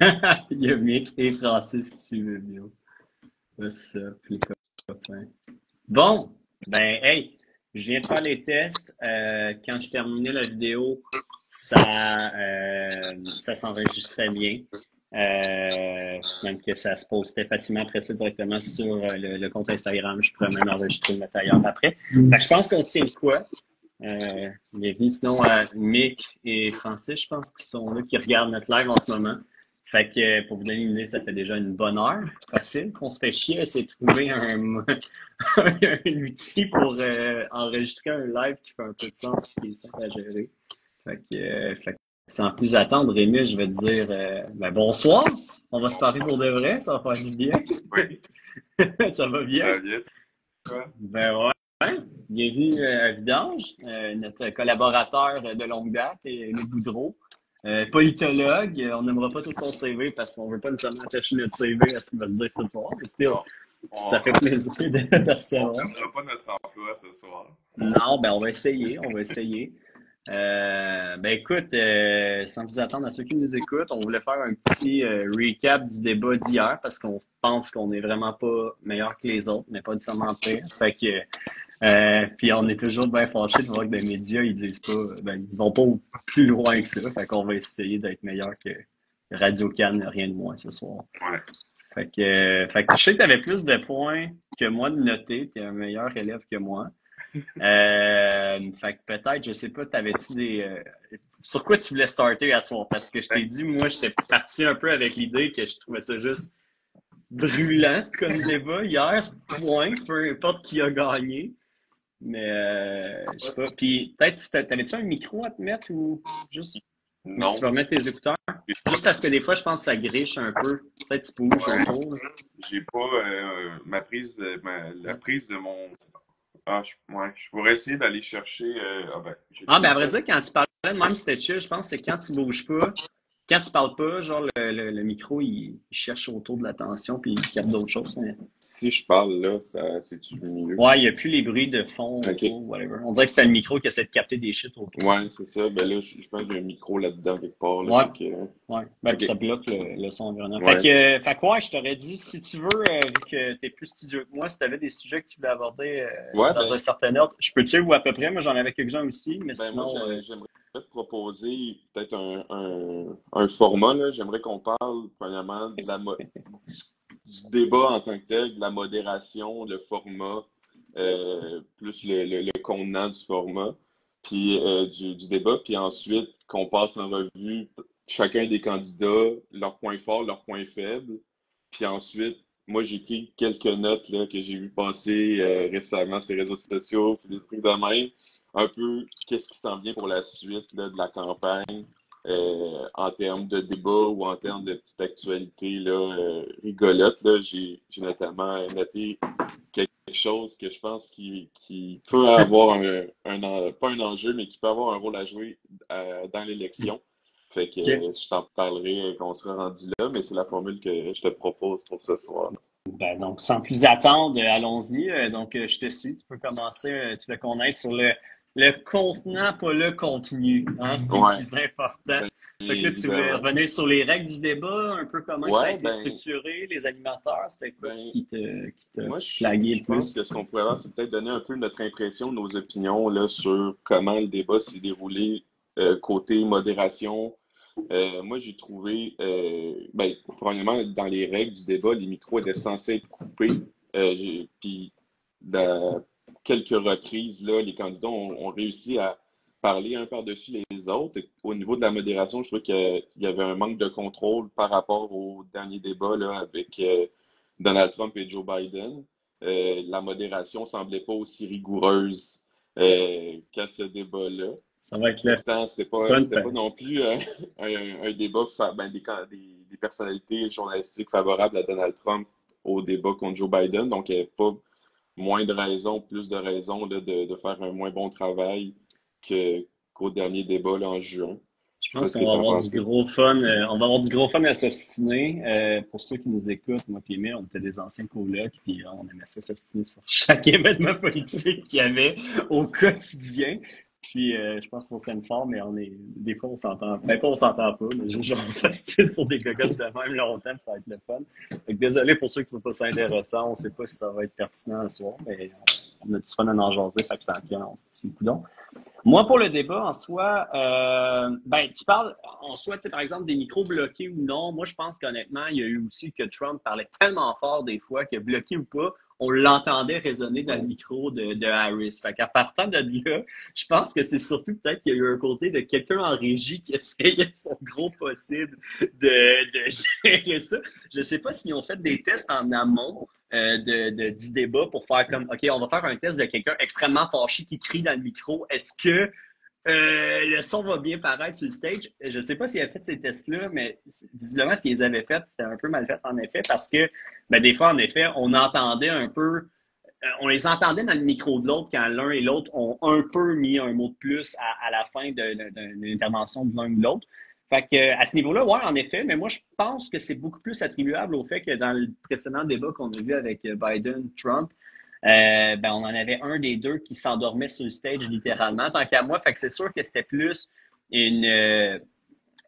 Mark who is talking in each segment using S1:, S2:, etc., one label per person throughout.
S1: Il y a Mick et Francis qui suivent le bio. What's up, les copains? Bon, ben, hey, je viens de faire les tests. Quand je terminais la vidéo, ça s'enregistrait bien. Même que ça se postait facilement après ça directement sur le compte Instagram. Je pourrais même enregistrer le mettre ailleurs après. Fait que je pense qu'on tient de quoi? Bienvenue sinon à Mick et Francis, je pense, qui sont là, qui regardent notre live en ce moment. Fait que pour vous donner une idée, ça fait déjà une bonne heure, facile, qu'on se fait chier à essayer de trouver un outil pour enregistrer un live qui fait un peu de sens et qui est simple à gérer. Fait que sans plus attendre, Rémi, je vais te dire ben, bonsoir. On va se parler pour de vrai, ça va faire du bien.
S2: Oui,
S1: Ça va bien?
S2: ça va bien, toi?
S1: Ben ouais. Ouais. Bienvenue à Vidange, notre collaborateur de longue date, et Luc Boudreau. Politologue, on n'aimera pas tout son CV parce qu'on veut pas nécessairement attacher notre CV à ce qu'il va se dire ce soir. Mais still,
S2: Bon,
S1: ça
S2: on
S1: fait plaisir de
S2: on
S1: recevoir.
S2: perdra pas notre emploi ce soir.
S1: Non, ben on va essayer, on va essayer. Ben écoute, sans plus attendre à ceux qui nous écoutent, on voulait faire un petit recap du débat d'hier parce qu'on pense qu'on est vraiment pas meilleur que les autres, mais pas nécessairement pire. Fait que puis on est toujours bien fâchés de voir que les médias, ils disent pas, ben, ils vont pas plus loin que ça. Fait qu'on va essayer d'être meilleur que Radio Cannes, rien de moins ce soir.
S2: Ouais.
S1: Fait que je sais que tu avais plus de points que moi de noter. Tu es un meilleur élève que moi. Fait que peut-être, je sais pas, t'avais-tu des. Sur quoi tu voulais starter à soir? Parce que je t'ai dit, moi, j'étais parti un peu avec l'idée que je trouvais ça juste brûlant comme débat hier. Point, peu importe qui a gagné. Mais je sais pas. Puis peut-être si t'avais-tu un micro à te mettre ou si tu vas
S2: Non,
S1: mettre tes écouteurs? Juste parce que des fois, je pense que ça griche un peu. Peut-être que tu bouges
S2: ouais,
S1: autour. Là.
S2: j'ai pas la prise de mon. Ah, ouais, je pourrais essayer d'aller chercher. Ah ben, j'ai
S1: Ah,
S2: tout
S1: ben à
S2: mis
S1: vrai
S2: ça.
S1: dire, quand tu parlais de même si c'était chill, je pense que c'est quand tu bouges pas, quand tu parles pas, genre le micro, il cherche autour de l'attention puis il capte d'autres choses. Mais...
S2: Si je parle là, ça, c'est-tu mieux?
S1: Ouais, il n'y a plus les bruits de fond
S2: Ok.
S1: autour, whatever. On dirait que c'est le micro qui essaie de capter des shit autour.
S2: Ouais, c'est ça. Ben là, je pense qu'il y a un micro là-dedans quelque part, là,
S1: Ouais,
S2: fait que.
S1: ouais. Ben, puis
S2: Ok.
S1: ça bloque le son environnant.
S2: Ouais.
S1: Fait que ouais, je t'aurais dit, si tu veux, vu que t'es plus studieux que moi, si t'avais des sujets que tu voulais aborder
S2: Ouais,
S1: dans un certain ordre, je peux te dire où à peu près, moi j'en avais quelques-uns aussi, mais
S2: ben moi,
S1: sinon,
S2: j'aimerais te proposer peut-être un format, là. J'aimerais qu'on parle, premièrement, du débat en tant que tel, de la modération, le format, plus le contenant du format, puis du débat, puis ensuite qu'on passe en revue chacun des candidats, leurs points forts, leurs points faibles, puis ensuite, moi j'ai pris quelques notes là, que j'ai vu passer récemment sur les réseaux sociaux, puis des trucs de même, un peu qu'est-ce qui s'en vient pour la suite là, de la campagne en termes de débat ou en termes de petites actualités là, rigolotes. Là, j'ai notamment noté quelque chose que je pense qui peut avoir pas un enjeu, mais qui peut avoir un rôle à jouer dans l'élection. Fait que
S1: ok.
S2: je t'en parlerai quand on sera rendu là, mais c'est la formule que je te propose pour ce soir.
S1: Ben, donc, sans plus attendre, allons-y. Donc, je te suis. Tu peux commencer. Tu veux qu'on aille sur le contenant, pas le contenu. Hein, ce qui est le
S2: Ouais,
S1: plus important.
S2: ben,
S1: Fait que là, tu voulais
S2: évidemment.
S1: revenir sur les règles du débat, un peu comment ça a
S2: Ouais,
S1: été structuré, les animateurs, c'était quoi
S2: ben,
S1: qui t'a
S2: moi,
S1: flagué
S2: je
S1: le
S2: pense
S1: plus?
S2: que ce qu'on pourrait faire, c'est peut-être donner un peu notre impression, nos opinions là, sur comment le débat s'est déroulé côté modération. Moi, j'ai trouvé, ben, premièrement, dans les règles du débat, les micros étaient censés être coupés. Puis, à quelques reprises, là, les candidats ont réussi à parler un par-dessus les autres. Et au niveau de la modération, je trouvais qu'il y avait un manque de contrôle par rapport au dernier débat là, avec Donald Trump et Joe Biden. La modération semblait pas aussi rigoureuse qu'à ce débat-là.
S1: Ça va être le
S2: Pourtant,
S1: fun.
S2: c'était pas non plus un débat, ben, des personnalités journalistiques favorables à Donald Trump au débat contre Joe Biden. Donc, il n'y avait pas moins de raisons, plus de raisons là, de faire un moins bon travail qu'au dernier débat là, en juin.
S1: Je
S2: Je sais pas
S1: pense
S2: ce
S1: qu'on
S2: que
S1: va
S2: tu en
S1: avoir du
S2: penses.
S1: gros fun. On va avoir du gros fun à s'obstiner. Pour ceux qui nous écoutent, moi et Emile, on était des anciens colocs, puis on aimait ça s'obstiner sur chaque événement politique qu'il y avait au quotidien. Puis, je pense qu'on s'aime fort, mais des fois, on s'entend. Ben, pas on s'entend pas, mais juste genre, ça se tire sur des cocosses de même longtemps, puis ça va être le fun. Fait que désolé pour ceux qui ne trouvent pas ça intéressant. On sait pas si ça va être pertinent ce soir, mais on a du fun à en jaser. Fait que tant pis, on se dit coudonc. Moi, pour le débat, en soi, ben, tu parles, en soi, tu sais, par exemple, des micros bloqués ou non. Moi, je pense qu'honnêtement, il y a eu aussi que Trump parlait tellement fort des fois que bloqué ou pas, on l'entendait résonner dans le micro de Harris. Fait qu'à partir de là, je pense que c'est surtout peut-être qu'il y a eu un côté de quelqu'un en régie qui essayait son gros possible de gérer ça. Je sais pas s'ils ont fait des tests en amont du débat pour faire comme, OK, on va faire un test de quelqu'un extrêmement fâché qui crie dans le micro. Est-ce que le son va bien paraître sur le stage? Je sais pas s'il a fait ces tests-là, mais visiblement, s'ils les avaient fait, c'était un peu mal fait, en effet, parce que ben, des fois, en effet, on entendait un peu, on les entendait dans le micro de l'autre quand l'un et l'autre ont un peu mis un mot de plus à la fin d'une intervention de l'un ou de l'autre. Fait que, à ce niveau-là, ouais, en effet, mais moi, je pense que c'est beaucoup plus attribuable au fait que dans le précédent débat qu'on a vu avec Biden-Trump, ben, on en avait un des deux qui s'endormait sur le stage littéralement, tant qu'à moi. Fait que c'est sûr que une, euh,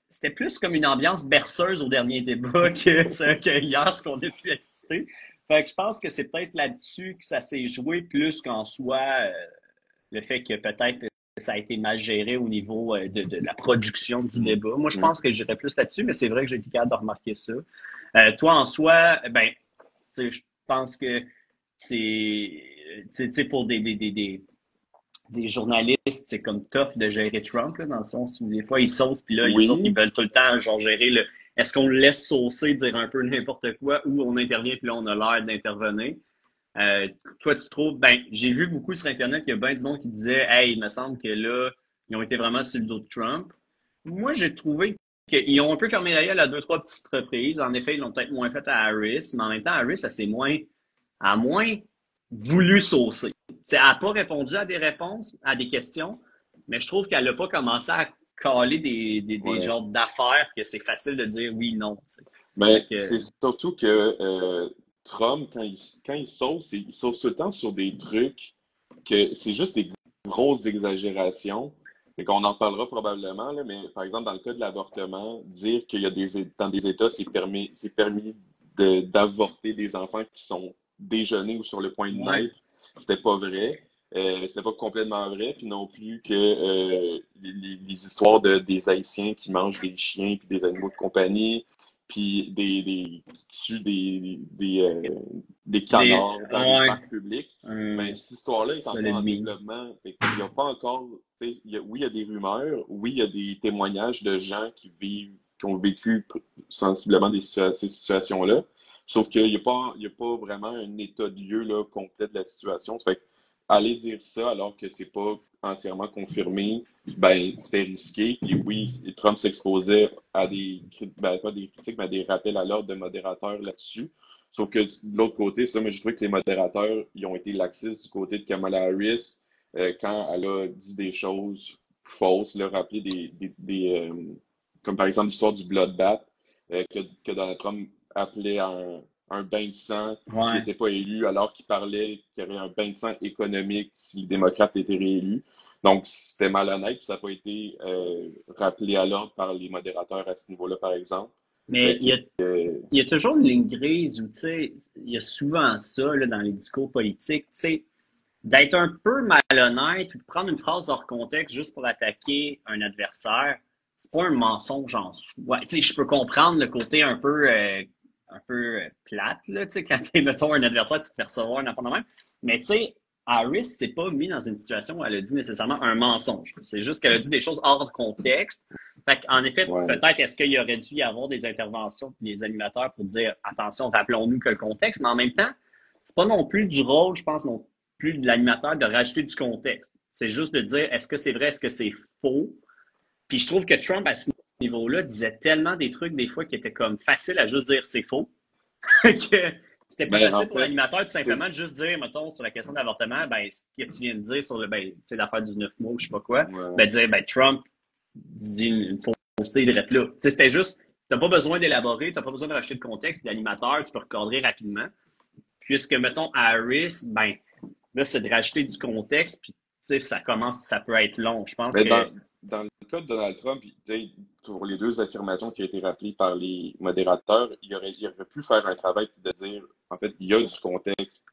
S1: c'était plus comme une ambiance berceuse au dernier débat que hier, ce qu'on a pu assister. Fait que je pense que c'est peut-être là-dessus que ça s'est joué plus qu'en soi le fait que peut-être ça a été mal géré au niveau de la production du débat. Moi, je pense que j'irais plus là-dessus, mais c'est vrai que j'ai été capable de remarquer ça. Toi, en soi, ben, je pense que c'est, tu sais, pour des journalistes, c'est comme tough de gérer Trump, là, dans le sens où des fois, ils saucent, puis là, les autres, ils
S2: Oui,
S1: veulent tout le temps, genre, gérer le... Est-ce qu'on le laisse saucer, dire un peu n'importe quoi, ou on intervient, puis là, on a l'air d'intervenir? Euh, Toi, tu trouves... Ben, j'ai vu beaucoup sur Internet qu'il y a bien du monde qui disait « Hey, il me semble que là, ils ont été vraiment sur le dos de Trump. » Moi, j'ai trouvé qu'ils ont un peu fermé la gueule à deux, trois petites reprises. En effet, ils l'ont peut-être moins fait à Harris, mais en même temps, Harris, a moins voulu saucer. T'sais, elle n'a pas répondu à des réponses, à des questions, mais je trouve qu'elle n'a pas commencé à caler des
S2: ouais.
S1: genres d'affaires que c'est facile de dire oui, non. T'sais. Fait
S2: Mais
S1: que,
S2: c'est surtout que Trump, quand il sauce, il sauce tout le temps sur des trucs que c'est juste des grosses exagérations. Et qu'on en parlera probablement, là, mais par exemple, dans le cas de l'avortement, dire qu'il y a dans des États, c'est permis d'avorter des enfants qui sont déjeunés ou sur le point de
S1: ouais.
S2: naître, c'était pas vrai. C'était pas complètement vrai, puis non plus que les histoires des Haïtiens qui mangent des chiens puis des animaux de compagnie, puis qui tuent des canards dans les
S1: Ouais.
S2: parcs publics.
S1: Un
S2: Ben, cette histoire-là est encore
S1: solide
S2: en
S1: meme.
S2: développement. Fait qu'il n'y a pas encore, tu sais, oui, il y a des rumeurs, oui, il y a des témoignages de gens qui ont vécu sensiblement ces situations-là. Sauf qu'il y a pas vraiment un état de lieu là, complet de la situation. Ça fait que aller dire ça alors que c'est pas entièrement confirmé, ben, c'était risqué. Puis oui, Trump s'exposait à ben, pas des critiques, mais à des rappels à l'ordre de modérateurs là-dessus. Sauf que de l'autre côté, ça, mais je trouve que les modérateurs, ils ont été laxistes du côté de Kamala Harris quand elle a dit des choses fausses, là, rappelé comme par exemple l'histoire du bloodbath, que Donald Trump appelait un bain de sang s'il
S1: Ouais.
S2: n'était pas élu, alors qu'il parlait qu'il y avait un bain de sang économique si les démocrates étaient réélus. Donc, c'était malhonnête, puis ça n'a pas été rappelé à l'ordre par les modérateurs à ce niveau-là, par exemple.
S1: Mais
S2: Fait que,
S1: il y a toujours une ligne grise où, tu sais, il y a souvent ça là, dans les discours politiques, tu sais, d'être un peu malhonnête ou de prendre une phrase hors contexte juste pour attaquer un adversaire, c'est pas un mensonge en soi. Tu sais, je peux comprendre le côté un peu plate, là, tu sais, quand t'es, mettons, un adversaire, tu te fais recevoir n'importe même. Mais tu sais, Harris s'est pas mis dans une situation où elle a dit nécessairement un mensonge. C'est juste qu'elle a dit des choses hors contexte. Fait qu'en effet,
S2: ouais,
S1: peut-être est-ce qu'il y aurait dû y avoir des interventions des animateurs pour dire attention, rappelons-nous que le contexte, mais en même temps, c'est pas non plus du rôle, je pense, non plus de l'animateur de rajouter du contexte. C'est juste de dire est-ce que c'est vrai, est-ce que c'est faux. Puis je trouve que Trump, à ce niveau-là, disait tellement des trucs des fois qui étaient comme faciles à juste dire c'est faux que c'était plus
S2: ben, en
S1: facile pour
S2: fait,
S1: l'animateur tout
S2: c'est
S1: simplement de juste dire, mettons, sur la question de l'avortement, ben, ce que tu viens de dire sur le, ben, tu sais, l'affaire du 9 mois ou je sais pas quoi,
S2: ouais.
S1: ben, dire, ben, Trump dit une fausseté de là. Tu sais, c'était juste, t'as pas besoin d'élaborer, t'as pas besoin de racheter de contexte, l'animateur, tu peux recadrer rapidement. Puisque, mettons, à Harris, ben, là, c'est de rajouter du contexte, puis sais, ça peut être long. Je pense
S2: Mais
S1: que
S2: dans le cas de Donald Trump, pour les deux affirmations qui ont été rappelées par les modérateurs, il aurait pu faire un travail de dire, en fait, il y a du contexte.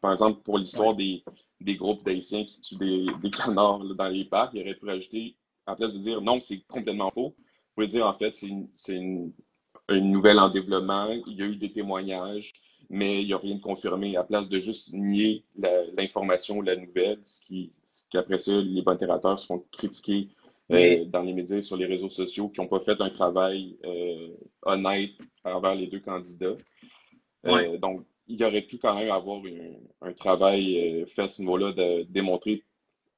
S2: Par exemple, pour l'histoire
S1: ouais,
S2: des groupes d'Haïtiens qui tuent des canards là, dans les parcs, il aurait pu rajouter, en place de dire non, c'est complètement faux, il pourrait dire, en fait, une nouvelle en développement, il y a eu des témoignages, mais il n'y a rien de confirmé. À place de juste nier l'information ou la nouvelle, ce qui après ça, les modérateurs se font critiquer
S1: mais
S2: dans les médias et sur les réseaux sociaux qui n'ont pas fait un travail honnête envers les deux candidats.
S1: ouais.
S2: Donc, il aurait pu quand même avoir un travail fait à ce niveau-là de démontrer,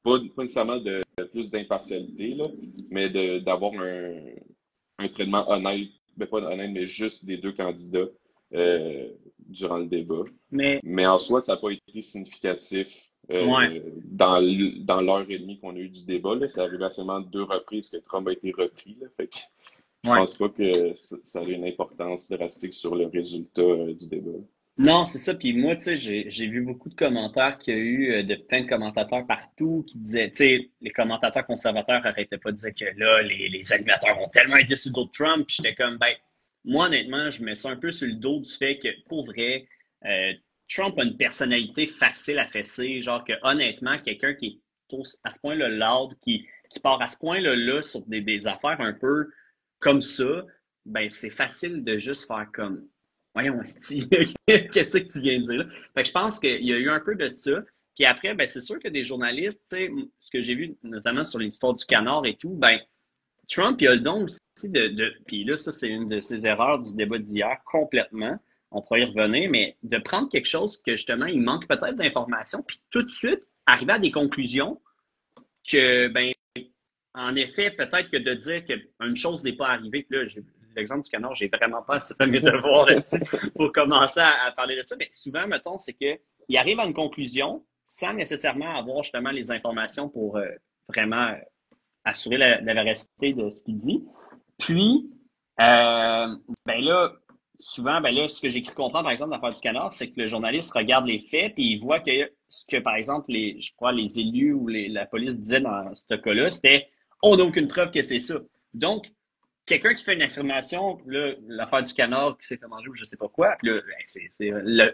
S2: pas nécessairement de plus d'impartialité, là, mais d'avoir un traitement honnête, ben pas honnête, mais juste des deux candidats durant le débat.
S1: Mais
S2: Mais en soi, ça n'a pas été significatif
S1: ouais,
S2: dans l'heure et demie qu'on a eu du débat. Là. C'est arrivé à seulement 2 reprises que Trump a été repris. Là. Fait que je
S1: ouais.
S2: pense pas que ça a une importance drastique sur le résultat du débat.
S1: Non, c'est ça. Puis moi, tu sais, j'ai vu beaucoup de commentaires qu'il y a eu de plein de commentateurs partout qui disaient, tu sais, les commentateurs conservateurs arrêtaient pas de dire que là, les animateurs ont tellement été sur le dos de Trump. Puis j'étais comme, ben, moi, honnêtement, je mets ça un peu sur le dos du fait que, pour vrai, Trump a une personnalité facile à fesser. Genre que, honnêtement, quelqu'un qui est à ce point-là loud, qui part à ce point-là là, sur des affaires un peu comme ça, ben, c'est facile de juste faire comme, voyons, esti, qu'est-ce que tu viens de dire là? Fait que je pense qu'il y a eu un peu de ça. Puis après, ben, c'est sûr que des journalistes, tu sais, ce que j'ai vu notamment sur l'histoire du canard et tout, ben, Trump, il a le don aussi puis là, ça, c'est une de ses erreurs du débat d'hier, complètement. On pourrait y revenir, mais de prendre quelque chose que justement, il manque peut-être d'informations, puis tout de suite arriver à des conclusions que, ben, en effet, peut-être que de dire qu'une chose n'est pas arrivée, puis là, l'exemple du canard, j'ai vraiment pas fait mes devoirs là-dessus pour commencer à parler de ça, mais souvent, mettons, c'est qu'il arrive à une conclusion sans nécessairement avoir justement les informations pour vraiment assurer la véracité de ce qu'il dit. Puis, ben là, souvent, ben là, ce que j'ai cru comprendre, par exemple, dans l'affaire du canard, c'est que le journaliste regarde les faits, puis il voit que ce que, par exemple, je crois, les élus ou la police disaient dans ce cas-là, c'était on n'a aucune preuve que c'est ça. Donc, quelqu'un qui fait une affirmation, là, l'affaire du canard qui s'est fait manger ou je sais pas quoi, puis là,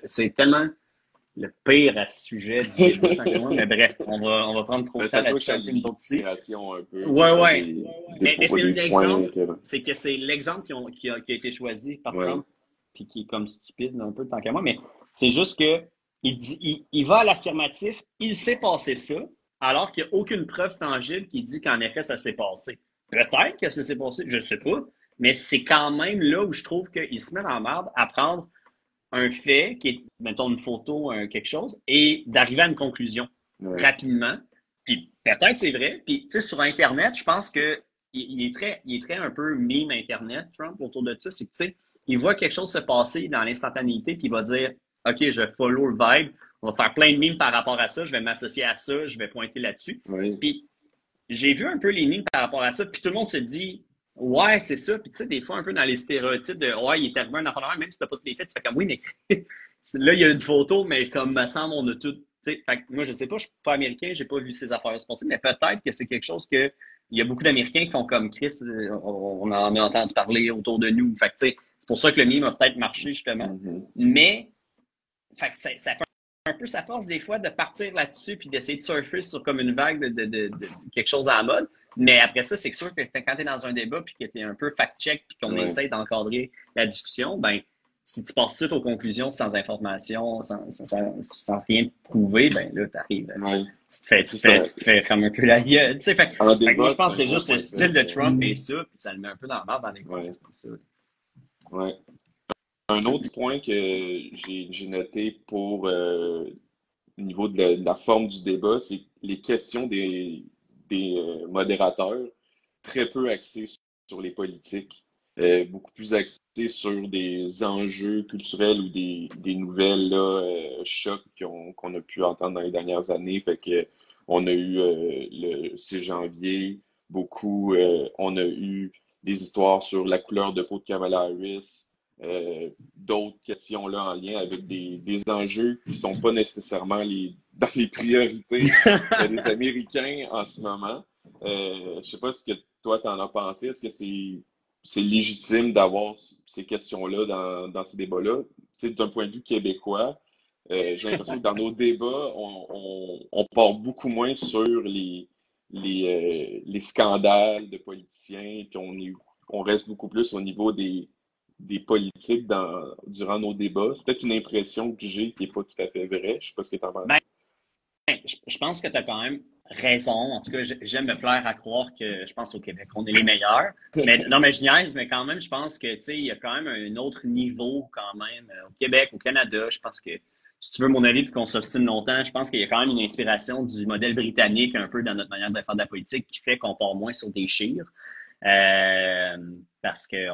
S1: c'est tellement le pire à ce sujet du débat, tant que moi, mais bref, on va prendre trop de
S2: Mais
S1: temps
S2: ça touche
S1: là-dessus
S2: à
S1: un peu, nous autres ici.
S2: l'immigration un peu,
S1: Ouais, ouais. Mais c'est un
S2: des points.
S1: exemple, c'est que c'est l'exemple qui a été choisi par
S2: Ouais,
S1: Trump, puis qui est comme stupide un peu tant qu'à moi, mais c'est juste que il va à l'affirmatif, il s'est passé ça, alors qu'il n'y a aucune preuve tangible qui dit qu'en effet ça s'est passé. Peut-être que ça s'est passé, je sais pas, mais c'est quand même là où je trouve qu'il se met en merde à prendre un fait qui est, mettons, une photo, quelque chose, et d'arriver à une conclusion
S2: ouais,
S1: rapidement. Puis peut-être c'est vrai. Puis tu sais, sur Internet, je pense que il est très un peu meme Internet, Trump, autour de ça. C'est que tu sais, il voit quelque chose se passer dans l'instantanéité, puis il va dire, OK, je follow le vibe. On va faire plein de memes par rapport à ça. Je vais m'associer à ça. Je vais pointer là-dessus.
S2: ouais.
S1: Puis j'ai vu un peu les memes par rapport à ça, puis tout le monde se dit ouais, c'est ça. Puis tu sais, des fois, un peu dans les stéréotypes de ouais, il est arrivé un enfant, même si t'as pas tous les faits, tu fais comme oui, mais là, il y a une photo, mais comme me semble, on a tout. Tu sais, fait que moi, je sais pas, je suis pas américain, j'ai pas vu ces affaires se passer, mais peut-être que c'est quelque chose que il y a beaucoup d'Américains qui font comme Chris, on en a entendu parler autour de nous. Fait que tu sais, c'est pour ça que le meme a peut-être marché, justement.
S2: Mhm.
S1: Mais fait que ça fait un peu sa force des fois de partir là-dessus puis d'essayer de surfer sur comme une vague de quelque chose à la mode. Mais après ça, c'est sûr que quand tu es dans un débat puis que tu es un peu fact-check puis qu'on
S2: Ouais.
S1: essaie d'encadrer la discussion, ben si tu passes tout aux conclusions sans information, sans rien prouver, ben là, tu arrives.
S2: Ouais.
S1: Tu te fais, tu
S2: C'est
S1: te fais,
S2: ça.
S1: tu te fais comme un peu la gueule. Tu sais,
S2: En
S1: fait que moi,
S2: débat,
S1: je
S2: c'est
S1: pense
S2: un
S1: que c'est
S2: gros
S1: juste le
S2: point
S1: style de
S2: faible.
S1: Trump et ça, puis ça le met un peu dans la barre dans les
S2: Ouais.
S1: contextes comme ça.
S2: Ouais. Un autre point que j'ai noté pour au niveau de la forme du débat, c'est les questions des modérateurs, très peu axées sur les politiques, beaucoup plus axées sur des enjeux culturels ou des nouvelles là, chocs qu'on a pu entendre dans les dernières années. Fait que on a eu le 6 janvier, beaucoup, on a eu des histoires sur la couleur de peau de Kamala Harris, d'autres questions là en lien avec des enjeux qui sont pas nécessairement dans les priorités des Américains en ce moment. Je sais pas ce que toi t'en as pensé. Est-ce que c'est légitime d'avoir ces questions-là dans ces débats-là? Tu sais, d'un point de vue québécois, j'ai l'impression que dans nos débats, on part beaucoup moins sur les scandales de politiciens, puis on reste beaucoup plus au niveau des politiques durant nos débats. C'est peut-être une impression que j'ai qui n'est pas tout à fait vraie. Je sais pas ce que tu en penses.
S1: Ben, je pense que tu as quand même raison. En tout cas, j'aime me plaire à croire que je pense au Québec, on est les meilleurs. Mais non, mais je niaise, mais quand même, je pense que tu sais, il y a quand même un autre niveau quand même au Québec, au Canada. Je pense que si tu veux mon avis puis qu'on s'obstine longtemps, je pense qu'il y a quand même une inspiration du modèle britannique un peu dans notre manière de faire de la politique qui fait qu'on part moins sur des chires. Parce que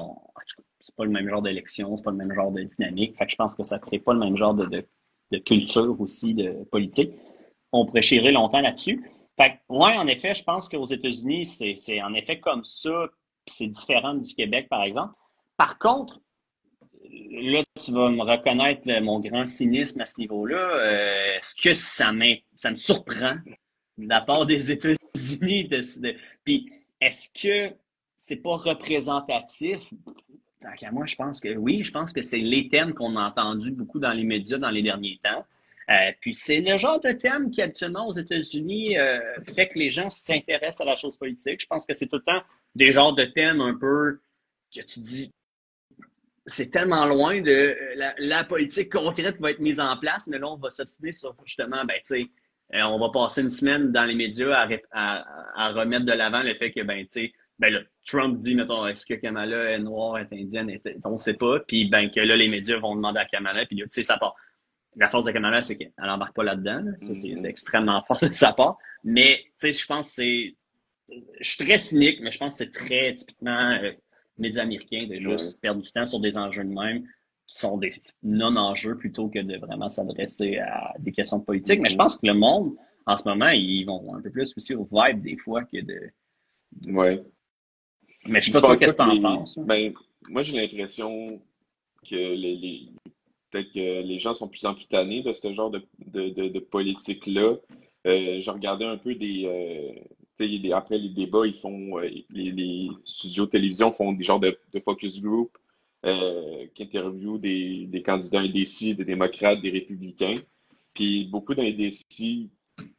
S1: c'est pas le même genre d'élection, c'est pas le même genre de dynamique. Fait que je pense que ça crée pas le même genre de culture aussi de politique. On pourrait chirer longtemps là-dessus. Fait que, ouais, en effet, je pense qu'aux États-Unis, c'est en effet comme ça, puis c'est différent du Québec, par exemple. Par contre, là, tu vas me reconnaître mon grand cynisme à ce niveau-là. Est-ce que ça me surprend de la part des États-Unis puis est-ce que c'est pas représentatif? Tant qu'à moi, je pense que oui, je pense que c'est les thèmes qu'on a entendus beaucoup dans les médias dans les derniers temps. Puis c'est le genre de thème qui, actuellement, aux États-Unis, fait que les gens s'intéressent à la chose politique. Je pense que c'est tout le temps des genres de thèmes un peu que tu dis, c'est tellement loin de la politique concrète va être mise en place, mais là, on va s'obstiner sur justement, ben, tu sais, on va passer une semaine dans les médias à remettre de l'avant le fait que, ben, tu sais, ben là, Trump dit, mettons, est-ce que Kamala est noire, est indienne, on ne sait pas, puis ben que là, les médias vont demander à Kamala, puis tu sais, ça part. La force de Kamala, c'est qu'elle n'embarque pas là-dedans. Là. Ça, c'est extrêmement fort de sa part. Mais, tu sais, je pense que c'est... Je suis très cynique, mais je pense que c'est très typiquement médias américains de juste perdre du temps sur des enjeux de même qui sont des non-enjeux plutôt que de vraiment s'adresser à des questions de politique. Mais je pense que le monde, en ce moment, ils vont un peu plus aussi au vibe des fois que de...
S2: Ouais.
S1: Mais je sais
S2: Je
S1: pas toi,
S2: pense pas
S1: qu'est-ce que
S2: que
S1: t'en penses?
S2: ben, moi, j'ai l'impression que peut-être que les gens sont de plus en plus tannés de ce genre de politique-là. J'ai regardé un peu tu sais, après les débats, ils font les studios de télévision font des genres de focus group qui interviewent des candidats indécis, des démocrates, des républicains. Puis beaucoup d'indécis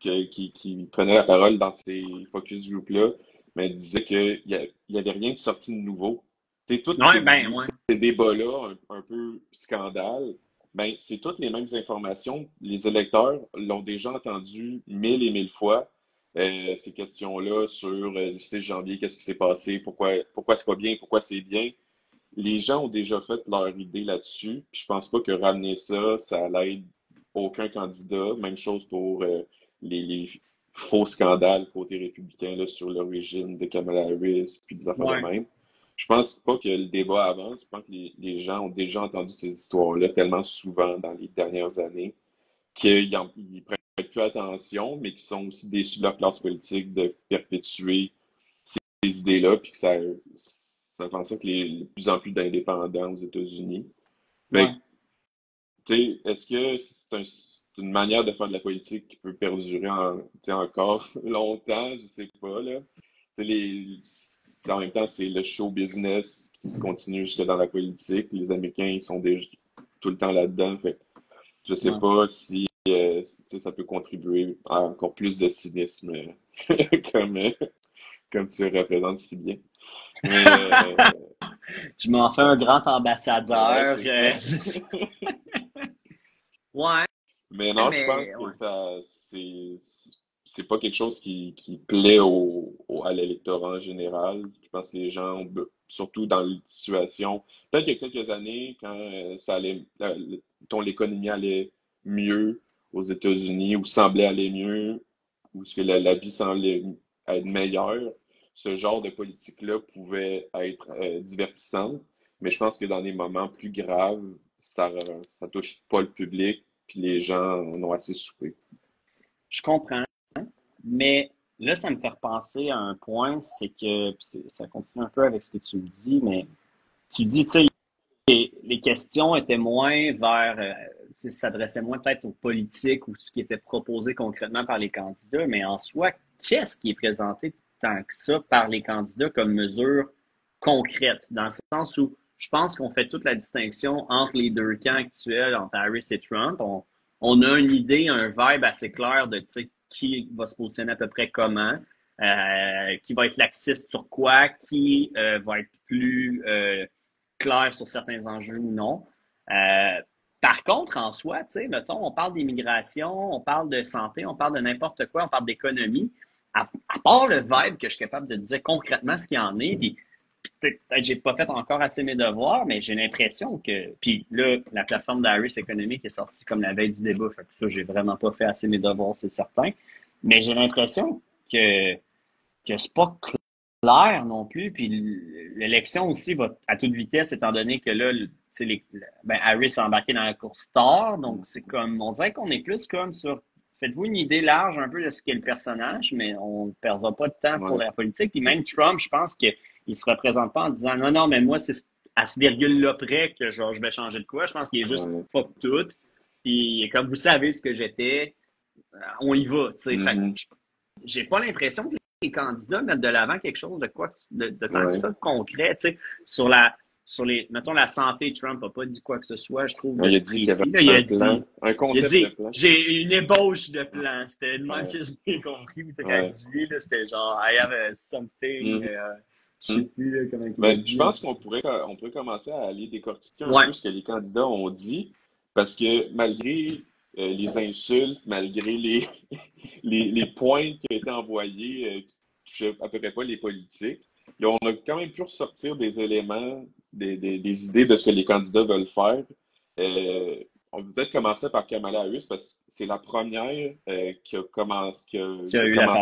S2: qui prenaient la parole dans ces focus group-là, mais disaient qu'il y avait rien de sorti de nouveau. Tu sais, tous
S1: Ouais, ben, ouais.
S2: ces débats-là, un peu scandale, ben, c'est toutes les mêmes informations. Les électeurs l'ont déjà entendu mille et mille fois, ces questions-là sur le 6 janvier, qu'est-ce qui s'est passé, pourquoi c'est pas bien, pourquoi c'est bien. Les gens ont déjà fait leur idée là-dessus. Puis je pense pas que ramener ça l'aide aucun candidat. Même chose pour les faux scandales côté républicain là, sur l'origine de Kamala Harris, puis des affaires de
S1: Ouais.
S2: même. Je pense pas que le débat avance. Je pense que les gens ont déjà entendu ces histoires-là tellement souvent dans les dernières années qu'ils prennent plus attention, mais qui sont aussi déçus de leur classe politique de perpétuer ces idées-là, puis que ça fait en sorte que de plus en plus d'indépendants aux États-Unis.
S1: Ouais.
S2: Fait tu sais, est-ce que c'est une manière de faire de la politique qui peut perdurer tu sais, encore longtemps? Je sais pas, là. Tu sais, en même temps, c'est le show business qui se continue jusque dans la politique. Les Américains, ils sont déjà tout le temps là-dedans. Fait je sais
S1: Ouais.
S2: pas si tu sais, ça peut contribuer à encore plus de cynisme comme, euh, comme tu le représentes si bien. Mais
S1: Je m'en fais un grand
S2: ouais,
S1: ambassadeur.
S2: c'est
S1: C'est
S2: ça.
S1: ça. Ouais,
S2: Mais non, je pense
S1: mais
S2: que
S1: ouais.
S2: c'est c'est pas quelque chose qui plaît à l'électorat en général. Je pense que les gens, surtout dans les situations, peut-être qu'il y a quelques années, quand ça allait, dont l'économie allait mieux aux États-Unis, ou semblait aller mieux, ou ce que la vie semblait être meilleure, ce genre de politique-là pouvait être divertissante. Mais je pense que dans des moments plus graves, ça touche pas le public, puis les gens en ont assez soupé.
S1: Je comprends. Mais là, ça me fait repenser à un point, c'est que ça continue un peu avec ce que tu me dis, mais tu dis, tu sais, les questions étaient moins vers s'adressait moins peut-être aux politiques ou ce qui était proposé concrètement par les candidats, mais en soi, qu'est-ce qui est présenté tant que ça par les candidats comme mesure concrète? Dans le sens où je pense qu'on fait toute la distinction entre les deux camps actuels, entre Harris et Trump. On a une idée, un vibe assez clair de qui va se positionner à peu près comment, qui va être laxiste sur quoi, qui va être plus clair sur certains enjeux ou non. Par contre, en soi, tu sais, mettons, on parle d'immigration, on parle de santé, on parle de n'importe quoi, on parle d'économie. À part le vibe que je suis capable de dire concrètement ce qu'il y en est, puis peut-être j'ai pas fait encore assez mes devoirs, mais j'ai l'impression que. Puis là, la plateforme d'Harris Economic est sortie comme la veille du débat. Fait que ça, j'ai vraiment pas fait assez mes devoirs, c'est certain. Mais j'ai l'impression que c'est pas clair non plus. Puis l'élection aussi va à toute vitesse, étant donné que là, Harris a embarqué dans la course tard. Donc, c'est comme. On dirait qu'on est plus comme sur. Faites-vous une idée large un peu de ce qu'est le personnage, mais on ne perdra pas de temps pour la politique. Puis même Trump, je pense qu'il ne se représente pas en disant non, non, mais moi, c'est à ce virgule-là près que genre, je vais changer de quoi. Je pense qu'il est juste fuck tout. Puis comme vous savez ce que j'étais, on y va. J'ai pas l'impression que les candidats mettent de l'avant quelque chose de quoi de tant que ça de concret. Sur mettons, la santé, Trump n'a pas dit quoi que ce soit, je trouve.
S2: Il a dit qu'il y avait un concept de plan.
S1: J'ai une ébauche de plan. C'était le même que je l'ai compris. Mais quand il dit, là, c'était genre, I have something. Je sais plus là, comment il dit.
S2: Je pense qu'on pourrait commencer à aller décortiquer un peu ce que les candidats ont dit. Parce que malgré les insultes, malgré les points qui ont été envoyés qui touchaient à peu près pas les politiques, on a quand même pu ressortir des éléments, des idées de ce que les candidats veulent faire. On peut peut-être commencer par Kamala Harris parce que c'est la première qui a commencé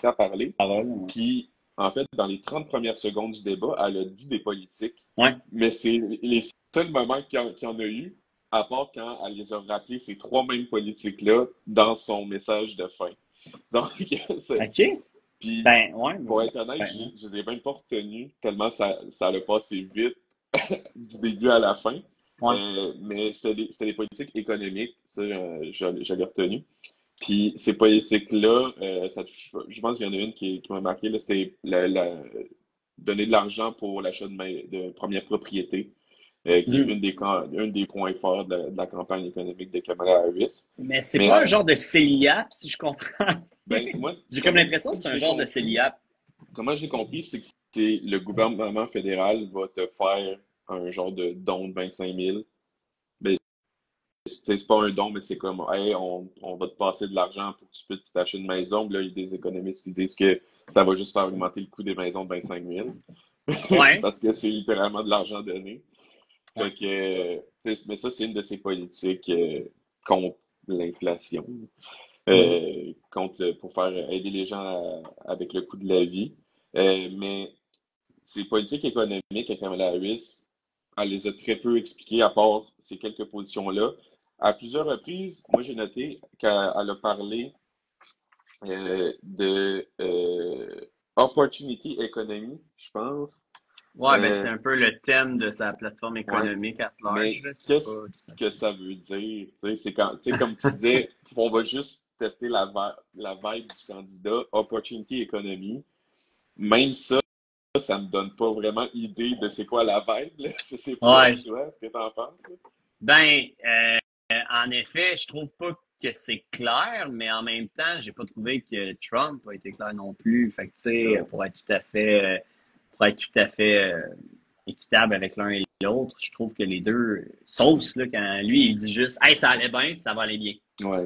S2: à parler. Puis, en fait, dans les 30 premières secondes du débat, elle a dit des politiques. Mais c'est les seuls moments qu'il y en a eu, à part quand elle les a rappelés, ces trois mêmes politiques-là, dans son message de fin. Donc,
S1: OK.
S2: Puis, pour être honnête, je les ai même pas retenus tellement ça allait passer vite du début à la fin. Mais c'était des politiques économiques, ça, j'avais retenu. Puis ces politiques-là, je pense qu'il y en a une qui m'a marqué, là, c'est donner de l'argent pour l'achat de première propriété, qui est un des points forts de la campagne économique de Kamala Harris.
S1: Mais c'est pas un genre de CELIAP, si je comprends.
S2: Moi,
S1: j'ai comme l'impression que c'est un genre de CELIAP.
S2: Comment j'ai compris, c'est que le gouvernement fédéral va te faire un genre de don de 25 000. Mais c'est pas un don, mais c'est comme, hey, on va te passer de l'argent pour que tu puisses t'acheter une maison. Puis là, il y a des économistes qui disent que ça va juste faire augmenter le coût des maisons de 25 000. Parce que c'est littéralement de l'argent donné. Fait que, mais ça, c'est une de ces politiques contre l'inflation. Pour faire aider les gens avec le coût de la vie. Mais ces politiques économiques à Kamala Harris, elle les a très peu expliquées, à part ces quelques positions-là. À plusieurs reprises, moi, j'ai noté qu'elle a parlé de opportunity economy, je pense.
S1: Ben, c'est un peu le thème de sa plateforme économique à large.
S2: Mais qu'est-ce que ça veut dire? C'est comme tu disais, on va juste tester la vibe du candidat, opportunity economy. Même ça me donne pas vraiment idée de c'est quoi la vibe. Là. Je sais pas, toi, ce que t'en penses?
S1: Ben, en effet, je trouve pas que c'est clair, mais en même temps, j'ai pas trouvé que Trump a été clair non plus. Fait que, tu sais, pour être tout à fait équitable avec l'un et l'autre, je trouve que les deux sauce, là, quand lui, il dit juste « Hey, ça allait bien, ça va aller bien.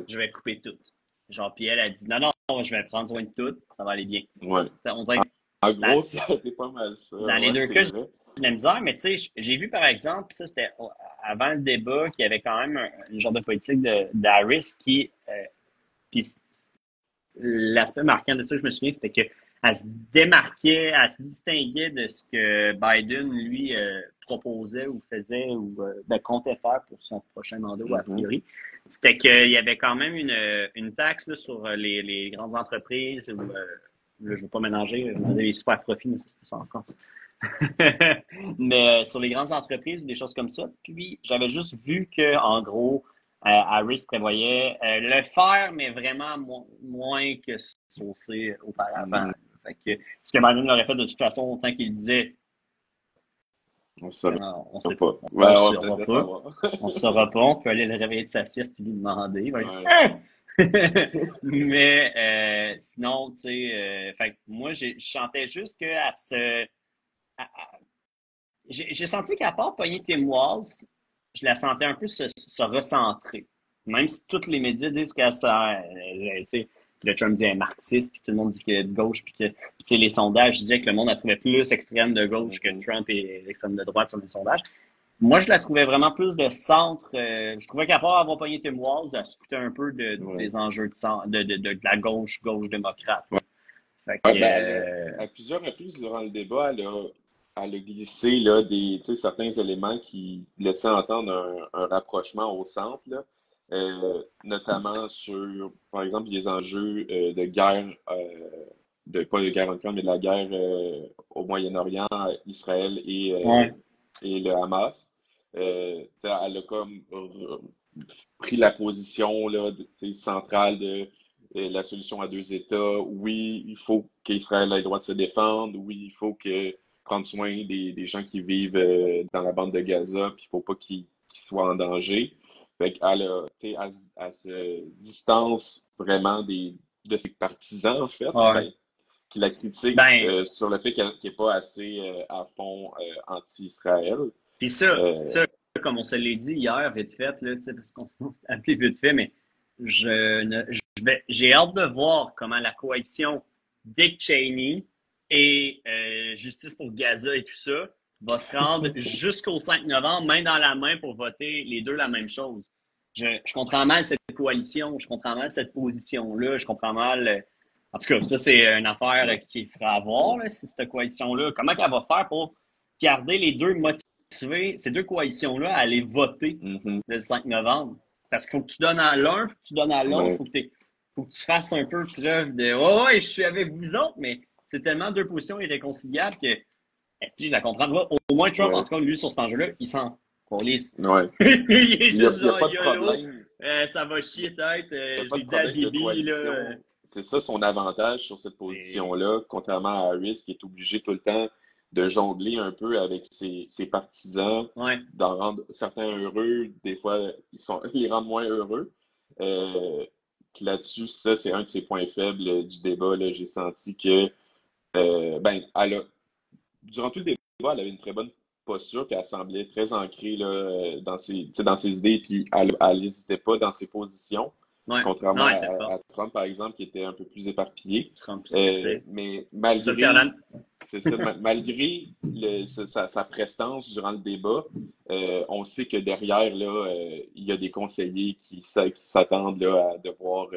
S1: Je vais couper tout. » Genre, puis elle a dit « Non, non, je vais prendre soin de tout, ça va aller bien. » On dirait
S2: en gros, c'était pas mal ça.
S1: Dans les deux cas, j'ai de la misère, mais tu sais, j'ai vu par exemple, puis ça c'était avant le débat, qu'il y avait quand même un genre de politique d'Harris qui, puis l'aspect marquant de ça, je me souviens, c'était qu'elle se démarquait, elle se distinguait de ce que Biden, lui, proposait ou faisait ou comptait faire pour son prochain mandat, ou a priori. C'était qu'il y avait quand même une taxe là, sur les grandes entreprises, ou là, je ne veux pas mélanger les super profits, mais c'est ça en France. Mais sur les grandes entreprises, des choses comme ça. Puis, j'avais juste vu que, en gros, Harris prévoyait le faire, mais vraiment moins que saucé auparavant.
S2: Mhm.
S1: Fait que, ce que Biden l'aurait fait de toute façon, autant qu'il disait,
S2: On ne saura
S1: on sait
S2: pas. Ouais,
S1: on le
S2: on va peut-être
S1: saura
S2: le
S1: pas.
S2: savoir.
S1: On ne saura pas. On peut aller le réveiller de sa sieste et lui demander. Il va dire,
S2: Ouais.
S1: hein? Mais sinon, tu sais, fait que moi, je sentais juste que j'ai senti qu'à part pogner Timoise, je la sentais un peu se recentrer. Même si tous les médias disent qu'elle tu sais, le Trump dit elle est marxiste, puis tout le monde dit qu'elle est de gauche, puis que tu sais, les sondages disaient que le monde la trouvait plus extrême de gauche que
S2: Mhm.
S1: Trump et l'extrême de droite sur les sondages. Moi, je la trouvais vraiment plus de centre. Je trouvais qu'à part avoir pogné Timoise, elle se foutait un peu
S2: Ouais.
S1: des enjeux de la gauche démocrate.
S2: Ouais.
S1: Fait que,
S2: Ouais, ben, à plusieurs reprises durant le débat, elle a glissé là, certains éléments qui laissaient entendre un rapprochement au centre, là. Notamment sur, par exemple, les enjeux de guerre, pas de guerre en Ukraine, mais de la guerre au Moyen-Orient, Israël
S1: ouais,
S2: et le Hamas. Elle a comme pris la position là, centrale de la solution à deux États. Oui, il faut qu'Israël ait le droit de se défendre. Oui, il faut prendre soin des gens qui vivent dans la bande de Gaza, puis il faut pas qu'ils soient en danger. Fait qu'elle a, elle se distance vraiment de ses partisans, en fait,
S1: ouais.
S2: ben, qui la critiquent
S1: Ben,
S2: sur le fait qu'elle n'est pas assez à fond anti-Israël.
S1: puis ça,
S2: Euh,
S1: ça, comme on se l'est dit hier, vite fait, là, tu sais, parce qu'on s'est appelé vite fait, mais j'ai hâte de voir comment la coalition Dick Cheney et Justice pour Gaza et tout ça va se rendre jusqu'au 5 novembre, main dans la main pour voter les deux la même chose. Je comprends mal cette coalition, je comprends mal cette position-là, je comprends mal. En tout cas, ça, c'est une affaire qui sera à voir, là, si cette coalition-là, comment elle va faire pour garder les deux motivés, ces deux coalitions-là, à aller voter
S2: mhm,
S1: le 5 novembre. Parce qu'il faut que tu donnes à l'un, faut que tu donnes à l'autre,
S2: ouais,
S1: faut que tu fasses un peu preuve de oh, ouais, je suis avec vous autres, mais c'est tellement deux positions irréconciliables que est-ce que je la comprends? Au moins, Trump, en
S2: ouais,
S1: tout cas, lui, sur cet enjeu-là, il s'en calisse.
S2: ouais.
S1: Il est
S2: Il
S1: juste
S2: n'y a
S1: genre
S2: pas de
S1: YOLO,
S2: problème.
S1: ça va chier tête,
S2: Il n'y a
S1: je
S2: pas
S1: l'ai
S2: de
S1: dit à
S2: problème de
S1: Bibi, là,
S2: coalition. C'est ça son avantage sur cette
S1: c'est...
S2: position-là, contrairement à Harris, qui est obligé tout le temps de jongler un peu avec ses partisans,
S1: Ouais,
S2: d'en rendre certains heureux, des fois, ils les rendent moins heureux. Euh, Puis là-dessus, ça, c'est un de ses points faibles du débat, là. J'ai senti que, ben, durant tout le débat, elle avait une très bonne posture, puis elle semblait très ancrée là, dans ses idées, puis elle n'hésitait pas dans ses positions,
S1: ouais,
S2: contrairement
S1: non, elle était
S2: à
S1: forte.
S2: Trump, par exemple, qui était un peu plus éparpillé.
S1: Trump, c'est
S2: Mais
S1: ça le Caroline.
S2: c'est ça, malgré sa prestance durant le débat, on sait que derrière, là, il y a des conseillers qui s'attendent là, à devoir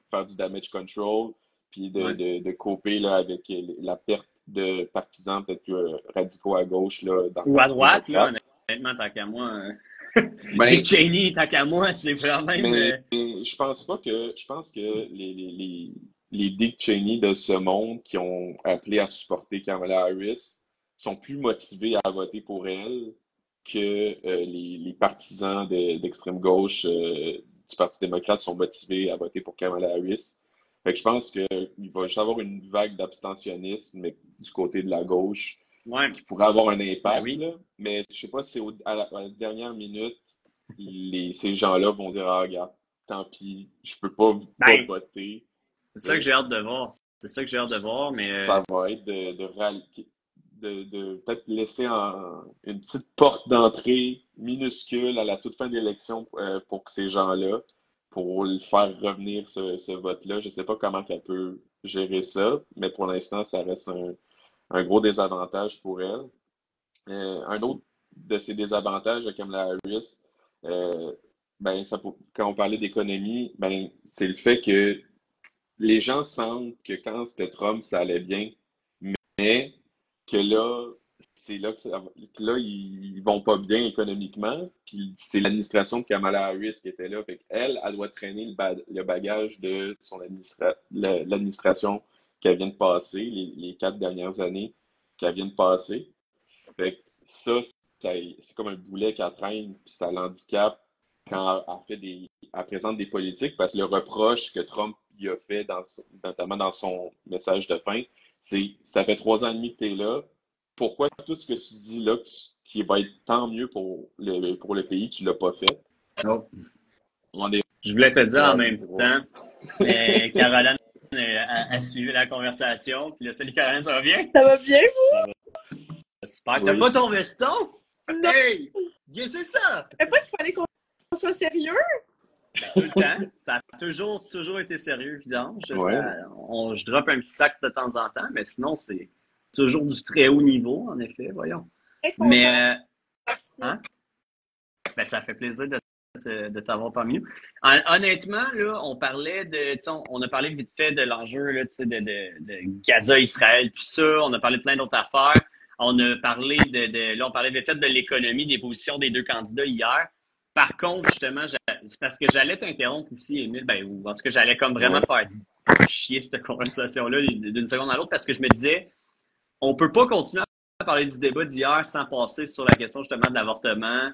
S2: faire du damage control, puis
S1: Ouais.
S2: de couper là, avec la perte de partisans peut-être plus radicaux à gauche là, dans le
S1: Ou à
S2: Parti
S1: droite, là,
S2: démocrate.
S1: honnêtement, tant qu'à moi,
S2: Ben,
S1: Dick Cheney, tant qu'à moi, c'est vraiment même.
S2: mais je pense que les Dick Cheney de ce monde qui ont appelé à supporter Kamala Harris sont plus motivés à voter pour elle que les partisans d'extrême gauche du Parti démocrate sont motivés à voter pour Kamala Harris. Fait que je pense qu'il va juste avoir une vague d'abstentionnisme, mais du côté de la gauche,
S1: Ouais,
S2: qui pourrait avoir un
S1: ben
S2: impact,
S1: oui.
S2: là. Mais je sais pas si à la dernière minute, ces gens-là vont dire, ah, regarde, tant pis, je peux pas
S1: Ben,
S2: voter.
S1: c'est ça que
S2: Euh,
S1: j'ai hâte de voir. C'est ça que j'ai hâte de voir, mais
S2: Ça va être de peut-être laisser une petite porte d'entrée minuscule à la toute fin de l'élection pour que ces gens-là, pour le faire revenir ce vote-là. Je sais pas comment elle peut gérer ça, mais pour l'instant, ça reste un gros désavantage pour elle. Un autre de ces désavantages de Kamala Harris, euh, ben, quand on parlait d'économie, ben, c'est le fait que les gens sentent que quand c'était Trump, ça allait bien, mais que là, c'est là que là, ils vont pas bien économiquement, puis c'est l'administration de Kamala Harris qui était là. Fait qu'elle, elle doit traîner le bagage de l'administration qu'elle vient de passer, les 4 dernières années qu'elle vient de passer. Fait que ça, c'est comme un boulet qu'elle traîne, puis ça l'handicape quand elle présente des politiques, parce que le reproche que Trump y a fait, notamment dans son message de fin, c'est ça fait 3 ans et demi que tu es là. Pourquoi tout ce que tu dis là, qui va être tant mieux pour le pays, tu l'as pas fait?
S1: Oh.
S2: On est
S1: Je voulais te dire en
S2: à
S1: même
S2: zéro.
S1: temps, mais Caroline a suivi la conversation. Puis là, salut Caroline, ça va bien?
S3: Ça va bien,
S1: Super. T'as
S2: Oui.
S1: pas ton veston?
S3: vous? Non,
S1: Hey! Qu'est-ce que c'est ça?
S3: mais pas qu'il fallait qu'on soit sérieux.
S1: Ben, tout le temps. Ça a toujours été sérieux, évidemment.
S2: Ouais.
S1: Je drop un petit sac de temps en temps, mais sinon, c'est toujours du très haut niveau, en effet, voyons.
S3: Très content
S1: Mais,
S3: de partir.
S1: hein? Ben, ça fait plaisir de t'avoir parmi nous. Honnêtement, là, on parlait de, tu sais, on a parlé vite fait de l'enjeu, là, tu sais, de Gaza, Israël, tout ça. On a parlé de plein d'autres affaires. On a parlé là, on parlait vite fait de l'économie, des positions des deux candidats hier. Par contre, justement, c'est parce que j'allais t'interrompre aussi, Émile, ben, ou en tout cas, j'allais comme vraiment
S2: Ouais.
S1: faire chier cette conversation-là d'une seconde à l'autre parce que je me disais, on peut pas continuer à parler du débat d'hier sans passer sur la question justement de l'avortement,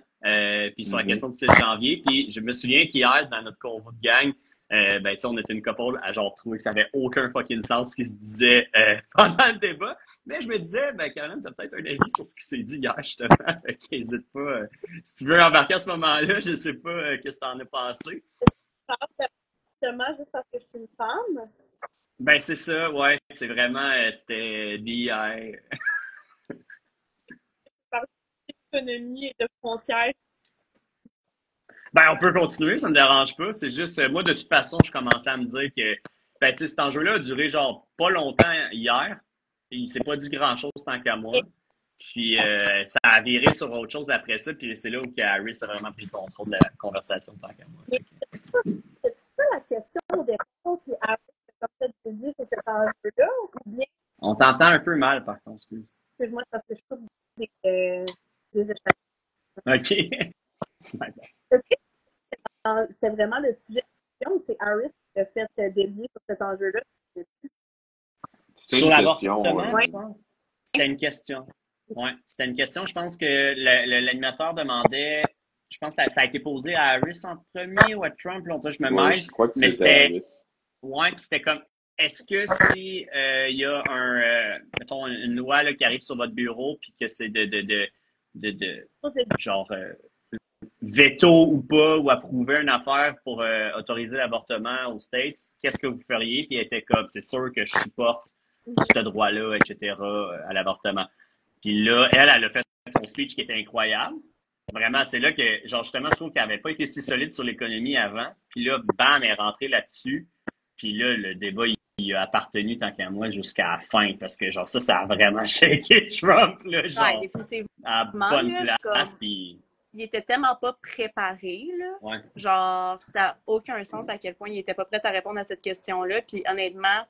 S1: puis sur la
S2: Mhm.
S1: question du 6 janvier. Puis je me souviens qu'hier, dans notre convoi de gang, ben, tu sais, on était une couple à genre trouver que ça avait aucun fucking sens ce qui se disait pendant le débat. Mais je me disais, ben, Caroline, t'as peut-être un avis sur ce qui s'est dit hier, justement. Fait qu'hésite pas. Si tu veux embarquer à ce moment-là, je sais pas qu'est-ce que t'en as pensé.
S3: Je parle directement juste parce que je suis une femme.
S1: Ben, c'est ça, ouais. C'est vraiment, c'était d'hier.
S3: Je parle d'économie et de frontières.
S1: Ben, on peut continuer, ça me dérange pas. C'est juste, moi, de toute façon, je commençais à me dire que, ben, tu sais, cet enjeu-là a duré, genre, pas longtemps hier. Et il s'est pas dit grand-chose tant qu'à moi. Puis, ça a viré sur autre chose après ça. Puis, c'est là où Harris a vraiment pris le contrôle de la conversation tant qu'à moi.
S3: Mais c'est ça la question au départ, puis après, comme ça, tu dis, c'est cet enjeu-là, ou bien,
S1: On t'entend un peu mal, par contre. Excuse.
S3: excuse-moi, c'est parce que je coupe des échecs.
S1: OK.
S3: Est-ce que c'était vraiment le sujet de question ou c'est Harris qui a fait dévier sur cet enjeu-là?
S2: C'est
S1: Sur
S2: une question.
S1: l'avortement,
S3: Ouais.
S1: je pense. C'était une question. Ouais, c'était une question. Je pense que l'animateur demandait, je pense que ça a été posé à Harris en premier ou à Trump, longtemps je me
S2: Ouais,
S1: mêle.
S2: je crois que
S1: Mais
S2: c'était
S1: c'était,
S2: Harris.
S1: ouais, puis c'était comme, est-ce que si il y a mettons, une loi là, qui arrive sur votre bureau, puis que c'est de genre veto ou pas, ou approuver une affaire pour autoriser l'avortement au States, qu'est-ce que vous feriez? Puis elle était comme, c'est sûr que je supporte ce droit-là, etc., à l'avortement. Puis là, elle a fait son speech qui était incroyable. Vraiment, c'est là que, genre, justement, je trouve qu'elle n'avait pas été si solide sur l'économie avant. Puis là, bam, elle est rentrée là-dessus. Puis là, le débat, il a appartenu, tant qu'à moi, jusqu'à la fin. Parce que, genre, ça a vraiment shaké Trump, là,
S3: Ouais,
S1: genre,
S3: définitivement.
S1: à bonne
S3: Là,
S1: place. Puis,
S3: il était tellement pas préparé, là.
S1: ouais.
S3: Genre, ça n'a aucun sens à quel point il était pas prêt à répondre à cette question-là. Puis honnêtement,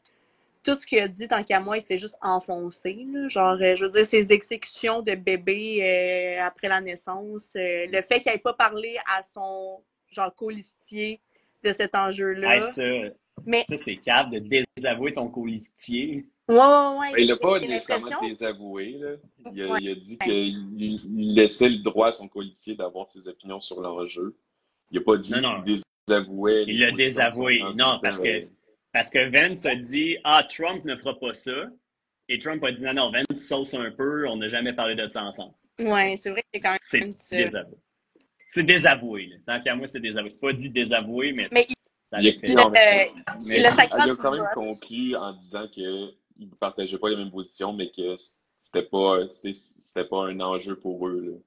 S3: tout ce qu'il a dit, tant qu'à moi, il s'est juste enfoncé, là. Genre, je veux dire, ses exécutions de bébé après la naissance, le fait qu'il n'ait pas parlé à son, genre, colistier de cet enjeu-là.
S1: Hey, ça, c'est capable de désavouer ton colistier.
S3: Ouais.
S2: Il n'a pas
S3: J'ai
S2: nécessairement
S3: l'impression.
S2: désavoué, là. Il
S3: Ouais.
S2: a dit qu'il laissait le droit à son colistier d'avoir ses opinions sur l'enjeu. Il n'a pas dit
S1: Non.
S2: qu'il désavouait
S1: Il
S2: les
S1: l'a
S2: positions de son
S1: désavoué. Non,
S2: candidat.
S1: parce que Vance a dit, ah, Trump ne fera pas ça. Et Trump a dit, non, Vance sauce un peu, on n'a jamais parlé de ça ensemble.
S3: Ouais, c'est vrai que c'est quand même
S1: C'est
S3: ça.
S1: désavoué. C'est désavoué, là. Tant qu'à moi, c'est désavoué. C'est pas dit désavoué, mais
S3: Mais
S1: ça
S2: Il
S1: l'a fait.
S2: non, mais
S3: il a sacré
S2: il a quand même
S3: du
S2: conclu en disant qu'il ne partageait pas les mêmes positions, mais que c'était pas un enjeu pour eux, là.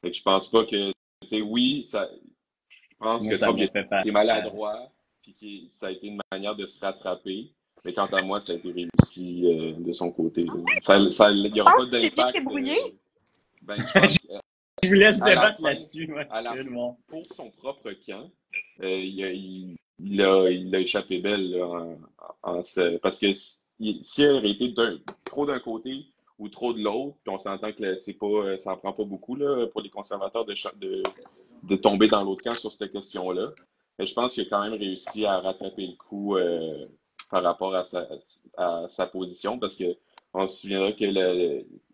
S2: Fait que je pense pas que, tu sais, oui, je pense
S1: Moi,
S2: que
S1: ça
S2: Trump
S1: m'a fait
S2: est
S1: faire.
S2: maladroit, puis que ça a été une manière de se rattraper. Mais quant à moi, ça a été réussi de son côté, là. Il n'y aura pas
S3: Je pense qu'il s'est bien
S2: d'impact.
S3: débrouillé.
S2: Je pense que
S1: Je vous laisse
S2: à la
S1: débattre
S2: fin,
S1: là-dessus. Ouais.
S2: à la
S1: Good, bon.
S2: pour son propre camp, il a échappé belle là, parce que s'il aurait été trop d'un côté ou trop de l'autre, puis on s'entend que c'est pas, ça en prend pas beaucoup là, pour les conservateurs de tomber dans l'autre camp sur cette question-là. Mais je pense qu'il a quand même réussi à rattraper le coup par rapport à sa position, parce que on se souviendra que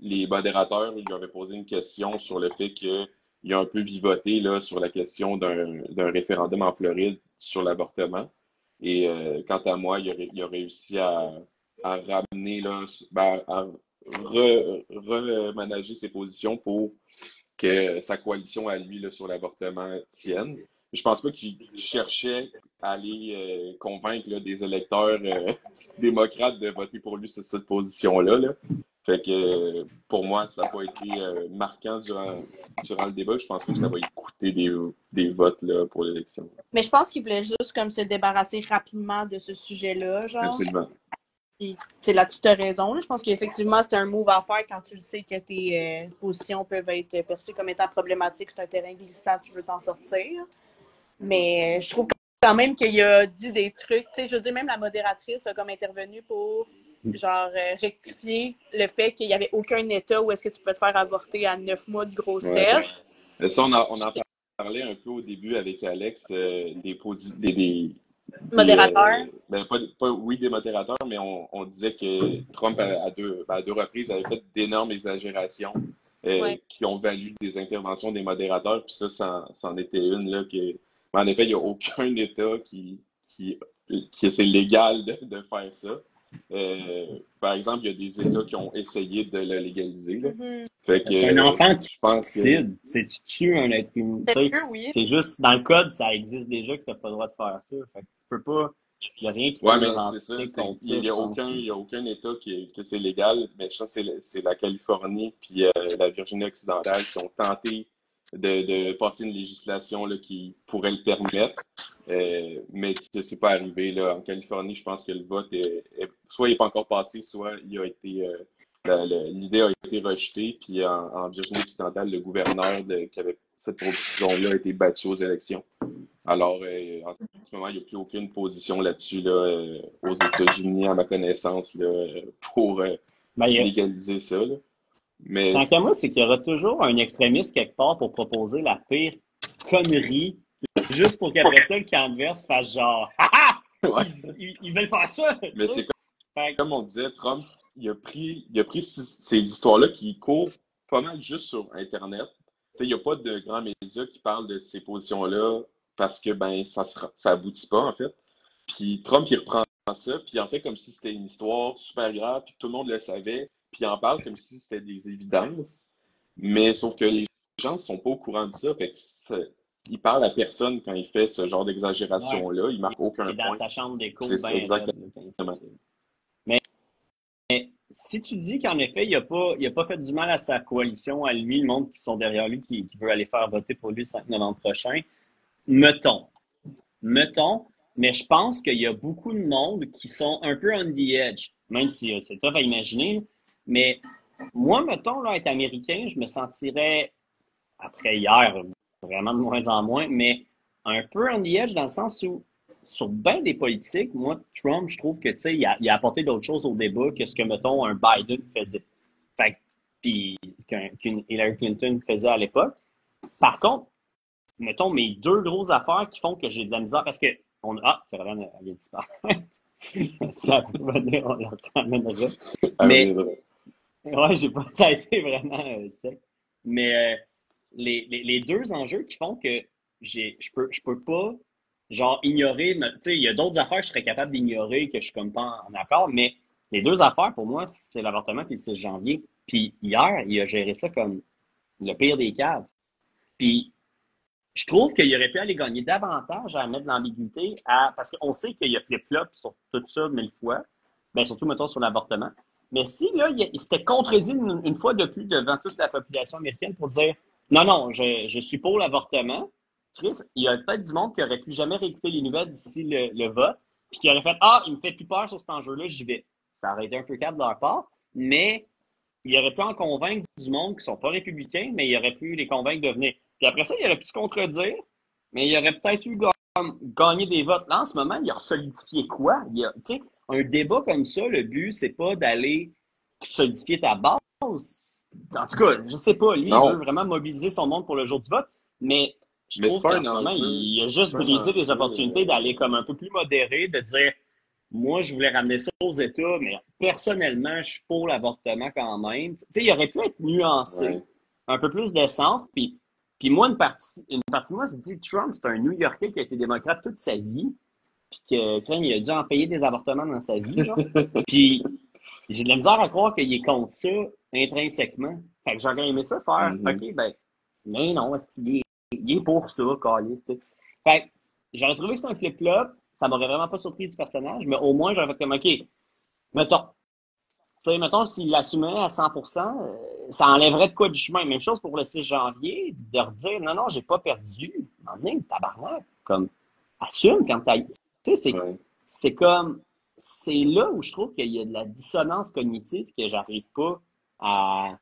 S2: les modérateurs lui avaient posé une question sur le fait que il a un peu vivoté là, sur la question d'un référendum en Floride sur l'avortement. Et quant à moi, il a réussi à ramener, là, à remanager ses positions pour que sa coalition à lui là, sur l'avortement tienne. Je pense pas qu'il cherchait à aller convaincre là, des électeurs démocrates de voter pour lui sur cette position-là. Là. Fait que pour moi, ça n'a pas été marquant durant le débat. Je pense pas que ça va lui coûter des votes là, pour l'élection.
S3: Mais je pense qu'il voulait juste comme se débarrasser rapidement de ce sujet-là, genre.
S2: Absolument.
S3: C'est là-dessus, tu as raison. Là. Je pense qu'effectivement, c'est un move à faire quand tu le sais que tes positions peuvent être perçues comme étant problématiques. C'est un terrain glissant, tu veux t'en sortir. Mais je trouve quand même qu'il a dit des trucs. Tu sais, je veux dire, même la modératrice a comme intervenu pour genre rectifier le fait qu'il n'y avait aucun État où est-ce que tu peux te faire avorter à 9 mois de grossesse.
S2: Ouais. Ça, on en parlait un peu au début avec Alex des
S3: modérateurs.
S2: Des modérateurs, mais on disait que Trump, à deux reprises, avait fait d'énormes exagérations qui ont valu des interventions des modérateurs. Puis ça, c'en était une. Là, en effet, il n'y a aucun État qui c'est légal de faire ça. Par exemple, il y a des États qui ont essayé de le légaliser. Là. Fait que,
S1: c'est un enfant qui
S2: je pense
S1: décide. C'est tu tues un être humain.
S3: Oui.
S1: C'est juste, dans le code, ça existe déjà que tu n'as pas le droit de faire ça. Fait que tu peux pas. Il n'y a rien qui peut
S2: mais c'est ça. Il n'y a aucun État que c'est légal, mais je pense que c'est la Californie puis la Virginie occidentale qui ont tenté de passer une législation là, qui pourrait le permettre, mais que c'est pas arrivé. Là. En Californie, je pense que le vote soit il n'est pas encore passé, soit il a été l'idée a été rejetée, puis en Virginie occidentale, le gouverneur qui avait cette proposition-là a été battu aux élections. Alors, en ce moment, il n'y a plus aucune position là-dessus là, aux États-Unis, à ma connaissance, là, pour légaliser ça. Là. Mais
S1: tant qu'à moi, c'est qu'il y aura toujours un extrémiste quelque part pour proposer la pire connerie, juste pour qu'après ça, le camp adverse fasse genre « Ah ah! Ils veulent faire ça! »
S2: Mais c'est comme on disait, Trump, il a pris ces histoires-là qui courent pas mal juste sur Internet. Il n'y a pas de grands médias qui parlent de ces positions-là parce que ça aboutit pas, en fait. Puis Trump, il reprend ça, puis il en fait comme si c'était une histoire super grave, puis tout le monde le savait, puis il en parle comme si c'était des évidences. Mais sauf que les gens ne sont pas au courant de ça, fait que il parle à personne quand il fait ce genre d'exagération-là. Il marque aucun point.
S1: Dans sa chambre d'écho,
S2: exactement.
S1: Mais si tu dis qu'en effet, il a pas fait du mal à sa coalition, à lui, le monde qui sont derrière lui, qui veut aller faire voter pour lui le 5 novembre prochain, mettons, mais je pense qu'il y a beaucoup de monde qui sont un peu on the edge, même si c'est tough à imaginer, mais moi, mettons, là, être américain, je me sentirais, après hier, vraiment de moins en moins, mais un peu on the edge dans le sens où, sur bien des politiques, moi, Trump, je trouve que, tu sais, il a apporté d'autres choses au débat que ce que, mettons, un Biden faisait. Fait puis qu'une Hillary Clinton faisait à l'époque. Par contre, mettons, mes deux grosses affaires qui font que j'ai de la misère, parce que Caroline, elle vient de disparaître. Ça va venir, on la ramènera. Mais, ouais, ça a été vraiment sec. Mais les deux enjeux qui font que je peux pas, genre, ignorer, tu sais, il y a d'autres affaires que je serais capable d'ignorer, que je suis comme pas en accord, mais les deux affaires, pour moi, c'est l'avortement puis le 6 janvier. Puis hier, il a géré ça comme le pire des caves. Puis, je trouve qu'il aurait pu aller gagner davantage à mettre de l'ambiguïté parce qu'on sait qu'il y a flip-flop sur tout ça 1000 fois. Bien, surtout, mettons, sur l'avortement. Mais si, là, il s'était contredit une fois de plus devant toute la population américaine pour dire non, je suis pour l'avortement. Chris, il y a peut-être du monde qui aurait pu jamais réécouter les nouvelles d'ici le vote, puis qui aurait fait il me fait plus peur sur cet enjeu-là, j'y vais. Ça aurait été un peu calme de leur part, mais il aurait pu en convaincre du monde qui sont pas républicains, mais il aurait pu les convaincre de venir. Puis après ça, il aurait pu se contredire, mais il aurait peut-être eu gagner des votes. Là, en ce moment, il a solidifié quoi? Tu sais, un débat comme ça, le but, c'est pas d'aller solidifier ta base. En tout cas, je sais pas. Lui, il veut vraiment mobiliser son monde pour le jour du vote, mais je trouve qu'en ce moment, il a juste brisé des opportunités d'aller comme un peu plus modéré, de dire moi, je voulais ramener ça aux États, mais personnellement, je suis pour l'avortement quand même. Tu sais, il aurait pu être nuancé, un peu plus de centre, puis Puis moi, une partie de moi se dit, Trump, c'est un New-Yorkais qui a été démocrate toute sa vie, puis que, quand il a dû en payer des avortements dans sa vie, genre. Puis j'ai de la misère à croire qu'il est contre ça intrinsèquement. Fait que j'aurais aimé ça faire, OK, ben, mais non, il est pour ça, câlisse, tu sais. Fait que j'aurais trouvé que c'était un flip-flop, ça m'aurait vraiment pas surpris du personnage, mais au moins, j'aurais fait comme, OK, mettons, tu sais, mettons, s'il l'assumait à 100%, ça enlèverait de quoi du chemin. Même chose pour le 6 janvier, de redire, non, non, j'ai pas perdu. Non, tabarnak, comme, assume quand t'as, tu sais, c'est comme, c'est là où je trouve qu'il y a de la dissonance cognitive que j'arrive pas à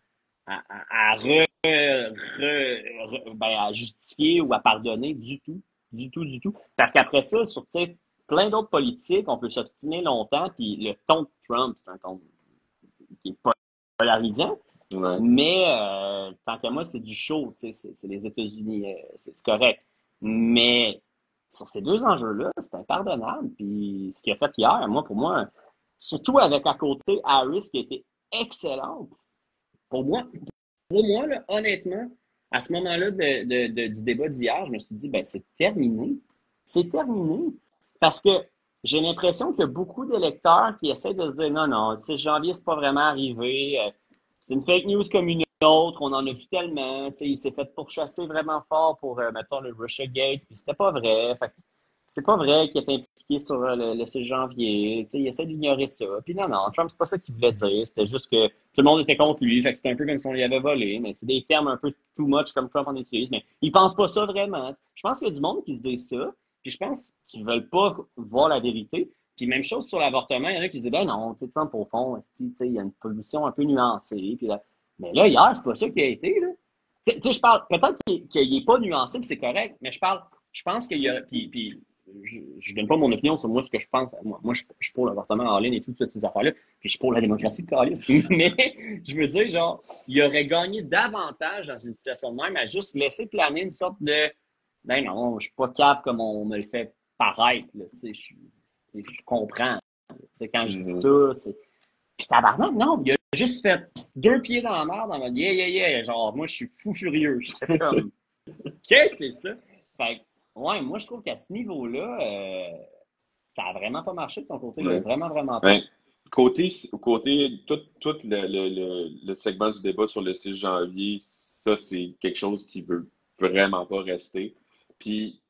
S1: à justifier ou à pardonner du tout, du tout, du tout. Parce qu'après ça, sur, tu sais, plein d'autres politiques, on peut s'obstiner longtemps, puis le ton de Trump, c'est un ton qui est polarisant, mais tant qu'à moi, c'est du show, tu sais, c'est les États-Unis, c'est correct. Mais sur ces deux enjeux-là, c'est impardonnable. Puis ce qu'il a fait hier, moi, pour moi, surtout avec à côté Harris qui a été excellente, pour moi là, honnêtement, à ce moment-là du débat d'hier, je me suis dit, ben c'est terminé. C'est terminé. Parce que j'ai l'impression qu'il y a beaucoup d'électeurs qui essaient de se dire, non, non, 6 janvier, c'est pas vraiment arrivé. C'est une fake news comme une autre, on en a vu tellement. Il s'est fait pourchasser vraiment fort pour, mettons, le Russiagate, puis c'était pas vrai. Fait que c'est pas vrai qu'il est impliqué sur le 6 janvier. Il essaie d'ignorer ça. Puis non, non, Trump, c'est pas ça qu'il voulait dire. C'était juste que tout le monde était contre lui. Fait que c'était un peu comme si on lui avait volé. Mais c'est des termes un peu too much comme Trump en utilise. Mais il pense pas ça vraiment. Je pense qu'il y a du monde qui se dit ça. Puis je pense qu'ils veulent pas voir la vérité. Puis même chose sur l'avortement, il y en a qui disent, ben non, tu sais, Trump, au fond, il y a une position un peu nuancée. Puis là, mais là, hier, c'est pas ça qui a été, là. Tu sais, je parle, peut-être qu'il n'est pas nuancé, puis c'est correct, mais je pense qu'il y a, puis je donne pas mon opinion sur moi, ce que je pense. Moi je suis pour l'avortement en ligne et toutes ces affaires-là, puis je suis pour la démocratie de calice. Mais, je veux dire, genre, il aurait gagné davantage dans une situation de même à juste laisser planer une sorte de, ben non, je suis pas capable comme on me le fait paraître, là, tu sais, je comprends. Tu sais, quand je dis ça, c'est, puis tabarnak, non, il a juste fait 2 pieds dans la merde en mode yeah, genre, moi, je suis fou furieux. J'étais comme, qu'est-ce que c'est ça? Fait que, ouais, moi, je trouve qu'à ce niveau-là, ça a vraiment pas marché de son côté, là, vraiment, vraiment pas.
S2: Ben, côté tout le segment du débat sur le 6 janvier, ça, c'est quelque chose qui veut vraiment pas rester. Puis,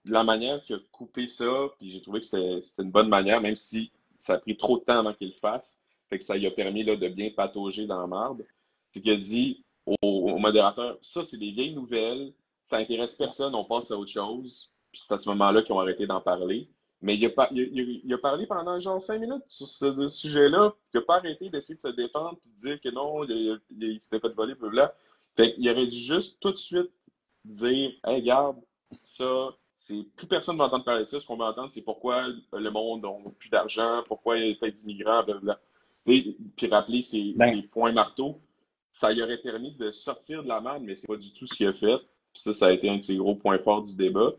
S2: la manière qu'il a coupé ça, puis j'ai trouvé que c'était une bonne manière, même si ça a pris trop de temps avant qu'il le fasse, fait que ça lui a permis là, de bien patauger dans la marde, c'est qu'il a dit au modérateur, ça, c'est des vieilles nouvelles, ça intéresse personne, on passe à autre chose. Puis c'est à ce moment-là qu'ils ont arrêté d'en parler. Mais il a parlé pendant genre 5 minutes sur ce sujet-là. Il n'a pas arrêté d'essayer de se défendre et de dire que non, il s'était fait voler, blablabla. Fait qu'il aurait dû juste tout de suite dire, hey, regarde, ça, c'est plus personne ne va entendre parler de ça. Ce qu'on va entendre, c'est pourquoi le monde n'a plus d'argent, pourquoi il y a fait d'immigrants, blablabla. Puis rappeler ses points marteaux. Ça lui aurait permis de sortir de la merde, mais c'est pas du tout ce qu'il a fait. Puis ça a été un de ses gros points forts du débat.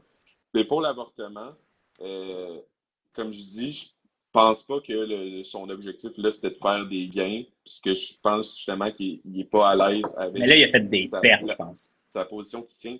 S2: Mais pour l'avortement, comme je dis, je pense pas que son objectif, là, c'était de faire des gains, puisque je pense justement qu'il n'est pas à l'aise avec
S1: mais là, il a fait des pertes, je pense.
S2: Sa position qui tient.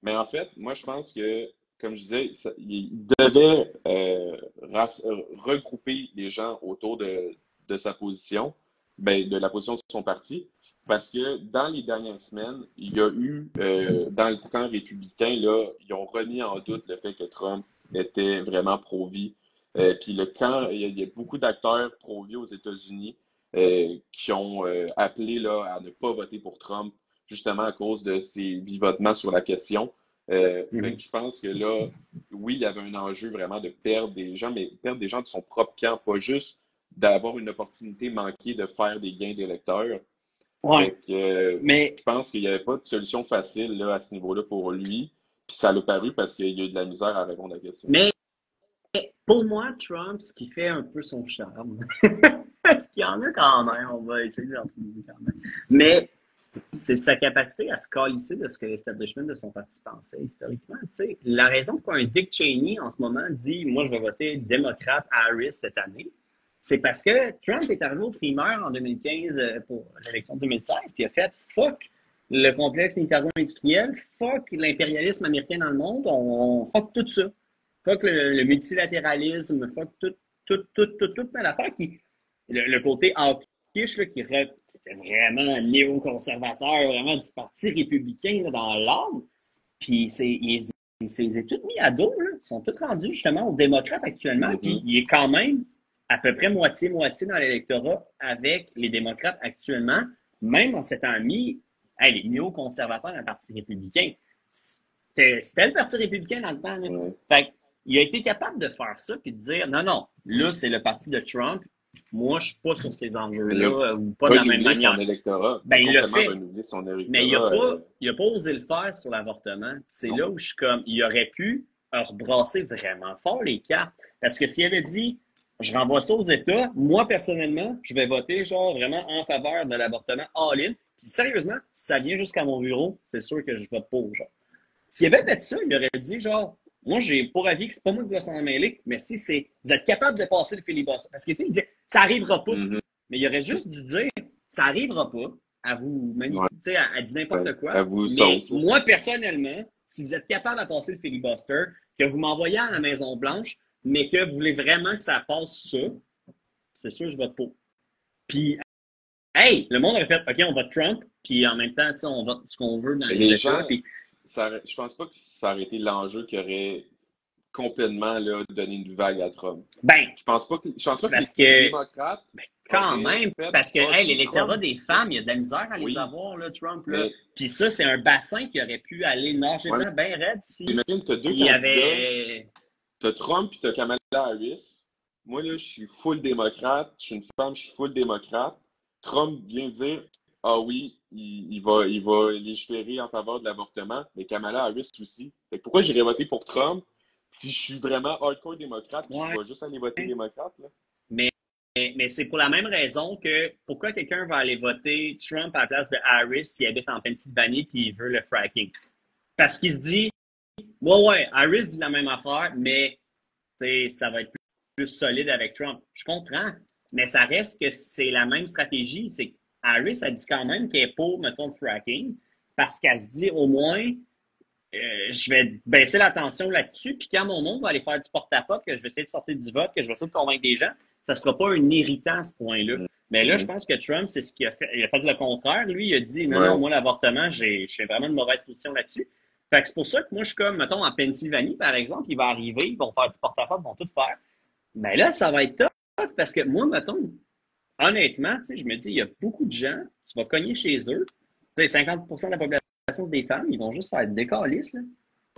S2: Mais en fait, moi, je pense que, comme je disais, il devait regrouper les gens autour de sa position, de la position de son parti, parce que dans les dernières semaines, il y a eu, dans le camp républicain, là, ils ont remis en doute le fait que Trump était vraiment pro-vie. Puis il y a beaucoup d'acteurs pro-vie aux États-Unis qui ont appelé là, à ne pas voter pour Trump, justement à cause de ses vivotements sur la question. Fait que je pense que là, oui, il y avait un enjeu vraiment de perdre des gens, mais perdre des gens de son propre camp, pas juste d'avoir une opportunité manquée de faire des gains d'électeurs.
S1: Ouais.
S2: Mais je pense qu'il n'y avait pas de solution facile là, à ce niveau-là pour lui. Puis ça l'a paru parce qu'il y a eu de la misère à répondre à la question.
S1: Mais pour moi, Trump, ce qui fait un peu son charme, parce qu'il y en a quand même, on va essayer d'en trouver quand même. Mais c'est sa capacité à se calisser de ce que l'establishment de son parti pensait historiquement. Tu sais, la raison pour un Dick Cheney en ce moment dit « Moi, je vais voter démocrate Harris cette année », c'est parce que Trump est arrivé aux primaires en 2015 pour l'élection de 2016, puis il a fait « Fuck le complexe militaro-industriel, fuck l'impérialisme américain dans le monde, on fuck tout ça. Fuck le multilatéralisme, fuck toute l'affaire qui, le côté hawkish, là, qui était vraiment néoconservateur, vraiment du Parti républicain là, dans l'âme. Puis il est tout mis à dos, là. Ils sont tous rendus justement aux démocrates actuellement. Puis il est quand même à peu près moitié-moitié dans l'électorat avec les démocrates actuellement, même en s'étant mis les néoconservateurs dans le Parti républicain. C'était le Parti républicain dans le temps. Là. Fait il a été capable de faire ça puis de dire non, là, c'est le parti de Trump. Moi, je suis pas sur ces enjeux-là, ou pas de la même manière.
S2: Son électorat.
S1: Ben, il l'a fait.
S2: Son électorat,
S1: mais il a pas osé le faire sur l'avortement. C'est là où je suis comme, il aurait pu rebrasser vraiment fort les cartes. Parce que s'il avait dit, je renvoie ça aux États, moi, personnellement, je vais voter, genre, vraiment en faveur de l'avortement all-in. Puis, sérieusement, si ça vient jusqu'à mon bureau, c'est sûr que je vote pour, genre. S'il avait fait ça, il aurait dit, genre, moi, j'ai pour avis que c'est pas moi qui dois s'en mêler, mais si vous êtes capable de passer le filibuster. Parce que, tu sais, il dit, ça arrivera pas. Mais il aurait juste dû dire, ça arrivera pas à vous manipuler, tu sais, à dire n'importe quoi.
S2: À vous
S1: mais moi, personnellement, si vous êtes capable de passer le filibuster, que vous m'envoyez à la Maison-Blanche, mais que vous voulez vraiment que ça passe ça, c'est sûr, je vote pour. Puis, hey, le monde aurait fait, OK, on vote Trump, puis en même temps, tu sais, on vote ce qu'on veut dans les États. Puis,
S2: je pense pas que ça aurait été l'enjeu qui aurait complètement là, donné une vague à Trump.
S1: Ben,
S2: je pense pas que les démocrates.
S1: Ben, quand même, parce que l'électorat des femmes, il y a de la misère à les avoir, là, Trump. Là. Puis ça, c'est un bassin qui aurait pu aller nager bien raide si.
S2: Imagine, tu as deux candidats. Tu as Trump et tu as Kamala Harris. Moi, là, je suis full démocrate. Je suis une femme, je suis full démocrate. Trump vient dire ah oui, il va légiférer en faveur de l'avortement, mais Kamala Harris aussi. Fait que pourquoi j'irais voter pour Trump si je suis vraiment hardcore démocrate et je vais juste aller voter démocrate? Là?
S1: Mais c'est pour la même raison que pourquoi quelqu'un va aller voter Trump à la place de Harris s'il habite en Pennsylvanie et il veut le fracking? Parce qu'il se dit ouais, Harris dit la même affaire, mais ça va être plus solide avec Trump. Je comprends, mais ça reste que c'est la même stratégie. C'est Harris a dit quand même qu'elle est pour, mettons, le fracking, parce qu'elle se dit, au moins, je vais baisser la tension là-dessus, puis quand mon monde va aller faire du porte-à-porte, que je vais essayer de sortir du vote, que je vais essayer de convaincre des gens, ça sera pas un irritant à ce point-là. Mais là, je pense que Trump, c'est ce qu'il a fait. Il a fait le contraire. Lui, il a dit, non, moi, l'avortement, je suis vraiment de mauvaise position là-dessus. Fait que c'est pour ça que moi, je suis comme, mettons, en Pennsylvanie, par exemple, il va arriver, ils vont faire du porte-à-porte, ils vont tout faire. Mais là, ça va être tough, parce que moi, mettons, honnêtement, tu sais, je me dis, il y a beaucoup de gens, tu vas cogner chez eux, tu sais, 50% de la population, c'est des femmes, ils vont juste faire des câlisses, là.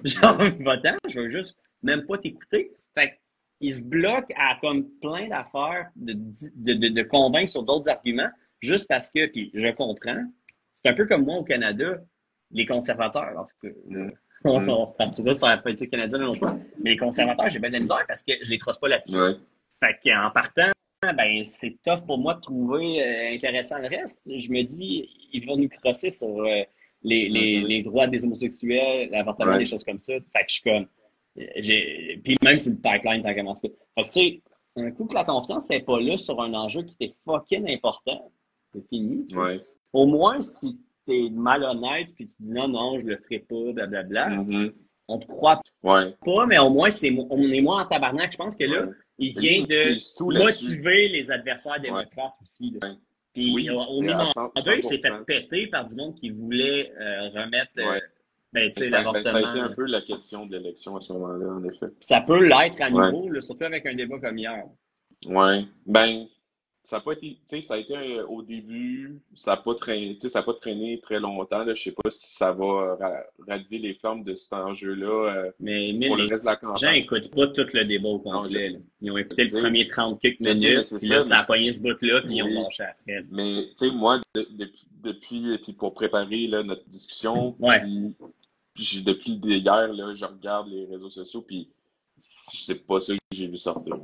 S1: Genre, votant, je veux juste même pas t'écouter. Fait qu'ils se bloquent à comme plein d'affaires de convaincre sur d'autres arguments, juste parce que, puis je comprends, c'est un peu comme moi au Canada, les conservateurs, en tout cas, on partira sur la politique canadienne non plus, mais les conservateurs, j'ai bien de la misère parce que je les trosse pas là-dessus. Fait qu'en partant, ben, c'est tough pour moi de trouver intéressant le reste. Je me dis, ils vont nous crosser sur les droits des homosexuels, l'avortement, des choses comme ça. Fait que je suis comme, puis même si le pipeline, t'as commencé. Fait que tu sais, un coup que la confiance n'est pas là sur un enjeu qui était fucking important, c'est fini. Au moins, si t'es malhonnête puis tu dis non, je le ferai pas, blablabla, on te croit pas, mais au moins, on est moins en tabarnak. Je pense que là, il vient de motiver les adversaires démocrates aussi. Là. Puis au minimum, il s'est fait péter par du monde qui voulait remettre l'avortement.
S2: Ça a été un peu la question de l'élection à ce moment-là, en effet.
S1: Ça peut l'être à nouveau, là, surtout avec un débat comme hier.
S2: Oui. Ben, ça n'a pas été, tu sais, ça a été au début, ça n'a pas traîné très longtemps. Là. Je ne sais pas si ça va relever les flammes de cet enjeu-là
S1: mais
S2: pour le reste de la campagne.
S1: Les gens n'écoutent pas tout le débat au complet. Ils ont écouté le premier 30 quelques minutes, puis là, ça a pogné ce bout-là, puis ils ont lâché après.
S2: Mais, tu sais, moi, depuis pour préparer là, notre discussion, puis depuis hier, là, je regarde les réseaux sociaux, puis c'est pas ça que j'ai vu sortir.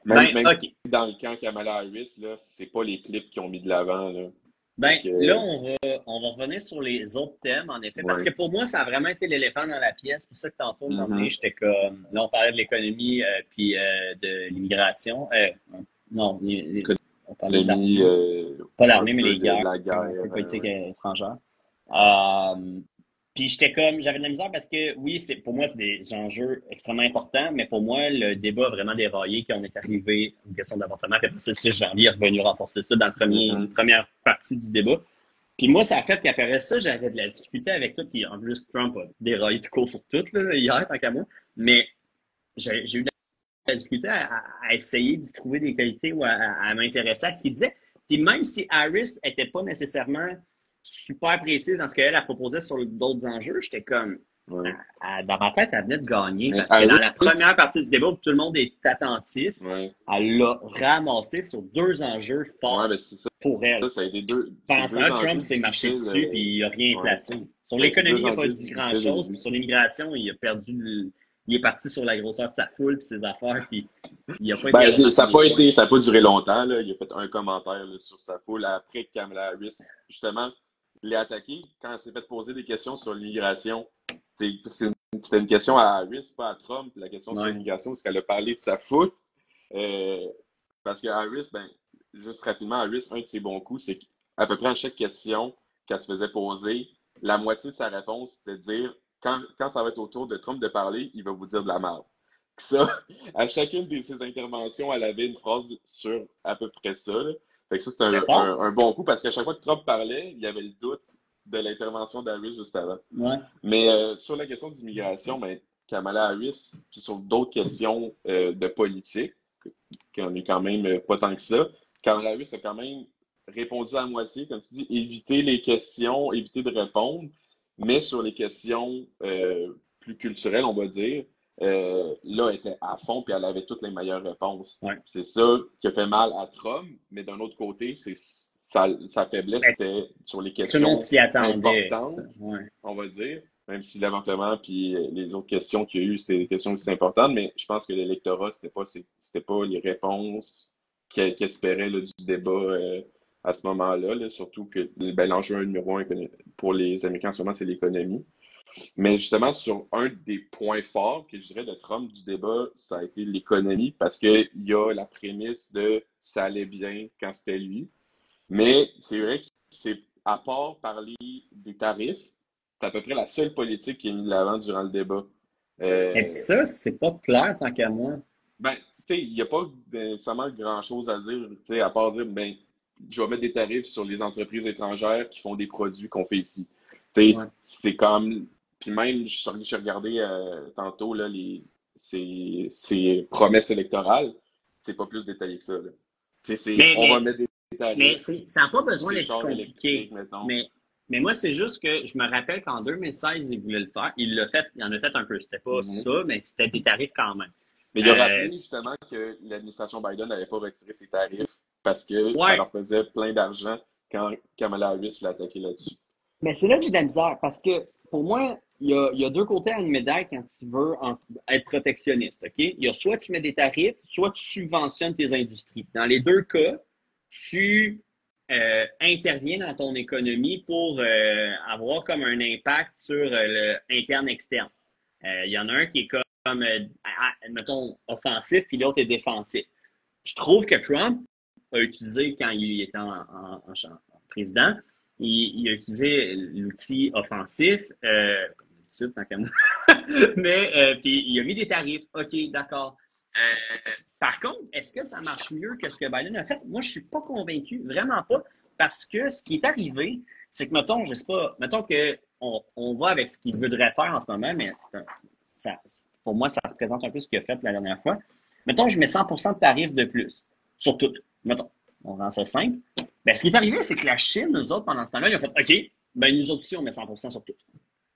S2: Même dans le camp Kamala Harris, là, c'est pas les clips qui ont mis de l'avant. Là.
S1: Là, on va revenir sur les autres thèmes, en effet. Parce que pour moi, ça a vraiment été l'éléphant dans la pièce. C'est pour ça que tantôt, j'étais comme. Là, on parlait de l'économie puis de l'immigration. Non, on parlait de l'armée. Pas l'armée, mais les guerres.
S2: La guerre.
S1: La politique étrangère. Puis j'avais de la misère parce que oui, pour moi, c'est des enjeux extrêmement importants, mais pour moi, le débat a vraiment déraillé quand on est arrivé à une question d'avortement. Puis après ça, le 6 janvier est revenu renforcer ça dans la première partie du débat. Puis moi, ça a fait qu'après ça, j'avais de la difficulté avec tout. Puis en plus, Trump a déraillé tout court sur tout, là, hier, tant qu'à moi. Mais j'ai eu de la difficulté à essayer d'y trouver des qualités ou à m'intéresser à ce qu'il disait. Puis même si Harris était pas nécessairement super précise dans ce qu'elle a proposé sur d'autres enjeux, j'étais comme, dans ma tête, elle venait de gagner. Parce que dans la première partie du débat où tout le monde est attentif, elle l'a ramassé sur 2 enjeux forts pour elle.
S2: Ça a été
S1: Pensant que Trump s'est marché dessus et il n'a rien placé. Sur l'économie, il n'a pas dit grand-chose. Puis sur l'immigration, il a perdu il est parti sur la grosseur de sa foule puis ses affaires. Puis il a pas été
S2: ça n'a pas duré longtemps. Là. Il a fait un commentaire là, sur sa foule après que Kamala Harris, justement, l'ait attaqué quand elle s'est fait poser des questions sur l'immigration. C'était une question à Harris, pas à Trump. La question sur l'immigration, c'est qu'elle a parlé de sa foule. Parce que Harris, juste rapidement, Harris, un de ses bons coups, c'est qu'à peu près à chaque question qu'elle se faisait poser, la moitié de sa réponse, c'était de dire quand ça va être au tour de Trump de parler, il va vous dire de la merde. Ça, à chacune de ses interventions, elle avait une phrase sur à peu près ça. Là. Fait que ça, c'est un bon coup parce qu'à chaque fois que Trump parlait, il y avait le doute de l'intervention d'Harris juste avant. Mais sur la question d'immigration, Kamala Harris, puis sur d'autres questions de politique, qui en est quand même pas tant que ça, Kamala Harris a quand même répondu à moitié, comme tu dis, éviter les questions, éviter de répondre, mais sur les questions plus culturelles, on va dire, là, elle était à fond puis elle avait toutes les meilleures réponses. C'est ça qui a fait mal à Trump, mais d'un autre côté, sa faiblesse était sur les questions importantes, on va dire, même si l'avortement puis les autres questions qu'il y a eu, c'était des questions aussi importantes, mais je pense que l'électorat, c'était pas les réponses qu'il espérait là, du débat à ce moment-là, là, surtout que l'enjeu numéro 1 pour les Américains en ce moment, c'est l'économie. Mais justement, sur un des points forts que je dirais de Trump du débat, ça a été l'économie, parce qu'il y a la prémisse de ça allait bien quand c'était lui. Mais c'est vrai que c'est, à part parler des tarifs, c'est à peu près la seule politique qui est mise de l'avant durant le débat.
S1: Et puis ça, c'est pas clair tant qu'à moi.
S2: Tu sais, il n'y a pas nécessairement grand-chose à dire, tu sais, à part dire, je vais mettre des tarifs sur les entreprises étrangères qui font des produits qu'on fait ici. Tu sais, c'est comme... Puis même, j'ai regardé tantôt là, ces promesses électorales, c'est pas plus détaillé que ça. Là. On va mettre des tarifs.
S1: Mais ça n'a pas besoin d'être compliqué. Mais moi, c'est juste que je me rappelle qu'en 2016, il voulait le faire. Il en a fait un peu. C'était pas ça, mais c'était des tarifs quand même.
S2: Mais il a rappelé justement que l'administration Biden n'avait pas retiré ses tarifs parce que ça leur faisait plein d'argent quand Kamala Harris l'a attaqué là-dessus.
S1: Mais c'est là que j'ai de la misère parce que pour moi, il y a 2 côtés à une médaille quand tu veux être protectionniste. OK? Il y a soit tu mets des tarifs, soit tu subventionnes tes industries. Dans les 2 cas, tu interviens dans ton économie pour avoir comme un impact sur le interne-externe. Il y en a un qui est comme mettons, offensif, puis l'autre est défensif. Je trouve que Trump a utilisé, quand il était en président, il a utilisé l'outil offensif, comme d'habitude, tant qu'à moi. Mais, puis il a mis des tarifs. OK, d'accord. Par contre, est-ce que ça marche mieux que ce que Biden a fait? Moi, je suis pas convaincu, vraiment pas, parce que ce qui est arrivé, c'est que, mettons, je sais pas, mettons que on va avec ce qu'il voudrait faire en ce moment, mais pour moi, ça représente un peu ce qu'il a fait la dernière fois. Mettons, je mets 100% de tarifs de plus sur tout. Mettons, on rend ça simple. Ce qui est arrivé, c'est que la Chine, nous autres, pendant ce temps-là, ils ont fait OK, nous autres aussi, on met 100% sur tout.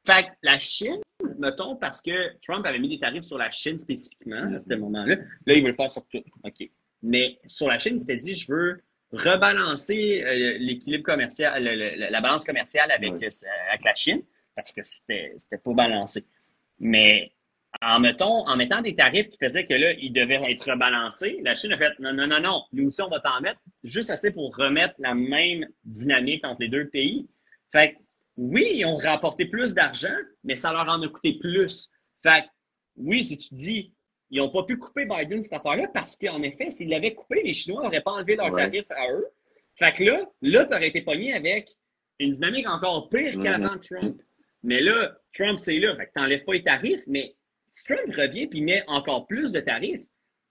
S1: Fait que la Chine, mettons, parce que Trump avait mis des tarifs sur la Chine spécifiquement à ce moment-là, là, il veut le faire sur tout. OK. Mais sur la Chine, il s'était dit, je veux rebalancer l'équilibre commercial, la balance commerciale avec la Chine, parce que c'était pas balancé. Mais en mettant des tarifs qui faisaient que là, ils devaient être rebalancés, la Chine a fait non, nous aussi, on va t'en mettre juste assez pour remettre la même dynamique entre les 2 pays. Fait que, oui, ils ont rapporté plus d'argent, mais ça leur en a coûté plus. Fait que, oui, si tu dis, ils n'ont pas pu couper Biden cette affaire-là parce qu'en effet, s'ils l'avaient coupé, les Chinois n'auraient pas enlevé leurs tarifs à eux. Fait que là, tu aurais été pogné avec une dynamique encore pire qu'avant Trump. Mais là, Trump, c'est là. Fait que t'enlèves pas les tarifs, mais si Trump revient et met encore plus de tarifs,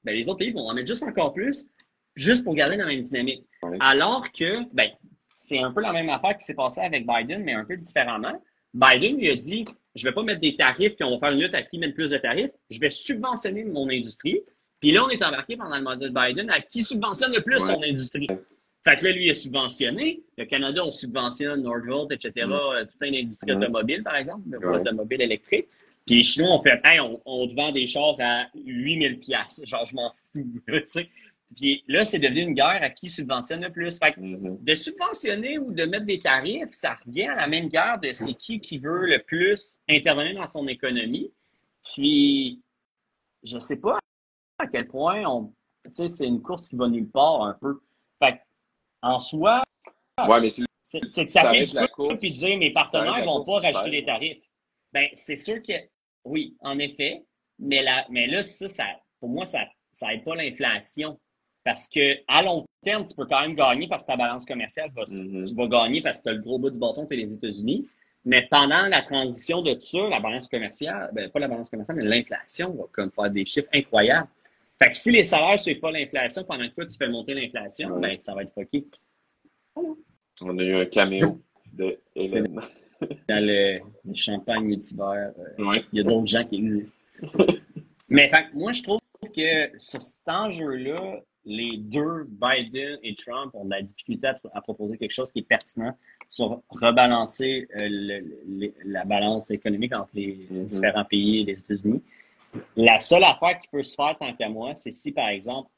S1: ben les autres pays vont en mettre juste encore plus, juste pour garder dans la même dynamique. Alors que, ben, c'est un peu la même affaire qui s'est passée avec Biden, mais un peu différemment. Biden lui a dit, je vais pas mettre des tarifs puis on va faire une lutte à qui met plus de tarifs. Je vais subventionner mon industrie. Puis là, on est embarqué pendant le modèle Biden à qui subventionne le plus son industrie. Fait que là, lui, il a subventionné. Le Canada, on subventionne Northvolt, etc. Toute une industrie automobile, par exemple, automobile électrique. Puis les Chinois, on fait, hey, on te vend des chars à 8000 $. Genre, je m'en fous. Tu sais. Puis là, c'est devenu une guerre à qui subventionne le plus. Fait que de subventionner ou de mettre des tarifs, ça revient à la même guerre de c'est qui veut le plus intervenir dans son économie. Puis, je sais pas à quel point tu sais, c'est une course qui va nulle part un peu. Fait que, en soi,
S2: mais
S1: c'est de taper du coup et de dire mes partenaires vont pas rajouter les tarifs. Ben, c'est sûr que, oui, en effet, mais là, ça, pour moi, ça aide pas l'inflation. Parce que, à long terme, tu peux quand même gagner parce que ta balance commerciale tu vas gagner parce que tu as le gros bout du bâton, tu es les États-Unis. Mais pendant la transition de tout ça, la balance commerciale, ben, pas la balance commerciale, mais l'inflation va comme faire des chiffres incroyables. Fait que si les salaires ne suivent pas l'inflation pendant que toi, tu fais monter l'inflation, ben, ça va être fucké.
S2: On a eu un caméo de Hélène.
S1: Dans le champagne multivers, il y a d'autres gens qui existent. Mais fait, moi, je trouve que sur cet enjeu-là, les deux, Biden et Trump, ont de la difficulté à proposer quelque chose qui est pertinent sur rebalancer la balance économique entre les différents pays et les États-Unis. La seule affaire qui peut se faire, tant qu'à moi, c'est si, par exemple,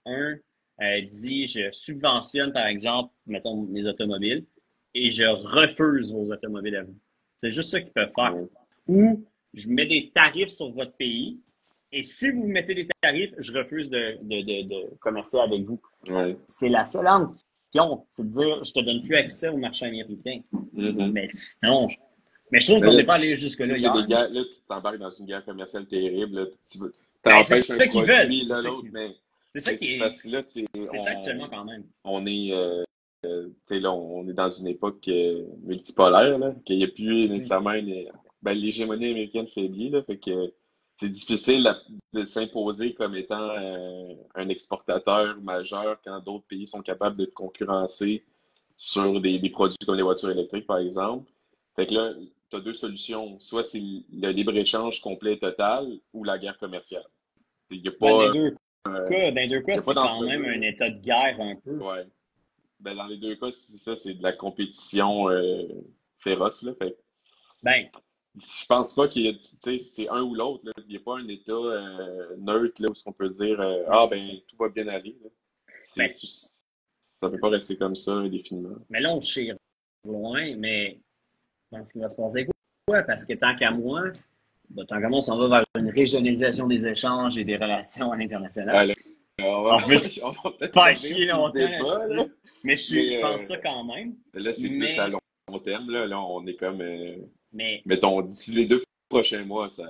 S1: dit je subventionne, par exemple, mettons, mes automobiles et je refuse vos automobiles à vous. C'est juste ça qu'ils peuvent faire. Ou je mets des tarifs sur votre pays et si vous mettez des tarifs, je refuse de commercer avec vous. C'est la seule arme qu'ils ont, c'est de dire je te donne plus accès au marché américain. Mais sinon, je trouve qu'on n'est pas allé jusque-là hier.
S2: Là, tu t'embarques dans une guerre commerciale terrible. Là, tu
S1: c'est ça qu'ils veulent. C'est ça qui est.
S2: Parce que là,
S1: c'est ça actuellement quand même.
S2: On est, là, on est dans une époque multipolaire, là, qu'il n'y a plus nécessairement l'hégémonie américaine faiblit, là, fait que c'est difficile de s'imposer comme étant un exportateur majeur quand d'autres pays sont capables de te concurrencer sur des produits comme les voitures électriques, par exemple. Fait que là, tu as deux solutions. Soit c'est le libre-échange complet et total ou la guerre commerciale. Il y a pas,
S1: dans les deux cas, c'est quand même un état de guerre un peu.
S2: Ouais. Ben, dans les deux cas, c'est de la compétition féroce. Là, fait. Je pense pas qu'il y a, c'est un ou l'autre. Il n'y a pas un état neutre là, où on peut dire tout va bien aller. Là. Ça peut pas rester comme ça indéfiniment.
S1: Mais là, on chire loin, mais je pense qu'il va se passer quoi? Parce que tant qu'à moi, on s'en va vers une régionalisation des échanges et des relations à l'international.
S2: On va peut-être
S1: pas chier longtemps là-dessus. Mais je pense ça quand même.
S2: Là, c'est plus à long terme. Là, on est comme... mettons, d'ici les 2 prochains mois, ça...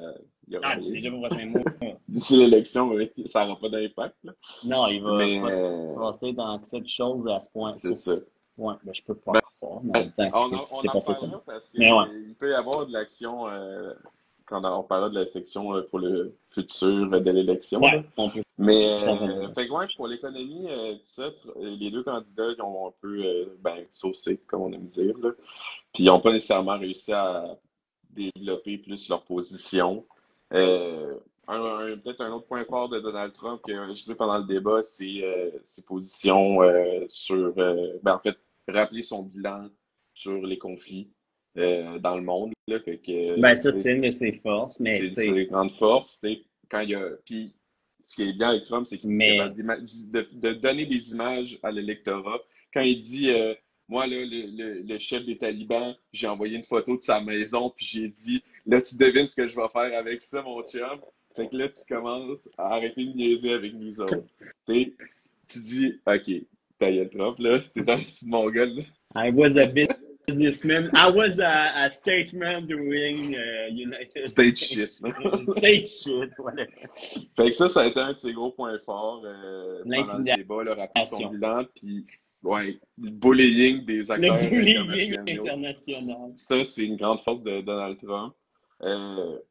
S1: d'ici les 2 prochains mois.
S2: D'ici l'élection, ça n'aura pas d'impact. Là.
S1: Non, il va se passer dans cette chose à ce point.
S2: C'est ça.
S1: Ouais, je peux pas croire.
S2: On en parlera parce qu'il peut y avoir de l'action... quand on parlera de la section pour le futur de l'élection.
S1: On peut.
S2: Mais pour l'économie, les deux candidats ils ont un peu saucé, comme on aime dire. Là. Puis ils n'ont pas nécessairement réussi à développer plus leur position. Peut-être un autre point fort de Donald Trump que j'ai vu pendant le débat, c'est ses positions sur en fait, rappeler son bilan sur les conflits. Dans le monde. Là, fait que,
S1: ça, c'est une de ses forces. Mais
S2: c'est une grande force. Quand il y a. Puis, ce qui est bien avec Trump, c'est qu'il de donner des images à l'électorat. Quand il dit moi, là, le chef des talibans, j'ai envoyé une photo de sa maison, puis j'ai dit là, tu devines ce que je vais faire avec ça, mon chum. Fait que là, tu commences à arrêter de niaiser avec nous autres. Tu dis OK, ta gueule Trump, là, c'était dans le sud mongol.
S1: I was a businessman. I was a statesman doing United
S2: States
S1: shit.
S2: State
S1: shit, voilà.
S2: Fait que ça a été un de ses gros points forts pendant le débat, là, rappeler son bilan. Puis ouais, le bullying des acteurs
S1: Le bullying
S2: internationaux.
S1: international.
S2: Ça, c'est une grande force de Donald Trump.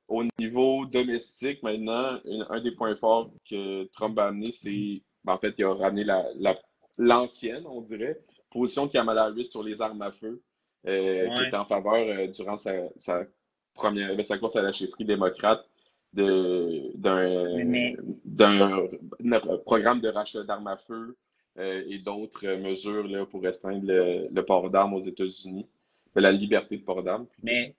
S2: Au niveau domestique, maintenant, un des points forts que Trump a amené, c'est, en fait, il a ramené l'ancienne, on dirait, position de Kamala Harris sur les armes à feu, qui
S1: Ouais.
S2: était en faveur durant sa sa course à la chefferie démocrate
S1: Mais
S2: d'un programme de rachat d'armes à feu et d'autres mesures là, pour restreindre le port d'armes aux États-Unis, la liberté de port d'armes.
S1: Mais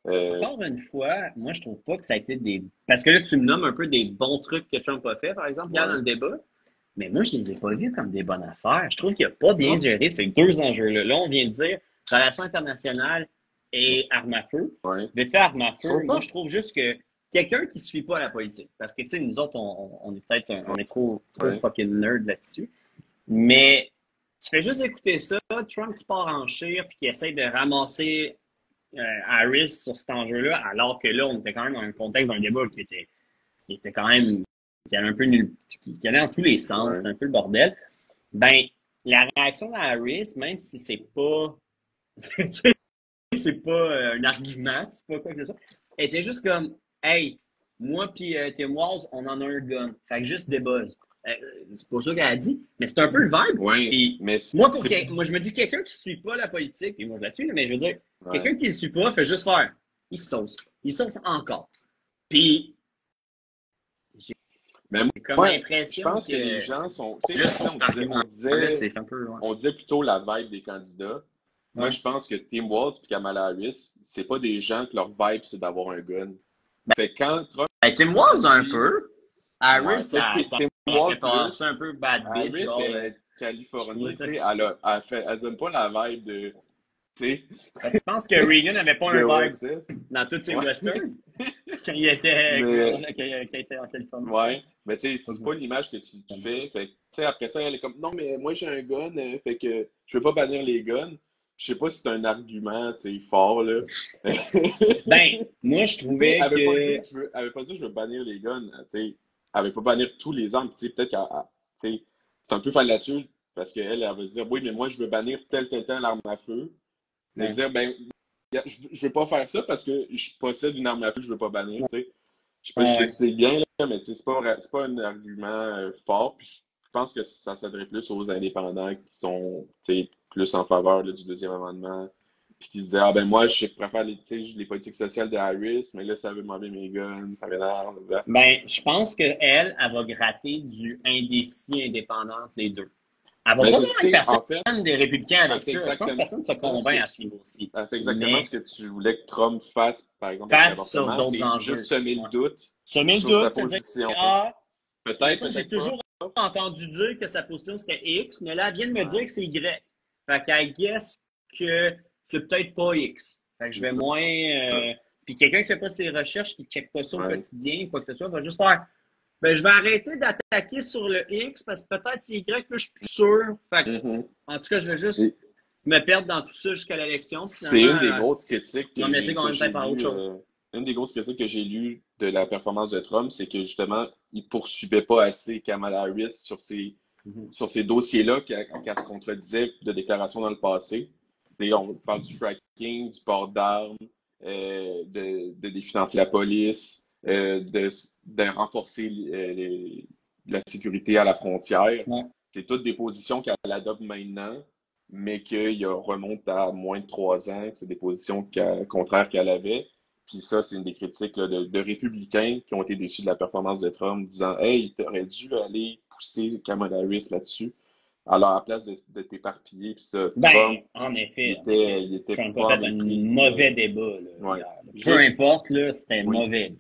S2: Euh,
S1: encore une fois, moi, je trouve pas que ça a été des. Parce que là, tu me nommes un peu des bons trucs que Trump a fait, par exemple, hier dans
S2: ouais.
S1: le débat. Mais moi, je les ai pas vus comme des bonnes affaires. Je trouve qu'il a pas bien
S2: Non?
S1: géré ces deux enjeux-là. Là, on vient de dire relations internationales et armes à feu.
S2: Ouais.
S1: Vite fait, armes à
S2: Je trouve
S1: feu,
S2: pas.
S1: moi, je trouve juste que quelqu'un qui suit pas la politique, parce que, tu sais, nous autres, on est peut-être, on est trop
S2: Ouais.
S1: fucking nerd là-dessus. Mais tu fais juste écouter ça, Trump qui part en chire puis qui essaie de ramasser Harris sur cet enjeu-là, alors que là, on était quand même dans un contexte d'un débat qui était quand même, qui allait un peu qui allait dans tous les sens,
S2: Ouais.
S1: c'était un peu le bordel. Ben, la réaction de Harris, même si c'est pas, tu sais, c'est pas un argument, c'est pas quoi que ce soit, elle était juste comme, hey, moi pis Tim Walz, on en a un gun. Fait que juste des buzz. C'est pas ça qu'elle a dit, mais c'est un peu le vibe.
S2: Ouais,
S1: Puis,
S2: mais
S1: moi, moi, je me dis quelqu'un qui suit pas la politique, et moi je la suis, mais je veux dire,
S2: ouais.
S1: quelqu'un qui ne suit pas fait juste faire, il sauce. Il sauce encore. Puis,
S2: Mais
S1: j'ai comme
S2: moi, je
S1: l'impression
S2: pense que les gens sont. Tu sais,
S1: juste
S2: là,
S1: son argument. C'est un peu, ouais.
S2: on disait plutôt la vibe des candidats. Moi,
S1: Ouais.
S2: je pense que Tim Walz et Kamala Harris, c'est pas des gens que leur vibe, c'est d'avoir un gun. Fait que quand Trump
S1: Tim Walz un
S2: dit-
S1: peu.
S2: Ouais,
S1: Harris, ça
S2: Tim
S1: fait
S2: Walz
S1: passer
S2: plus,
S1: un peu bad bitch.
S2: Harris
S1: Genre,
S2: est Californie,
S1: je
S2: tu sais, elle donne pas la vibe de, tu sais,
S1: parce que je pense que Reagan n'avait pas
S2: de
S1: un vibe
S2: OSS.
S1: dans tous ses
S2: Ouais.
S1: westerns quand il était,
S2: Mais-
S1: quand il était en Californie.
S2: Ouais, mais tu sais, c'est pas l'image que tu fais. Fait que, tu sais, après ça, elle est comme, non, mais moi j'ai un gun, fait que je veux pas bannir les guns. Je sais pas si c'est un argument, tu sais, fort, là.
S1: Ben, moi, je trouvais
S2: Elle avait pas
S1: que.
S2: dit, elle avait pas dit je veux bannir les guns, tu sais. Elle avait pas bannir tous les armes, tu sais, peut-être tu sais, c'est un peu fallacieux parce qu'elle, elle va se dire, oui, mais moi je veux bannir telle arme à feu. Elle va dire, ben, je veux pas faire ça parce que je possède une arme à feu, je veux pas bannir, tu sais. Je sais pas si j'explique bien, là, mais tu sais, c'est pas un argument fort. Puis je pense que ça s'adresse plus aux indépendants qui sont, tu sais, plus en faveur là, du deuxième amendement. Puis qui se disaient, ah ben moi, je préfère les politiques sociales de Harris, mais là, ça veut m'enlever mes guns, ça m'énerve.
S1: Ben, je pense qu'elle va gratter du indécis indépendante, les deux. Elle va
S2: Mais
S1: pas
S2: je
S1: convaincre
S2: sais,
S1: personne
S2: en fait,
S1: des républicains avec
S2: fait
S1: ça. Je pense que
S2: exactement
S1: personne ne se convainc à ce niveau-ci.
S2: elle fait exactement
S1: Mais
S2: ce que tu voulais que Trump fasse, par exemple, avec
S1: face sur
S2: l'avortement,
S1: d'autres
S2: c'est
S1: enjeux.
S2: juste semer le doute
S1: Semer le
S2: sur sa
S1: doute, c'est dire,
S2: position.
S1: ah,
S2: Peut-être,
S1: ça, j'ai
S2: peut-être pas.
S1: toujours entendu dire que sa position c'était X, mais là, elle vient de me
S2: Ouais.
S1: dire que c'est Y. Fait qu'elle guess que c'est peut-être pas X. Fait que je vais
S2: C'est ça.
S1: moins. Puis quelqu'un qui fait pas ses recherches, qui ne check pas ça au
S2: Ouais.
S1: quotidien, quoi que ce soit, va juste faire. Ben, je vais arrêter d'attaquer sur le X parce que peut-être c'est Y, là, je suis plus sûr. Fait que,
S2: Mhm.
S1: en tout cas, je vais juste
S2: Et-
S1: me perdre dans tout ça jusqu'à l'élection. puis
S2: C'est
S1: finalement,
S2: une des grosses critiques
S1: on
S2: que
S1: essaie quand même
S2: j'ai
S1: de par autre
S2: lues,
S1: chose.
S2: une des grosses critiques que j'ai lues de la performance de Trump, c'est que justement, il poursuivait pas assez Kamala Harris sur ces dossiers-là qu'elle se contredisait de déclarations dans le passé. Et on parle du fracking, du port d'armes, de définancer la police, de renforcer la sécurité à la frontière.
S1: Ouais.
S2: C'est toutes des positions qu'elle adopte maintenant, mais qu'il remonte à moins de 3 ans, que c'est des positions contraires qu'elle avait. Puis ça, c'est une des critiques là, de républicains qui ont été déçus de la performance de Trump, disant « Hey, t'aurais dû aller pousser Kamala Harris là-dessus. » Alors, à la place de t'éparpiller, puis ça,
S1: Ben,
S2: Trump,
S1: en effet.
S2: il était
S1: Trump
S2: pas
S1: a fait un mauvais débat. Là,
S2: Ouais.
S1: hier. Peu importe, là, c'était
S2: Oui.
S1: mauvais.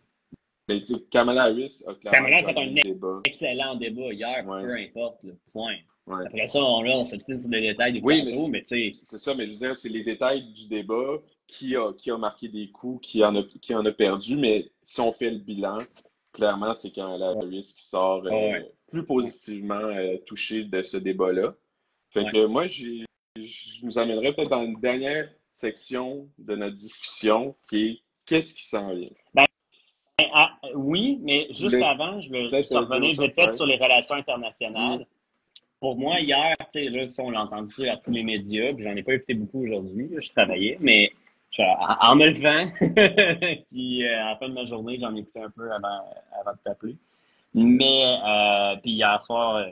S2: Mais tu sais, Kamala Harris a
S1: Kamala a fait
S2: gagné
S1: un
S2: le débat.
S1: excellent débat hier,
S2: Ouais.
S1: peu importe, là, point.
S2: Ouais.
S1: Après ça, on s'obstine sur les détails des
S2: Oui,
S1: plateaux, mais tu sais.
S2: C'est ça, mais je veux dire, c'est les détails du débat qui a marqué des coups, qui en a perdu, mais si on fait le bilan, clairement, c'est Kamala Harris qui sort plus positivement touché de ce débat-là. Fait que moi, je nous amènerais peut-être dans une dernière section de notre discussion qui est qu'est-ce qui s'en vient?
S1: Oui, mais juste avant, je veux revenir vite fait sur les relations internationales. pour moi, hier, tu sais, là, ça, on l'a entendu à tous les médias, puis j'en ai pas écouté beaucoup aujourd'hui, là, je travaillais, mais en me levant, puis à la fin de ma journée, j'en ai écouté un peu avant de t'appeler. Mais, puis hier soir,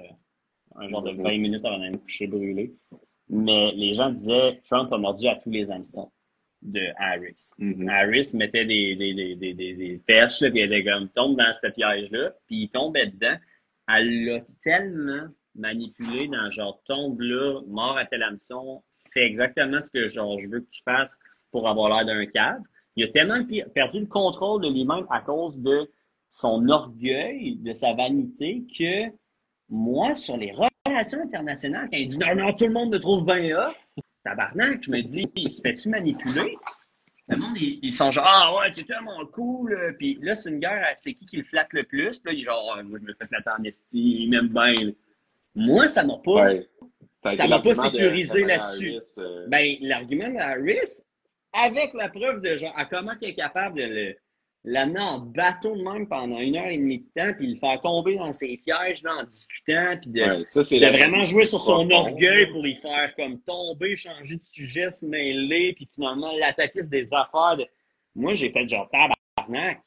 S1: un genre de 20 minutes avant d'aller me coucher brûlé. Mais les gens disaient, Trump a mordu à tous les hameçons de Harris. Harris mettait des perches, là, puis elle était comme, tombe dans ce piège-là, puis il tombait dedans. Elle l'a tellement manipulé dans genre, tombe là, mort à tel hameçon, fais exactement ce que genre, je veux que tu fasses pour avoir l'air d'un cadre. Il a tellement perdu le contrôle de lui-même à cause de son orgueil, de sa vanité, que moi, sur les relations internationales, quand il dit non, non, tout le monde me trouve bien là, tabarnak, je me dis, il se fait-tu manipuler? Le monde, ils sont genre, ah ouais, t'es tellement cool. Puis là, c'est une guerre, c'est qui le flatte le plus? Puis là, il est genre, moi, je me fais flatter en esti, il m'aime bien. Moi, ça m'a pas,
S2: Ouais.
S1: ça m'a pas sécurisé là-dessus. Ben, l'argument de Harris, avec la preuve de genre, à comment il est capable de l'amener en bateau de même pendant 1 heure et demie de temps, puis le faire tomber dans ses pièges là, en discutant, puis de vraiment jouer sur son orgueil pour les faire comme tomber, changer de sujet, se mêler, puis finalement l'attaquer sur des affaires. Moi, j'ai fait genre tabarnak.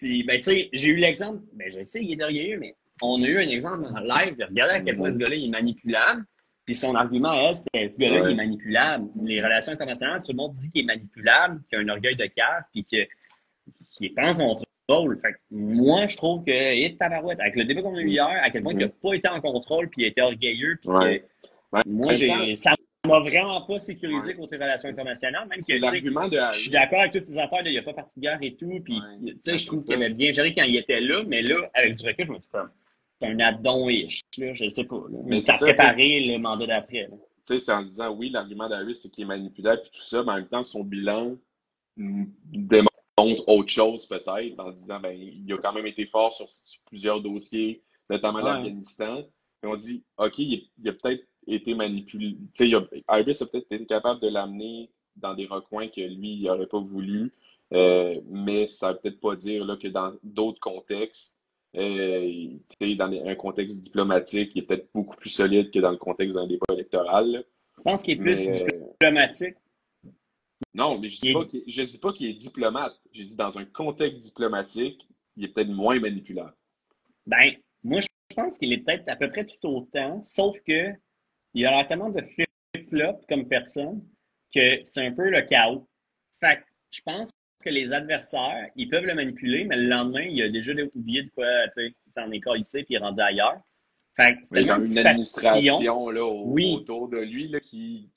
S1: Ben, tu sais, j'ai eu l'exemple, ben, je sais, il est orgueilleux, mais on a eu un exemple en live de regarder à quel point ce gars-là il est manipulable. Puis son argument, elle, c'était ce gars-là, il est manipulable. Les relations internationales, tout le monde dit qu'il est manipulable, qu'il a un orgueil de cave, puis qu'il est pas en contrôle. Fait que moi, je trouve que, et tabarouette, avec le débat qu'on a eu hier, à quel point il n'a pas été en contrôle, puis il a été orgueilleux, puis moi, ça m'a vraiment pas sécurisé côté relations internationales, même que, je suis d'accord avec toutes ces affaires, il n'y a pas parti de guerre et tout, puis, tu sais, je trouve qu'il avait bien géré quand il était là, mais là, avec du recul, je me dis comme, c'est un addon-ish, là, je sais pas, là. Mais ça a préparé le mandat d'après, là.
S2: Tu sais, c'est en disant, oui, l'argument d'Harris, c'est qu'il est manipulable et tout ça, mais en même temps, son bilan démontre autre chose, peut-être, en disant, ben, il a quand même été fort sur plusieurs dossiers, notamment l'Afghanistan. Et on dit, OK, il a peut-être été manipulé. Tu sais, Harris a peut-être été capable de l'amener dans des recoins que lui, il n'aurait pas voulu, mais ça ne veut peut-être pas dire là, que dans d'autres contextes, dans un contexte diplomatique, il est peut-être beaucoup plus solide que dans le contexte d'un débat électoral. Là.
S1: Je pense qu'il est plus diplomatique.
S2: Non, mais je dis pas qu'il est diplomate. J'ai dit dans un contexte diplomatique, il est peut-être moins manipulable.
S1: Ben, moi, je pense qu'il est peut-être à peu près tout autant, sauf que il a tellement de flip-flop comme personne que c'est un peu le chaos. Fait que je pense que les adversaires, ils peuvent le manipuler, mais le lendemain, il a déjà oublié de quoi, tu sais, il s'en est calissé puis il est rendu ailleurs. Fait que c'est tellement
S2: une administration là, autour de lui là, qui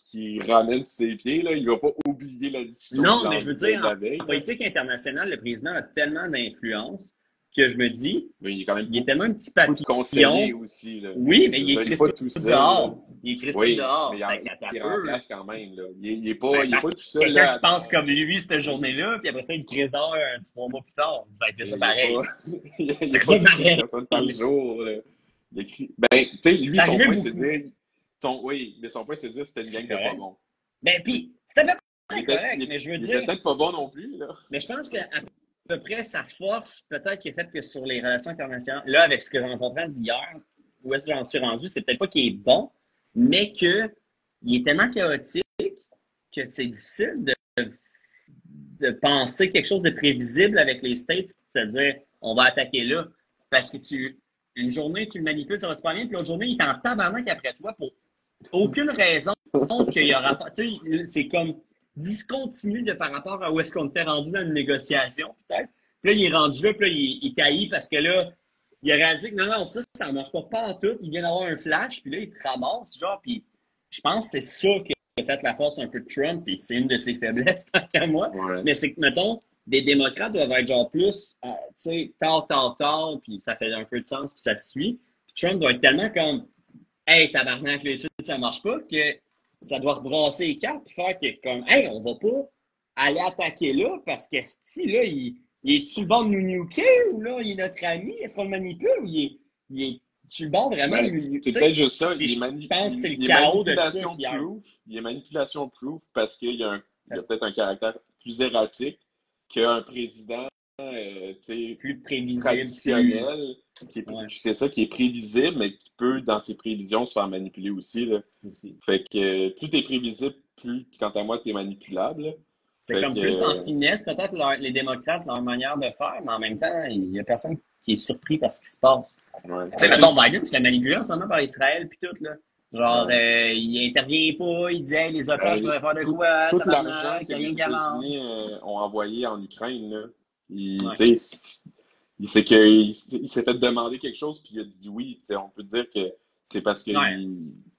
S2: ramène ses pieds. Là. Il ne va pas oublier la discussion.
S1: Non, mais je veux dire, en politique internationale, le président a tellement d'influence que je me dis, il est tellement un petit papillon.
S2: Aussi, là.
S1: Oui, mais il est Christy dehors. Il est Christy dehors.
S2: Mais il remplace quand même. Là. Il est pas tout seul.
S1: Quelqu'un qui pense comme lui cette journée-là, puis après ça, il crisse dehors 3 mois plus tard. Ça a été ça pareil.
S2: Il a pas personne par jour. Là. Ben, tu sais, lui, son point, c'est de dire. Son point, c'est de dire que c'était une gang de pas bon.
S1: Ben, puis, c'était pas correct, mais je veux dire.
S2: Il était peut-être pas bon non plus, là.
S1: Mais je pense qu'à peu près sa force, peut-être, qui est faite que sur les relations internationales, là, avec ce que j'ai rencontré d'hier, où est-ce que j'en suis rendu, c'est peut-être pas qu'il est bon, mais qu'il est tellement chaotique que c'est difficile de penser quelque chose de prévisible avec les States, c'est-à-dire, on va attaquer là, parce que une journée, tu le manipules, ça va se pas bien, puis l'autre journée, il est en tabarnak après toi pour aucune raison qu'il y aura pas. Tu sais, c'est comme discontinu par rapport à où est-ce qu'on était rendu dans une négociation, peut-être. Puis là, il est rendu là, puis là, il taillit parce que là, il a réalisé que non, ça ne marche pas en tout. Il vient d'avoir un flash, puis là, il te ramasse, genre, puis je pense que c'est ça qui a fait la force un peu de Trump, puis c'est une de ses faiblesses, tant qu'à moi. Ouais. Mais c'est que, mettons, des démocrates doivent être genre plus, tu sais, tard, puis ça fait un peu de sens, puis ça se suit. Puis Trump doit être tellement comme, hey, tabarnak, là, ça marche pas, que ça doit rebrasser les cartes, puis faire que, comme, hey, on va pas aller attaquer là, parce que si là, il est-tu le bord de nous nuker, ou là, il est notre ami, est-ce qu'on le manipule, ou il est-tu le bord vraiment de nous nuker?
S2: C'est peut-être juste ça,
S1: je pense que c'est le chaos de ça.
S2: Il est manipulation proof parce qu'il y a peut-être un caractère plus erratique qu'un président
S1: plus prévisible,
S2: traditionnel,
S1: Ouais.
S2: c'est ça qui est prévisible, mais qui peut, dans ses prévisions, se faire manipuler aussi, là.
S1: aussi.
S2: Fait que plus t'es prévisible, plus, quant à moi, t'es manipulable, là.
S1: C'est
S2: Fait
S1: comme plus en
S2: que,
S1: finesse, peut-être, les démocrates, leur manière de faire, mais en même temps, il n'y a personne qui est surpris par ce qui se passe.
S2: ouais.
S1: Tu sais, mettons, Biden se fait manipuler en ce moment par Israël puis tout, là. Genre,
S2: Ouais.
S1: il intervient pas, il dit, hey, les otages
S2: Euh,
S1: pourraient faire de
S2: tout,
S1: quoi,
S2: tout l'argent
S1: tabarnak,
S2: que
S1: il n'y a
S2: les
S1: rien qui
S2: États-Unis
S1: avance.
S2: ont envoyé en Ukraine, là,
S1: Ouais.
S2: tu sais, il s'est fait demander quelque chose, puis il a dit oui. Tu sais, on peut dire que c'est parce
S1: Ouais.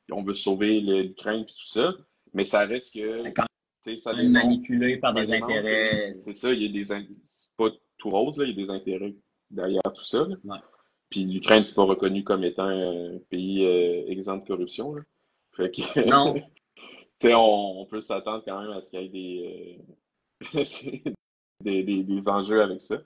S2: qu'on veut sauver l'Ukraine et tout ça, mais ça reste que,
S1: C'est quand
S2: tu sais, ça
S1: même
S2: démontre,
S1: manipulé par
S2: ça
S1: des
S2: démontre que
S1: intérêts.
S2: c'est ça, il y a c'est pas tout rose, là, il y a des intérêts derrière tout ça, là.
S1: Ouais.
S2: Puis l'Ukraine, c'est pas reconnu comme étant un pays exempt de corruption, là. Fait que,
S1: Non,
S2: tu sais, on peut s'attendre quand même à ce qu'il y ait des enjeux avec ça.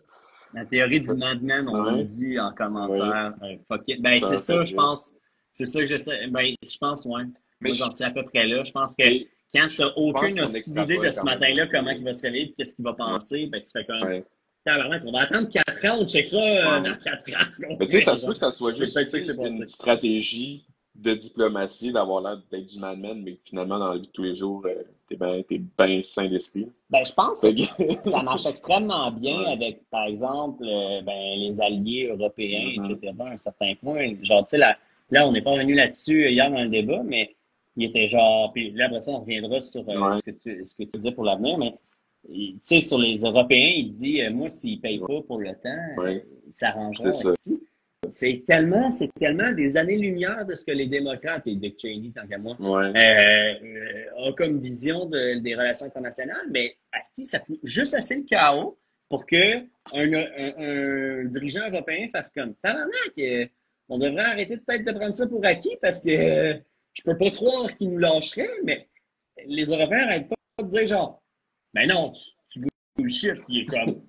S1: la théorie du madman, on nous
S2: Ouais,
S1: dit en
S2: oui,
S1: commentaire, fuck it. Ben, c'est
S2: ça
S1: ça, je
S2: reste.
S1: pense. C'est ça que j'essaie. Ben, je pense, ouais.
S2: Mais
S1: Moi, j'en suis à peu près là. Je pense que
S2: tu sais,
S1: quand tu
S2: je
S1: n'as
S2: pense
S1: aucune
S2: qu'on
S1: hostie d'idée de
S2: extrapole
S1: ce
S2: quand même
S1: matin-là,
S2: beaucoup,
S1: comment
S2: là.
S1: il va se réveiller et qu'est-ce qu'il va
S2: Ouais,
S1: penser, ben, tu fais comme,
S2: ouais,
S1: tabarnak, on va attendre 4 ans, on checkera
S2: ouais.
S1: dans 4 ans ce qu'on
S2: Mais tu sais,
S1: fait.
S2: ça se peut
S1: Genre.
S2: que ça soit
S1: C'est
S2: juste
S1: peut-être ça qui
S2: aussi
S1: s'est
S2: une
S1: passé.
S2: stratégie de diplomatie d'avoir l'air d'être du madman, mais que finalement, dans la vie de tous les jours, t'es ben sain d'esprit.
S1: Ben, je pense que
S2: Fait que,
S1: ça marche extrêmement bien
S2: ouais.
S1: avec, par exemple, ben, les alliés européens,
S2: Mhm.
S1: etc., à un certain point. Genre, tu sais, là, on n'est pas revenu là-dessus hier dans le débat, mais il était genre, puis là, après ça, on reviendra sur
S2: Ouais,
S1: ce que tu dis pour l'avenir, mais, tu sais, sur les Européens, il dit, moi, s'ils payent pas pour le temps,
S2: ouais,
S1: ils
S2: c'est
S1: s'arrangeront,
S2: ça.
S1: esti. C'est tellement des années-lumière de ce que les démocrates, et Dick Cheney, tant qu'à moi,
S2: Ouais.
S1: ont comme vision des relations internationales, mais asti, ça fait juste assez le chaos pour que un dirigeant européen fasse comme tabarnak, on devrait arrêter peut-être de prendre ça pour acquis parce que je peux pas croire qu'ils nous lâcheraient, mais les Européens n'arrêtent pas de dire genre, ben non, tu bullshit, puis il est comme,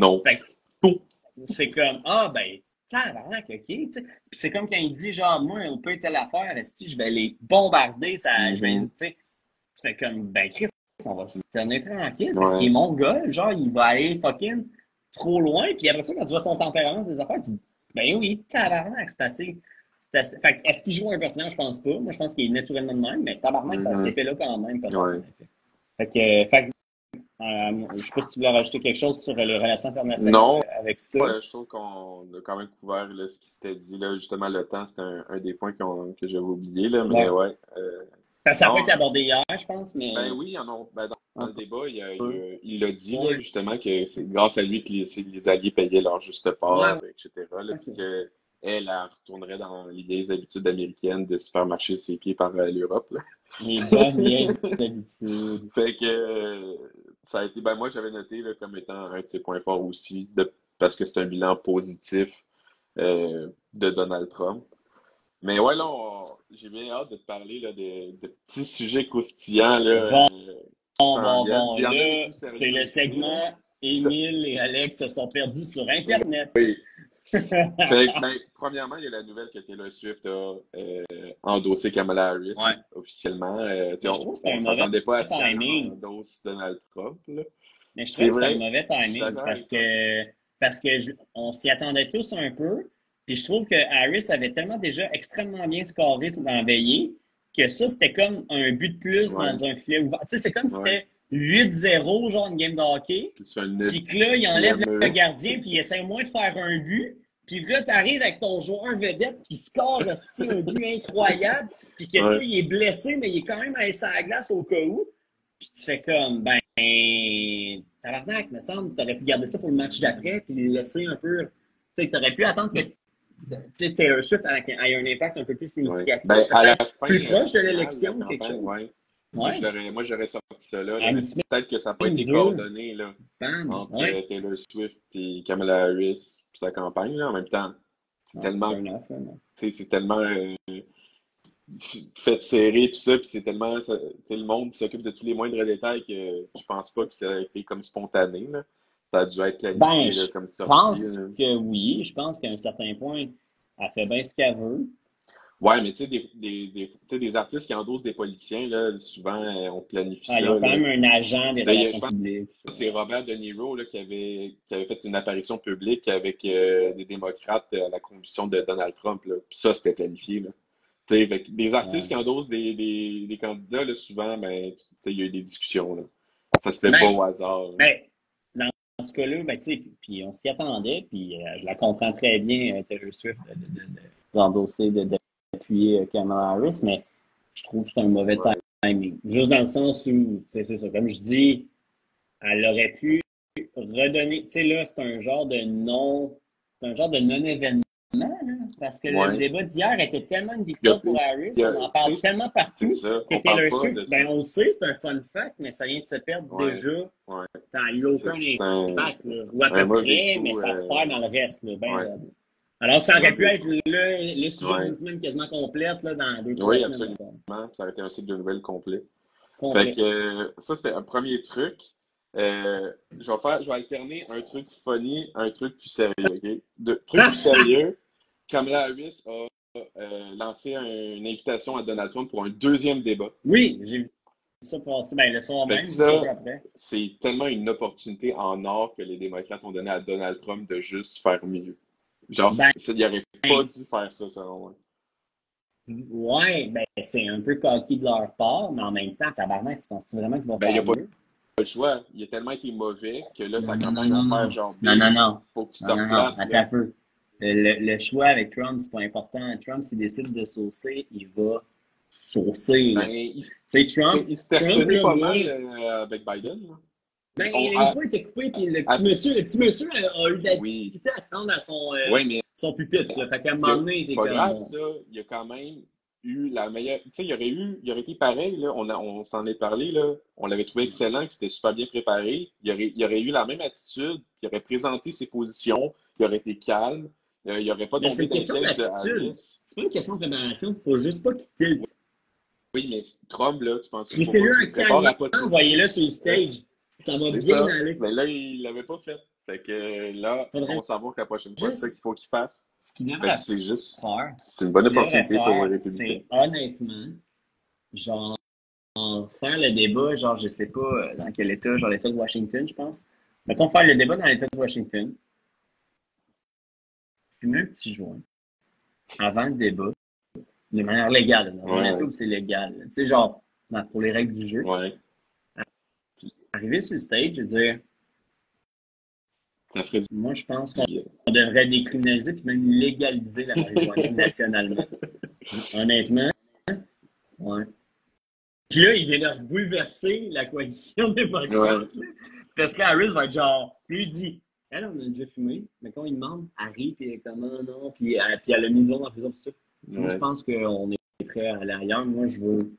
S2: Non.
S1: fait que
S2: Tout.
S1: c'est comme, ah, ben, tabarnak, OK, tu sais. Puis c'est comme quand il dit, genre, moi, on peut telle affaire, esti, je vais les bombarder, ça, je vais, tu
S2: Mhm.
S1: sais. Tu fais comme, ben, Chris, on va se tenir tranquille, parce qu'il est
S2: Ouais.
S1: mongol, genre, il va aller fucking trop loin, puis après ça, quand tu vois son tempérament, ses affaires, tu dis, ben oui, tabarnak, c'est assez. Fait que, est-ce qu'il joue un personnage? Je pense pas. Moi, je pense qu'il est naturellement de même, mais tabarnak, ça a cet
S2: Mhm.
S1: effet-là quand même, peut-être, en
S2: Ouais.
S1: effet. Fait que, je sais pas si tu voulais rajouter quelque chose sur les relations internationales
S2: Non,
S1: avec ça.
S2: je trouve qu'on a quand même couvert là, ce qui s'était dit. Là, justement, le temps, c'était un des points que j'avais oublié. Là, mais
S1: Ouais.
S2: ouais.
S1: Ça n'a pas
S2: Non,
S1: été abordé hier, je pense,
S2: ben
S1: mais
S2: oui, dans
S1: un
S2: le débat,
S1: peu.
S2: il l'a dit là,
S1: Ouais.
S2: justement que c'est grâce à lui que les Alliés payaient leur juste
S1: Ouais,
S2: part, etc. Là, puis
S1: ok.
S2: que elle retournerait dans les vieilles habitudes américaines de se faire marcher ses pieds par l'Europe. Là.
S1: Les bonnes vieilles habitudes.
S2: Fait que ça a été, ben moi j'avais noté là, comme étant un de ses points forts aussi, parce que c'est un bilan positif de Donald Trump. Mais ouais, là, j'ai bien hâte de te parler là, de petits sujets croustillants là,
S1: Bon,
S2: qui s'en viennent.
S1: bon.
S2: Il y en a des
S1: Là,
S2: plus
S1: c'est
S2: sérieux
S1: le
S2: aussi, là.
S1: segment
S2: Ça-
S1: Émile et Alex se sont perdus sur Internet.
S2: oui. Fait que, ben, premièrement, il y a la nouvelle que Taylor Swift a endossé Kamala Harris
S1: Ouais.
S2: officiellement. Tu sais,
S1: Mais je trouve que c'était
S2: on
S1: un mauvais
S2: s'attendait pas à ce qu'elle
S1: timing.
S2: endosse Donald Trump, là.
S1: Mais je
S2: C'est
S1: trouvais que c'était un
S2: vrai,
S1: mauvais
S2: je suis
S1: timing
S2: d'accord avec toi.
S1: parce que on s'y attendait tous un peu. Puis je trouve que Harris avait tellement déjà extrêmement bien scoré dans la veillée que ça, c'était comme un but de plus
S2: Ouais,
S1: dans un filet ouvert. Tu sais, c'est comme si
S2: ouais.
S1: c'était 8-0, genre une game de hockey.
S2: Puis tu fais un
S1: Puis que là, il enlève le
S2: neutrième.
S1: gardien, puis il essaie au moins de faire un but. Puis là, t'arrives avec ton joueur vedette qui score hostie, un but incroyable. Puis que, tu
S2: Ouais.
S1: sais, il est blessé, mais il est quand même à la glace au cas où. Puis tu fais comme, ben, tabarnak, me semble, t'aurais pu garder ça pour le match d'après, puis le laisser un peu. Tu sais, t'aurais pu attendre que tu sais, Taylor Swift ait un impact un peu plus
S2: Ouais.
S1: significatif,
S2: Ben, à la
S1: peut-être
S2: fin,
S1: plus proche de
S2: finale de la
S1: l'élection ou quelque
S2: campagne,
S1: chose.
S2: ouais.
S1: Ouais.
S2: Moi, j'aurais sorti ça là,
S1: À une
S2: mais peut-être que ça n'a pas
S1: semaine ou
S2: été
S1: deux,
S2: coordonné là,
S1: bam,
S2: entre
S1: ouais.
S2: Taylor Swift et Kamala Harris puis sa campagne là. En même temps, c'est
S1: Ouais,
S2: tellement,
S1: fair enough, fair enough.
S2: tu sais, c'est tellement fait serrer tout ça, puis c'est tellement, tu sais, le monde s'occupe de tous les moindres détails que je pense pas que ça a été comme spontané là. Ça a dû être
S1: Ben,
S2: planifié là,
S1: je
S2: comme sortie
S1: pense
S2: là.
S1: que oui. Je pense qu'à un certain point, elle fait bien ce qu'elle veut.
S2: Ouais, mais tu sais, tu sais, des artistes qui endossent des politiciens, là, souvent, on planifie
S1: Ah,
S2: ça,
S1: ils ont quand
S2: là.
S1: même un agent des
S2: Je
S1: relations
S2: pense
S1: publiques.
S2: que c'est Robert De Niro là, qui avait fait une apparition publique avec des démocrates à la convention de Donald Trump. Là. Puis ça, c'était planifié. Là. Tu sais, avec des artistes qui
S1: Ouais.
S2: endossent des candidats, là, souvent, ben, tu sais, il y a eu des discussions. Là. Ça, c'était pas
S1: Ben,
S2: au hasard. Là.
S1: ben, dans ce cas-là, ben, tu sais, puis on s'y attendait, puis je la comprends très bien, Taylor Swift, d'endosser, d'appuyer Kamala Harris, mais je trouve que c'est un mauvais
S2: Ouais.
S1: timing. Juste dans le sens où, tu sais, c'est ça, comme je dis, elle aurait pu redonner, tu sais, là, c'est un genre de non-événement, là, parce que le
S2: Ouais.
S1: débat d'hier était tellement une
S2: Il y a,
S1: victoire pour Harris,
S2: il y a-
S1: on en parle
S2: tu sais,
S1: tellement
S2: c'est
S1: partout
S2: ça.
S1: que
S2: On parle
S1: Taylor
S2: pas
S1: Swift,
S2: de ça.
S1: ben on le sait, c'est un fun fact, mais ça vient de se perdre
S2: Ouais.
S1: déjà.
S2: Ouais.
S1: Ça n'a eu aucun
S2: C'est
S1: impact, là. Ou à
S2: un
S1: peu
S2: mauvais
S1: près, mais
S2: coup.
S1: ça se perd dans le reste, là, ben
S2: Ouais.
S1: raide. Alors que ça
S2: Un
S1: aurait pu
S2: mauvais
S1: être
S2: coup.
S1: le sujet
S2: Ouais.
S1: d'une semaine quasiment complète, là, dans 2, 3
S2: Oui,
S1: semaines,
S2: absolument.
S1: mettons.
S2: Ça aurait été un cycle de nouvelles complet. Fait
S1: Complet.
S2: que ça, c'est un premier truc. Je vais alterner un truc funny, un truc plus sérieux, OK? Truc plus sérieux, Kamala Harris a lancé une invitation à Donald Trump pour un deuxième débat.
S1: Oui, j'ai vu ça passer. Ben, le soir
S2: Fait que
S1: même, ou ça peu
S2: ça,
S1: après.
S2: c'est tellement une opportunité en or que les démocrates ont donné à Donald Trump de juste faire mieux. Genre,
S1: Ben,
S2: il n'aurait pas dû faire ça, selon moi.
S1: ouais, ben, c'est un peu coquille de leur part, mais en même temps, tabarnak, tu penses vraiment qu'ils vont
S2: Ben, il n'y a
S1: faire
S2: pas
S1: mieux?
S2: le choix. Il a tellement été mauvais que là,
S1: Non,
S2: sa
S1: non, non,
S2: campagne
S1: non,
S2: va faire
S1: non.
S2: genre
S1: Non, non,
S2: big.
S1: non.
S2: Faut que tu te
S1: Non, non, non.
S2: replaces,
S1: Attends
S2: là.
S1: un peu. Le choix avec Trump, c'est pas important. Trump, s'il décide de saucer, il va saucer, là.
S2: Ben,
S1: Tu sais,
S2: il s'était
S1: Trump,
S2: retenu
S1: là,
S2: pas
S1: moi,
S2: mal avec Biden, là.
S1: ben,
S2: On,
S1: une fois, il était coupé, puis
S2: à-
S1: le petit monsieur a eu de la
S2: oui,
S1: difficulté à se rendre à
S2: ouais, mais
S1: son pupitre, là. Fait qu'à un moment donné,
S2: c'est
S1: c'est
S2: pas
S1: comme,
S2: grave,
S1: bon.
S2: ça. Il a quand même eu la meilleure. Tu sais, il aurait été pareil, là. On s'en est parlé, là. On l'avait trouvé excellent, que c'était super bien préparé. Il aurait eu la même attitude, il aurait présenté ses positions, il aurait été calme, il aurait pas
S1: Mais c'est
S2: tombé
S1: une
S2: dans le
S1: question
S2: piège de
S1: d'attitude.
S2: Harris.
S1: C'est pas une question de préparation. Faut juste pas qu'il tilte.
S2: Oui, mais Trump, là, tu penses qu'il faut pas
S1: Crissez-le un
S2: qu'il se prépare
S1: calmant,
S2: à pas de
S1: envoyez-le sur le stage. Ça va
S2: C'est
S1: bien
S2: ça.
S1: aller.
S2: Mais là, il l'avait pas fait. Fait que là, on
S1: Faudrait
S2: va savoir que la prochaine fois, c'est ça
S1: juste,
S2: qu'il faut qu'il fasse.
S1: ce qu'il
S2: Fait que
S1: devrait
S2: c'est juste,
S1: faire,
S2: c'est une bonne
S1: ce qu'il devrait
S2: opportunité pour les
S1: faire,
S2: républicains.
S1: c'est honnêtement, genre, faire le débat, genre, je sais pas dans quel état, genre l'état de Washington, je pense. Mettons faire le débat dans l'état de Washington, fumer un petit joint avant le débat, de manière légale, dans un
S2: Ouais,
S1: état où c'est légal. Tu sais, genre, pour les règles du jeu.
S2: ouais.
S1: Arriver sur le stage et dire,
S2: Ça ferait
S1: moi, je pense
S2: du
S1: qu'on
S2: bien.
S1: devrait décriminaliser puis même légaliser la marijuana nationalement. Honnêtement, ouais. Puis là, il vient de bouleverser la coalition démocrate.
S2: Ouais.
S1: Là. Parce que là, Harris va être genre, lui, il dit, elle, on a déjà fumé, mais quand il demande, Harry, puis comment, non, puis elle a mis dans la prison, tout ça. Moi, je
S2: Ouais.
S1: pense qu'on est prêt à aller ailleurs. Moi, je veux.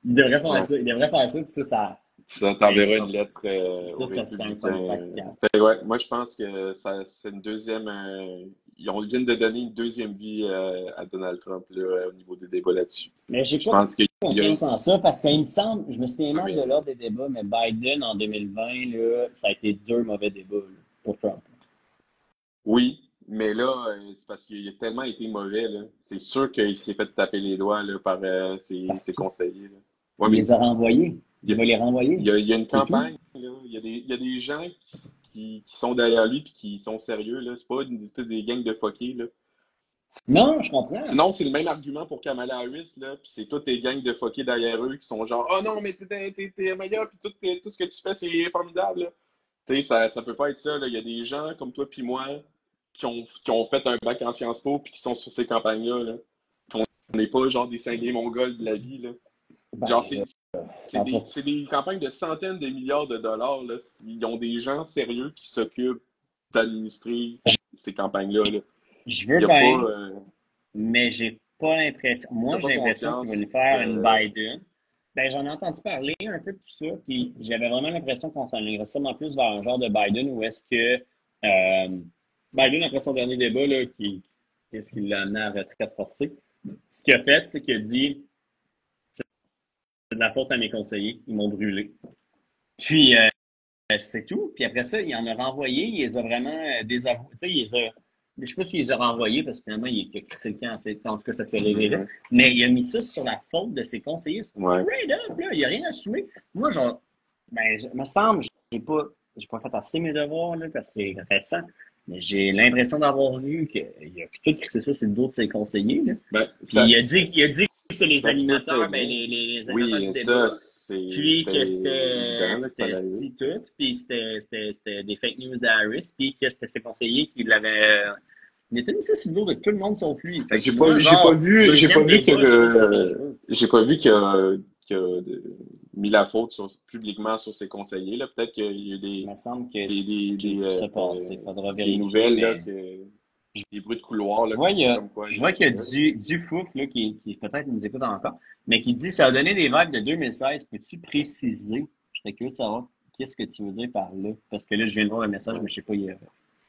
S1: Il devrait faire
S2: Ouais.
S1: ça. Il devrait faire ça, puis ça.
S2: Ça t'enverra une lettre
S1: Ça,
S2: aux
S1: ça serait un fun
S2: républicains.
S1: fact.
S2: Fait que ouais, moi, je pense que c'est une deuxième. Ils viennent de donner une deuxième vie à Donald Trump là, au niveau des débats là-dessus.
S1: Mais j'ai
S2: Je
S1: pas
S2: pense qu'il y a
S1: confiance en ça parce qu'il me semble, je me souviens mal de
S2: mais-
S1: l'ordre des débats, mais Biden en 2020, là, ça a été 2 mauvais débats là, pour Trump.
S2: Oui, mais là, c'est parce qu'il a tellement été mauvais, là. C'est sûr qu'il s'est fait taper les doigts là, par ses conseillers. Là. Ouais,
S1: Il
S2: mais
S1: les a renvoyés.
S2: il y
S1: Il
S2: a,
S1: va les renvoyer.
S2: il y a une
S1: C'est tout.
S2: campagne, là. Il y a des gens qui sont derrière lui et qui sont sérieux, là. C'est pas des gangs de fuckés, là.
S1: Non, je comprends.
S2: Sinon, c'est le même argument pour Kamala Harris, là. Puis c'est tous des gangs de fuckés derrière eux qui sont genre, oh non, mais t'es meilleur, puis tout ce que tu fais, c'est formidable, là. Tu sais, ça peut pas être ça, là. Il y a des gens comme toi puis moi qui ont fait un bac en Sciences Po puis qui sont sur ces campagnes-là, là. Qu'on n'est pas genre des cinglés mongols de la vie, là.
S1: Ben,
S2: Genre,
S1: là,
S2: c'est des campagnes de centaines de milliards de dollars, là. Ils ont des gens sérieux qui s'occupent d'administrer ces campagnes-là, là.
S1: je
S2: Il
S1: veux
S2: y a
S1: bien,
S2: pas,
S1: mais j'ai pas l'impression. Moi,
S2: t'as
S1: j'ai
S2: pas
S1: l'impression qu'il va
S2: confiance.
S1: nous faire une Biden. Ben, j'en ai entendu parler un peu de tout ça, puis j'avais vraiment l'impression qu'on s'en irait sûrement plus vers un genre de Biden où est-ce que Biden, après son dernier débat, là, qu'est-ce qui l'a amené à la retraite forcée, ce qu'il a fait, c'est qu'il a dit c'est de la faute à mes conseillers, ils m'ont brûlé. Puis, c'est tout. Puis après ça, il en a renvoyé, il les a vraiment désavoués. Tu sais, je sais pas s'il les a renvoyés parce que finalement, il a crissé le camp. En tout cas, ça s'est révélé là. Mais il a mis ça sur la faute de ses conseillers.
S2: Ouais.
S1: Straight up, là, il a rien assumé. Moi, genre, me semble, j'ai pas fait assez mes devoirs, là, parce que c'est récent. Mais j'ai l'impression d'avoir vu qu'il a tout crissé ça sur le dos de ses conseillers, là. Puis il a dit que c'est les animateurs, les animateurs du débat. Puis que c'était tout, puis c'était des fake news d'Harris, puis que c'était ses conseillers qui l'avaient. Il était mis ça sur le dos de tout le monde sauf lui.
S2: J'ai pas vu qu'il a mis la faute publiquement sur ses conseillers. Là. Peut-être qu'il y a des.
S1: Il me semble que faudra
S2: des
S1: vérifier.
S2: nouvelles, là, des bruits de couloir. Là,
S1: je vois qu'il y a du fouf là, qui peut-être nous écoute encore, mais qui dit ça a donné des vibes de 2016. Peux-tu préciser? J'étais curieux de savoir qu'est-ce que tu veux dire par là. Parce que là, je viens de voir le message, mais je sais pas,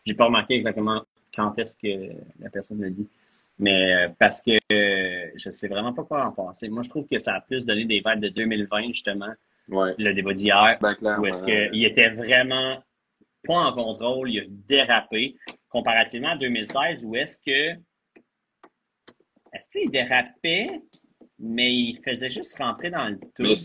S1: j'ai pas remarqué exactement quand est-ce que la personne le dit. Mais parce que je sais vraiment pas quoi en penser. Moi, je trouve que ça a plus donné des vibes de 2020, justement, le débat d'hier, où est-ce qu'il était vraiment pas en contrôle, il a dérapé, comparativement à 2016, où est-ce qu'il dérapait, mais il faisait juste rentrer dans le tout.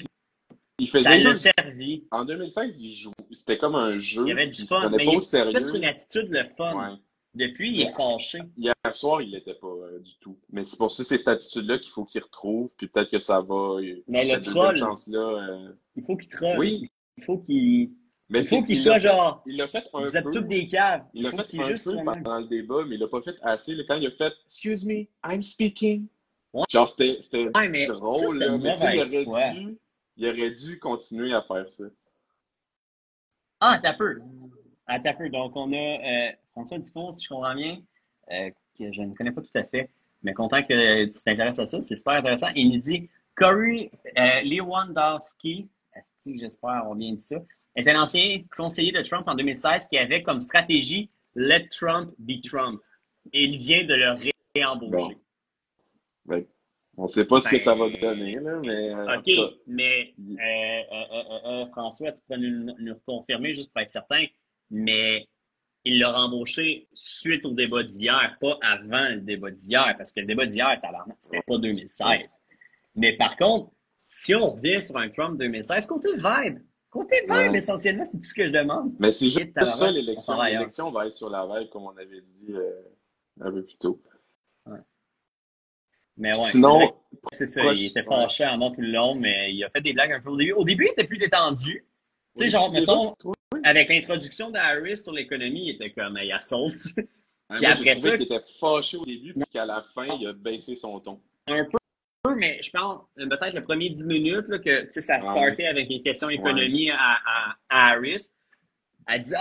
S1: Ça l'a servi.
S2: En 2016, c'était comme un jeu.
S1: Il y avait du fun, mais il était sur une attitude le fun. Ouais. Depuis, il est fâché.
S2: Hier soir, il l'était pas du tout. Mais c'est pour ça, c'est cette attitude-là qu'il faut qu'il retrouve, puis peut-être que ça va.
S1: Mais le troll, il faut qu'il troll. Oui. Il faut qu'il soit genre.
S2: Il l'a fait un peu.
S1: Vous êtes toutes des caves.
S2: Il l'a fait un peu pendant le débat, mais il l'a pas fait assez. Quand il a fait « Excuse me, I'm speaking ». Genre, c'était drôle.
S1: Ça,
S2: mais il aurait dû continuer à faire ça.
S1: Ah, t'as peu. Donc, on a François Dufault, si je comprends bien, que je ne connais pas tout à fait, mais content que tu t'intéresses à ça. C'est super intéressant. Il nous dit Corey Lewandowski, j'espère avoir bien dit ça, est un ancien conseiller de Trump en 2016 qui avait comme stratégie Let Trump be Trump. Et il vient de le réembaucher.
S2: Bon. On ne sait pas ce que ça va donner, là, mais.
S1: OK, mais François, tu pourrais nous confirmer juste pour être certain, mais il l'a rembauché suite au débat d'hier, pas avant le débat d'hier, parce que le débat d'hier, c'était pas 2016. Mais par contre, si on revient sur un Trump 2016, côté vibe, essentiellement, c'est tout ce que je demande.
S2: Mais c'est juste ça, l'élection. L'élection va être sur la vibe, comme on avait dit un peu plus tôt.
S1: Ouais. Mais ouais,
S2: sinon,
S1: c'est ça, il était fâché en mort tout le long, mais il a fait des blagues un peu au début. Au début, il était plus détendu. Tu sais, genre, mettons, avec l'introduction d'Harris sur l'économie, il était comme, il y a sauce. Puis après ça.
S2: Il était fâché au début, puis qu'à la fin, il a baissé son ton.
S1: Un peu, mais je pense, peut-être le premier 10 minutes, là, que, tu sais, ça startait avec une question économie à Harris. Elle dit,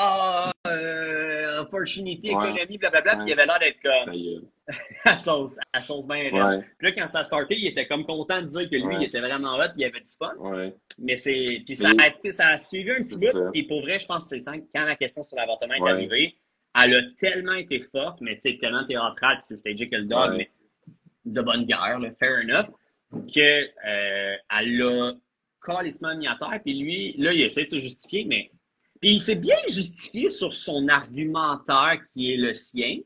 S1: opportunity, économie, blablabla, puis il avait l'air d'être comme, à sauce bien raide. Puis là, quand ça a starté, il était comme content de dire que lui, il était vraiment hot, il avait du fun. Mais puis ça a suivi un petit bout, puis pour vrai, je pense que c'est ça, quand la question sur l'avortement est arrivée, elle a tellement été forte, mais tu sais, tellement théâtrale, puis c'est stagé que le dog, mais de bonne guerre, là, fair enough, que elle l'a calissement mis à terre, puis lui, là, il essaie de se justifier, mais puis il s'est bien justifié sur son argumentaire qui est le sien,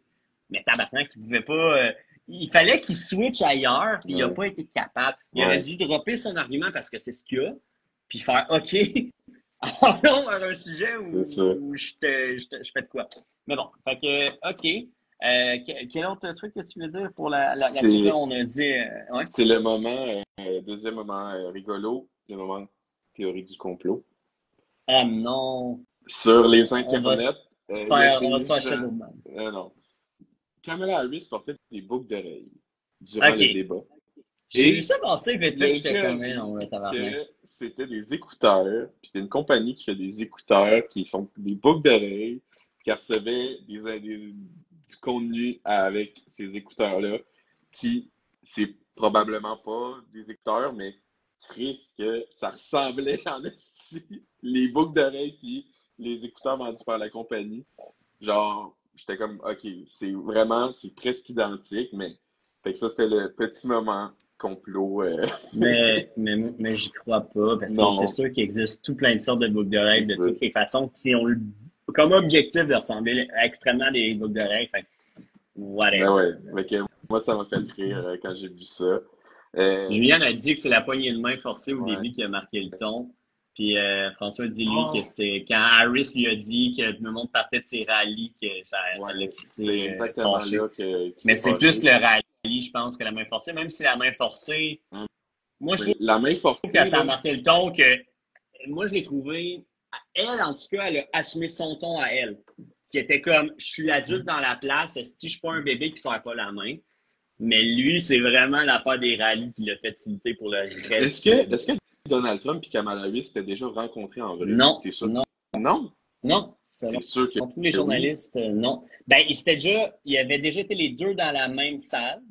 S1: mais tabarnak, il pouvait pas. Il fallait qu'il switch ailleurs, puis il n'a pas été capable. Il aurait dû dropper son argument parce que c'est ce qu'il y a, puis faire OK, allons vers un sujet où je fais de quoi. Mais bon, fait que OK. Quel autre truc que tu veux dire pour la suite? On a dit.
S2: C'est le moment, deuxième moment rigolo, le moment théorie du complot.
S1: Ah non!
S2: Sur les internets.
S1: On va se faire chier
S2: non. Kamala Harris portait des boucles d'oreilles durant le débat.
S1: J'ai vu ça passer, vite fait, j'étais comme on va tabarnak.
S2: C'était des écouteurs, puis c'est une compagnie qui fait des écouteurs qui sont des boucles d'oreilles, qui recevaient du contenu avec ces écouteurs-là, qui, c'est probablement pas des écouteurs, mais que ça ressemblait en les boucles d'oreilles puis les écouteurs vendus par la compagnie. Genre, j'étais comme, OK, c'est presque identique, mais fait que ça, c'était le petit moment complot.
S1: Mais j'y crois pas, parce que c'est sûr qu'il existe tout plein de sortes de boucles d'oreilles de toutes les façons qui ont comme objectif de ressembler extrêmement à des boucles d'oreilles. whatever.
S2: ouais. Moi, ça m'a fait rire quand j'ai vu ça.
S1: Juliane a dit que c'est la poignée de main forcée au
S2: Ouais.
S1: début qui a marqué le ton. Puis François dit, lui, que
S2: Oh,
S1: c'est quand Harris lui a dit que tout le monde partait de ses rallyes, que ça l'a
S2: ouais, c'est
S1: crissé
S2: exactement
S1: fâché.
S2: là qu'il
S1: Mais
S2: s'est
S1: c'est plus
S2: fâché.
S1: le rallye, je pense, que la main forcée. Même si la main forcée,
S2: Hein.
S1: moi, je
S2: Mais
S1: trouve
S2: la main
S1: que
S2: forcée,
S1: ça a
S2: là,
S1: marqué le ton que moi, je l'ai trouvé. Elle, en tout cas, elle a assumé son ton à elle. Qui était comme, je suis l'adulte dans la place, si je suis pas un bébé qui sert pas la main. Mais lui, c'est vraiment l'affaire des rallyes qui l'a fait tilter pour le
S2: est-ce
S1: reste
S2: que,
S1: du
S2: est-ce que Donald Trump et Kamala Harris s'étaient déjà rencontrés en vrai?
S1: Non,
S2: C'est sûr.
S1: non,
S2: Non?
S1: non.
S2: C'est
S1: Selon
S2: sûr que
S1: tous les
S2: oui.
S1: journalistes, non. Ben, ils avaient déjà été les deux dans la même salle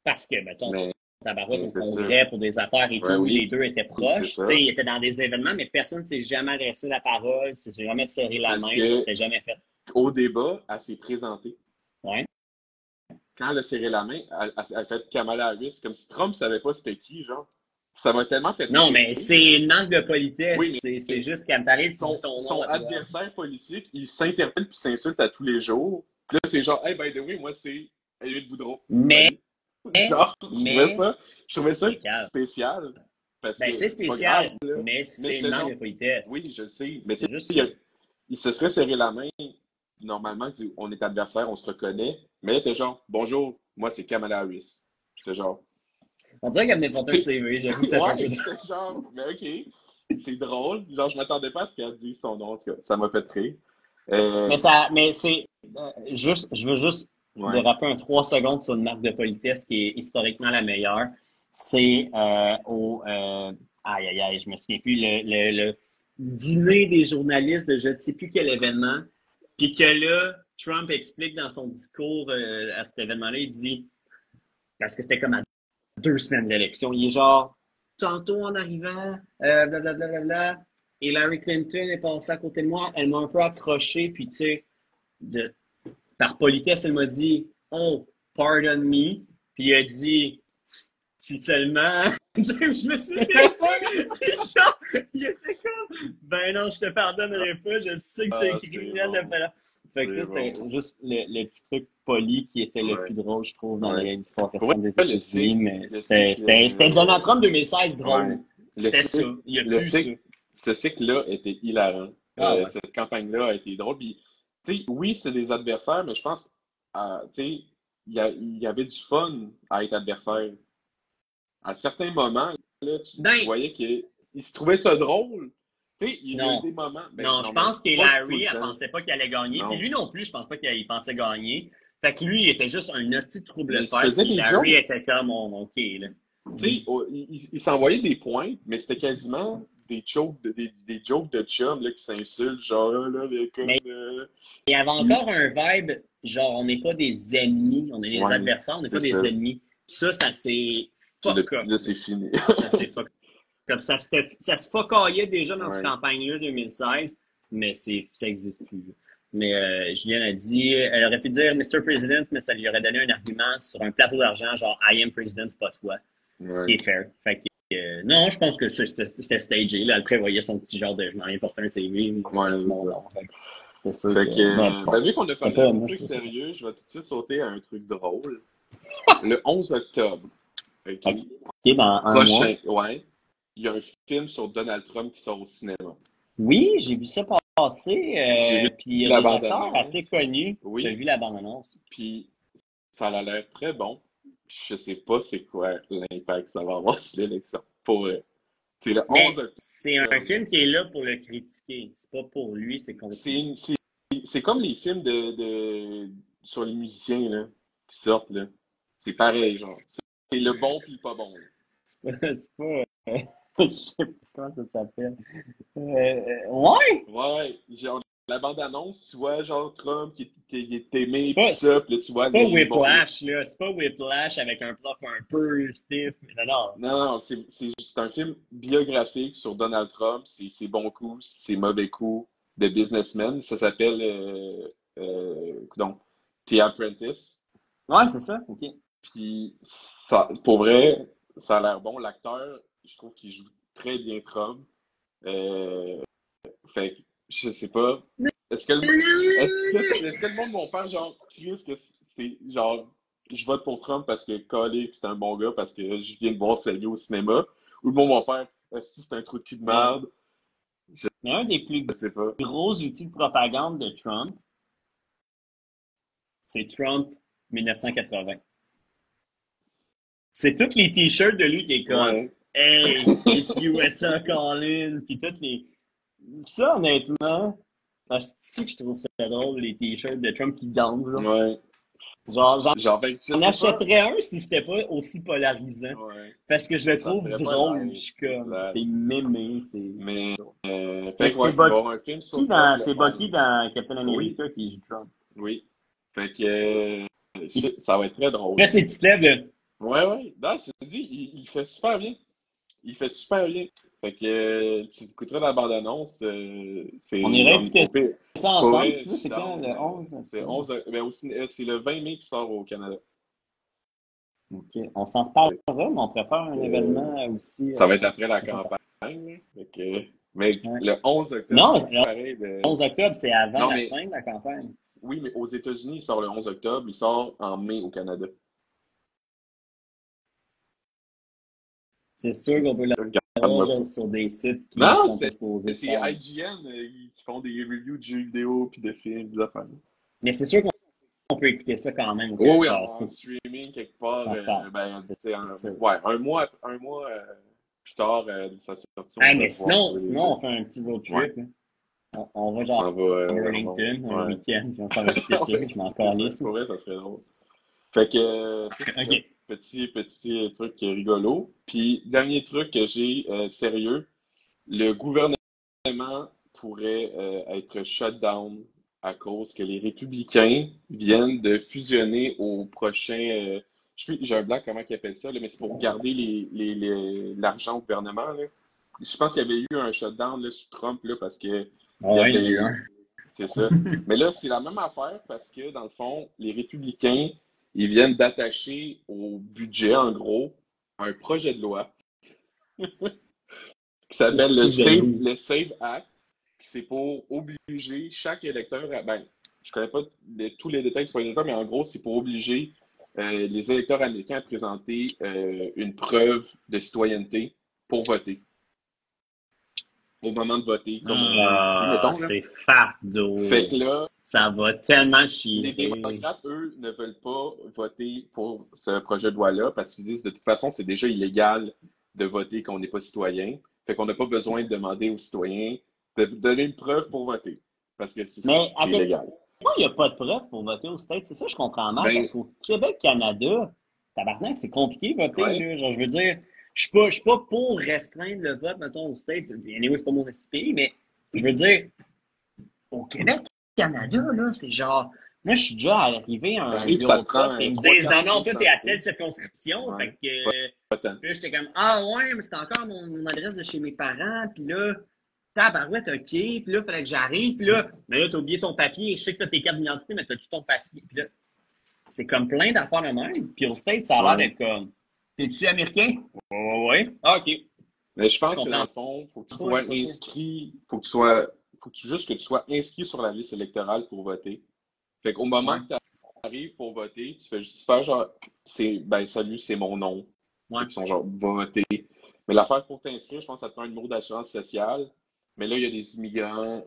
S1: parce que, mettons,
S2: Mais
S1: tabarouette au
S2: c'est ça.
S1: congrès pour des affaires et
S2: Ouais,
S1: tout,
S2: oui,
S1: les deux étaient
S2: c'est
S1: proches. Tu
S2: ça.
S1: sais, ils étaient dans des événements, mais personne ne s'est jamais adressé la parole, s'est jamais serré la
S2: Parce
S1: main, ça
S2: que
S1: s'était jamais fait.
S2: au débat, elle s'est présentée.
S1: Ouais.
S2: Quand elle a serré la main, elle a fait Kamala Harris, comme si Trump savait pas c'était qui, genre. Ça m'a tellement fait
S1: Non,
S2: rire.
S1: mais c'est une manque de politesse.
S2: Oui,
S1: C'est
S2: mais
S1: juste quand t'arrives, tu dis ton nom
S2: son
S1: à toi.
S2: adversaire politique, il s'interpelle puis s'insulte à tous les jours. Puis là, c'est genre, hey, by the way, moi, c'est Éric Boudreau.
S1: Mais,
S2: Salut. Genre,
S1: mais,
S2: je trouvais ça
S1: c'est calme.
S2: spécial. Parce
S1: Ben,
S2: que
S1: c'est
S2: c'est pas grave,
S1: spécial,
S2: là.
S1: mais
S2: Mais
S1: c'est une
S2: j'étais
S1: manque
S2: genre,
S1: de politesse.
S2: oui, je le sais. Mais tu
S1: C'est
S2: sais,
S1: juste ça.
S2: il se serait serré la main. Normalement, on est adversaire, on se reconnaît. Mais là, t'es genre, bonjour, moi, c'est Kamala Harris. J'étais genre,
S1: On dirait qu'elle n'importe un
S2: c'est-
S1: CV, j'avoue que ça fait un peu
S2: ouais, j'étais genre, mais ok, c'est drôle. Genre, je m'attendais pas à ce qu'elle dise son nom, en tout cas. Ça m'a fait rire. Euh,
S1: Mais c'est juste, je veux juste
S2: ouais.
S1: déraper un 3 secondes sur une marque de politesse qui est historiquement la meilleure. C'est aïe aïe aïe, je me souviens plus, le dîner des journalistes de je ne sais plus quel événement. Puis que là, Trump explique dans son discours à cet événement-là, il dit, parce que c'était comme à 2 semaines de l'élection, il est genre, tantôt en arrivant, blablabla, Hillary Clinton est passée à côté de moi, elle m'a un peu accroché, puis tu sais, de, par politesse, elle m'a dit, oh, pardon me, puis il a dit, si seulement, je me souviens pas, puis genre, il était comme, ben non, je te pardonnerai pas, je sais que t'es
S2: Ah, c'est
S1: criminel de
S2: bon.
S1: faire. Fait que
S2: C'est
S1: ça, c'était
S2: bon.
S1: juste le petit truc poli qui était le
S2: Ouais.
S1: plus drôle, je trouve, dans
S2: Ouais.
S1: l'histoire
S2: Pour vrai,
S1: récente des
S2: le
S1: États-Unis,
S2: cycle,
S1: mais
S2: le
S1: c'était Donald
S2: cycle,
S1: Trump 2016 drôle.
S2: ouais. Le
S1: C'était ça.
S2: cycle,
S1: Il n'y a
S2: le
S1: plus ça.
S2: cycle, ce cycle-là était hilarant.
S1: Ah ouais.
S2: Cette campagne-là a été drôle. Puis, tu sais, oui, c'est des adversaires, mais je pense, tu sais, il y avait du fun à être adversaire. À certains moments, là, tu
S1: Ben,
S2: voyais qu'il se trouvait ça drôle. Tu sais, il y a eu
S1: non.
S2: des moments, ben
S1: Non,
S2: non,
S1: je
S2: mais
S1: pense
S2: pas tout
S1: qu'Hillary,
S2: le
S1: elle
S2: temps.
S1: pensait pas qu'il allait gagner. Puis
S2: Non.
S1: lui non plus, je pense pas qu'il pensait gagner. Fait que lui, il était juste un hostie de trouble
S2: Mais
S1: de
S2: il se
S1: tête.
S2: faisait
S1: Puis
S2: des
S1: Hillary
S2: jokes.
S1: était comme, OK, là.
S2: Tu sais, il s'envoyait des points, mais c'était quasiment des jokes de chum là, qui s'insultent, genre là, les
S1: Mais
S2: comme.
S1: il y avait
S2: Il-
S1: encore un vibe, genre, on n'est pas des ennemis, on est des
S2: Ouais,
S1: adversaires, on n'est
S2: c'est
S1: pas
S2: ça.
S1: des ennemis. Puis ça s'est
S2: Puis
S1: fuck up.
S2: là, c'est fini.
S1: Ça s'est fuck up. Ça se fuck-aillait déjà dans cette
S2: Ouais.
S1: campagne-là 2016, mais ça existe plus. Mais Julienne a dit, elle aurait pu dire Mr. President, mais ça lui aurait donné un argument sur un plateau d'argent, genre I am President, pas toi. Ce qui
S2: Ouais.
S1: est fair. Fait que, non, je pense que c'était stagé. Là, elle prévoyait son petit genre de je m'en viens porter un CV,
S2: Ouais,
S1: c'est
S2: c'est
S1: mon
S2: ça.
S1: nom. C'était sûr
S2: Fait
S1: que.
S2: que,
S1: Mais bon,
S2: ben, vu qu'on a
S1: c'était
S2: parlé
S1: pas
S2: un
S1: moi, je
S2: truc
S1: trouve ça.
S2: sérieux, je vais tout de suite sauter à un truc drôle. Le 11 octobre, OK?
S1: Ok, dans un mois.
S2: Prochain, ouais. Il y a un film sur Donald Trump qui sort au cinéma.
S1: Oui, j'ai vu ça passer.
S2: J'ai vu
S1: Puis il y a
S2: la
S1: des acteurs
S2: bande-annonce.
S1: assez connus. J'ai
S2: Oui.
S1: vu la bande-annonce.
S2: Puis ça a l'air très bon. Je sais pas c'est quoi l'impact que ça va avoir sur l'élection. C'est le 11
S1: Mais c'est un
S2: octobre.
S1: film qui est là pour le critiquer. C'est pas pour lui, c'est contre
S2: C'est
S1: lui.
S2: une- c'est c'est comme les films sur les musiciens là, qui sortent là. C'est pareil, genre. C'est le bon puis le pas bon. Là.
S1: C'est pas. Je sais pas comment ça s'appelle. Ouais!
S2: Ouais, genre la bande-annonce, tu vois genre Trump qui est aimé
S1: C'est
S2: puis
S1: pas,
S2: ça, puis là tu vois
S1: c'est pas
S2: les bons.
S1: Whiplash, là. C'est pas Whiplash avec un plot un peu stiff. Non, non.
S2: Non, c'est un film biographique sur Donald Trump, ses bons coups, ses mauvais coups de businessman. Ça s'appelle donc The Apprentice.
S1: Ouais, c'est ça. OK.
S2: Puis ça, pour vrai, ça a l'air bon. L'acteur, je trouve qu'il joue très bien Trump. Euh, Fait que je sais pas. Est-ce que le monde va faire genre Chris que c'est genre, je vote pour Trump parce que Colic, c'est un bon gars, parce que je viens de voir Sally au cinéma. Ou le monde va faire, si c'est un trou de cul de merde,
S1: Mais un des plus
S2: je sais pas.
S1: gros outils de propagande de Trump, c'est Trump 1980. C'est tous les t-shirts de lui qui est comme
S2: Ouais,
S1: Hey, it's USA calling, puis toutes les. Ça, honnêtement, c'est que je trouve ça drôle, les t-shirts de Trump qui dansent, là.
S2: ouais.
S1: Genre,
S2: Genre, ben, je
S1: j'en
S2: sais pas.
S1: achèterais un si c'était pas aussi polarisant.
S2: Ouais.
S1: Parce que je le
S2: Ça
S1: trouve
S2: me ferait pas
S1: drôle.
S2: l'air,
S1: Je suis
S2: c'est
S1: comme,
S2: clair.
S1: c'est mémé, c'est.
S2: Mais,
S1: Mais
S2: fait que,
S1: c'est
S2: ouais, il va y avoir un
S1: Bucky
S2: film sur Trump le
S1: c'est Bucky
S2: 11.
S1: dans Captain
S2: Oui,
S1: America qui joue Trump.
S2: oui. Fait que,
S1: Il
S2: ça va être très drôle.
S1: fait ses petites lèvres, là.
S2: Ouais, ouais. Non, je te dis, il fait super bien. Il fait super bien. Fait que tu écouteras la bande-annonce. C'est
S1: On irait
S2: genre
S1: écouter
S2: au pire.
S1: ça
S2: Pour
S1: ensemble,
S2: vrai,
S1: si tu
S2: je
S1: veux,
S2: suis
S1: c'est quand
S2: down.
S1: le 11?
S2: C'est 11, ben aussi, c'est le 20 mai qui sort au Canada.
S1: Ok. On s'en reparlera, mais on préfère un
S2: Euh,
S1: événement aussi.
S2: Ça va être après la campagne. Là. Fait que, mais
S1: Ouais.
S2: le 11 octobre,
S1: Non,
S2: c'est
S1: le
S2: pareil de.
S1: 11 octobre, c'est avant
S2: Non,
S1: la
S2: mais
S1: fin de la campagne.
S2: oui, mais aux États-Unis, il sort le 11 octobre, il sort en mai au Canada.
S1: C'est sûr qu'on peut l'avoir
S2: Regarde-moi pas.
S1: genre, sur des sites qui
S2: Non,
S1: sont pas supposés
S2: c'est
S1: faire.
S2: IGN qui font des reviews de jeux vidéo puis de films, des affaires.
S1: Mais c'est sûr qu'on peut écouter ça quand même au
S2: Oui, oui,
S1: Canada.
S2: en streaming quelque part,
S1: On parle.
S2: ben, c'est
S1: C'est sûr.
S2: ouais, un mois plus tard de sa sortie, on
S1: Hey,
S2: va
S1: mais
S2: pouvoir
S1: sinon,
S2: trouver
S1: sinon, on fait un petit road
S2: ouais,
S1: trip. Là. On va
S2: on
S1: genre
S2: s'en va,
S1: à Burlington un
S2: ouais.
S1: week-end, puis on s'en va écouter ça.
S2: Ouais,
S1: Je m'en
S2: c'est ça,
S1: calisse.
S2: pour vrai, ça serait drôle. Fait que, c'est ça,
S1: Ok.
S2: petit truc rigolo. Puis, dernier truc que j'ai sérieux, le gouvernement pourrait être shut down à cause que les républicains viennent de fusionner au prochain. J'ai un blanc, comment ils appellent ça, là, mais c'est pour garder l'argent au gouvernement. Là. Je pense qu'il y avait eu un shutdown là, sous Trump là, parce que
S1: Ah
S2: il y
S1: ouais, il y en a eu
S2: avait.
S1: un.
S2: C'est ça. Mais là, c'est la même affaire parce que, dans le fond, les républicains, ils viennent d'attacher au budget, en gros, un projet de loi qui s'appelle
S1: C'est jaloux.
S2: le Save Act. Puis c'est pour obliger chaque électeur à, ben, je connais pas tous les détails sur les électeurs, mais en gros, c'est pour obliger les électeurs américains à présenter une preuve de citoyenneté pour voter. Au moment de voter, comme on a ici,
S1: Ah,
S2: mettons, là.
S1: c'est fardeau.
S2: Fait que là,
S1: Ça va tellement
S2: les
S1: chier.
S2: démocrates, eux, ne veulent pas voter pour ce projet de loi-là parce qu'ils disent de toute façon, c'est déjà illégal de voter quand on n'est pas citoyen. Fait qu'on n'a pas besoin de demander aux citoyens de donner une preuve pour voter parce que
S1: Mais à
S2: c'est
S1: quel
S2: illégal.
S1: point il n'y a pas de preuves pour voter aux States? C'est ça que je comprends mal,
S2: Ben,
S1: parce qu'au Québec, Canada, tabarnak, c'est compliqué de voter,
S2: ouais,
S1: là. Genre, je veux dire, je suis pas pour restreindre le vote, mettons, aux States. Anyway, c'est pas mon pays, mais je veux dire, au Québec, Canada, là, c'est genre, moi, je suis déjà arrivé à un
S2: t'arrives,
S1: bureau
S2: ça
S1: de
S2: te prend
S1: poste et ils me
S2: 3
S1: disent, non,
S2: quarts
S1: non, toi, t'es à telle
S2: d'identité.
S1: circonscription.
S2: Ouais,
S1: Fait que,
S2: pas tant.
S1: puis là, j'étais comme, ah ouais, mais c'est encore mon adresse de chez mes parents. Puis là, tabarouette, ok. Puis là, il fallait que j'arrive. Puis là, mais là, t'as oublié ton papier. Je sais que t'as tes cartes d'identité, mais t'as-tu ton papier? Puis là, c'est comme plein d'affaires de même. Puis au States, ça a l'air
S2: Ouais.
S1: d'être comme, t'es-tu américain? Ouais, ouais. Ah, ok.
S2: Mais je
S1: Je
S2: pense que dans
S1: comprends
S2: le fond, faut que tu
S1: pas,
S2: sois
S1: je suis pas sûr.
S2: inscrit, faut que juste que tu sois inscrit sur la liste électorale pour voter. Fait qu'au moment
S1: Ouais,
S2: que tu arrives pour voter, tu fais juste faire genre, ben, salut, c'est mon nom.
S1: ouais.
S2: Fait qu'ils sont genre, va voter. Mais l'affaire pour t'inscrire, je pense que ça te prend un numéro d'assurance sociale. Mais là, il y a des immigrants,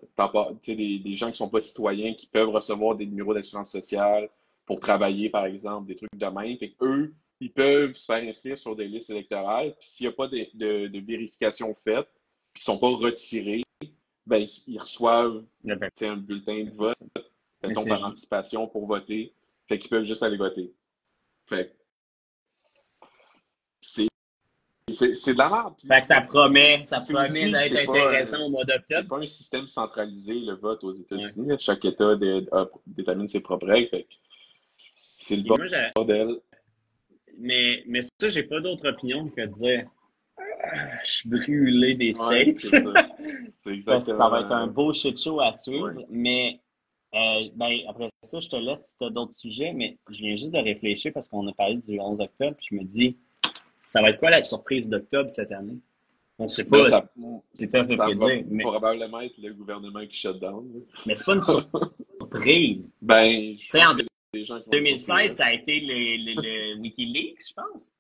S2: tu sais, des gens qui sont pas citoyens qui peuvent recevoir des numéros d'assurance sociale pour travailler, par exemple, des trucs de même. Fait qu'eux, ils peuvent se faire inscrire sur des listes électorales. Puis s'il n'y a pas de vérification faite, puis qu'ils sont pas retirés, ben, ils reçoivent
S1: Là, ben,
S2: tu sais, un bulletin de vote,
S1: mais
S2: mettons, par anticipation pour voter. Fait qu'ils peuvent juste aller voter. Fait que c'est c'est de la merde. Puis
S1: fait que ça promet
S2: c'est
S1: d'être
S2: aussi,
S1: intéressant au mois
S2: c'est
S1: d'octobre.
S2: pas un système centralisé, le vote aux
S1: Ouais.
S2: États-Unis. Là. Chaque État détermine ses propres règles. Fait que c'est le
S1: Puis moi,
S2: bordel.
S1: mais ça, j'ai pas d'autre opinion que de dire, je suis brûlé des
S2: Ouais,
S1: States.
S2: c'est ça. C'est
S1: Parce que ça va être
S2: exactement.
S1: un beau shit show à suivre.
S2: Ouais.
S1: Mais ben, après ça, je te laisse si tu as d'autres sujets, mais je viens juste de réfléchir parce qu'on a parlé du 11 octobre, puis je me dis, ça va être quoi la surprise d'octobre cette année? On sait
S2: Ben,
S1: pas, c'est pas
S2: ça
S1: fait
S2: va
S1: dire, mais
S2: probablement être le gouvernement qui shut down. Là.
S1: c'est pas une surprise.
S2: Ben, je
S1: Tu sais, en
S2: pense que les gens qui vont
S1: 2016, ça a été le Wikileaks, je pense.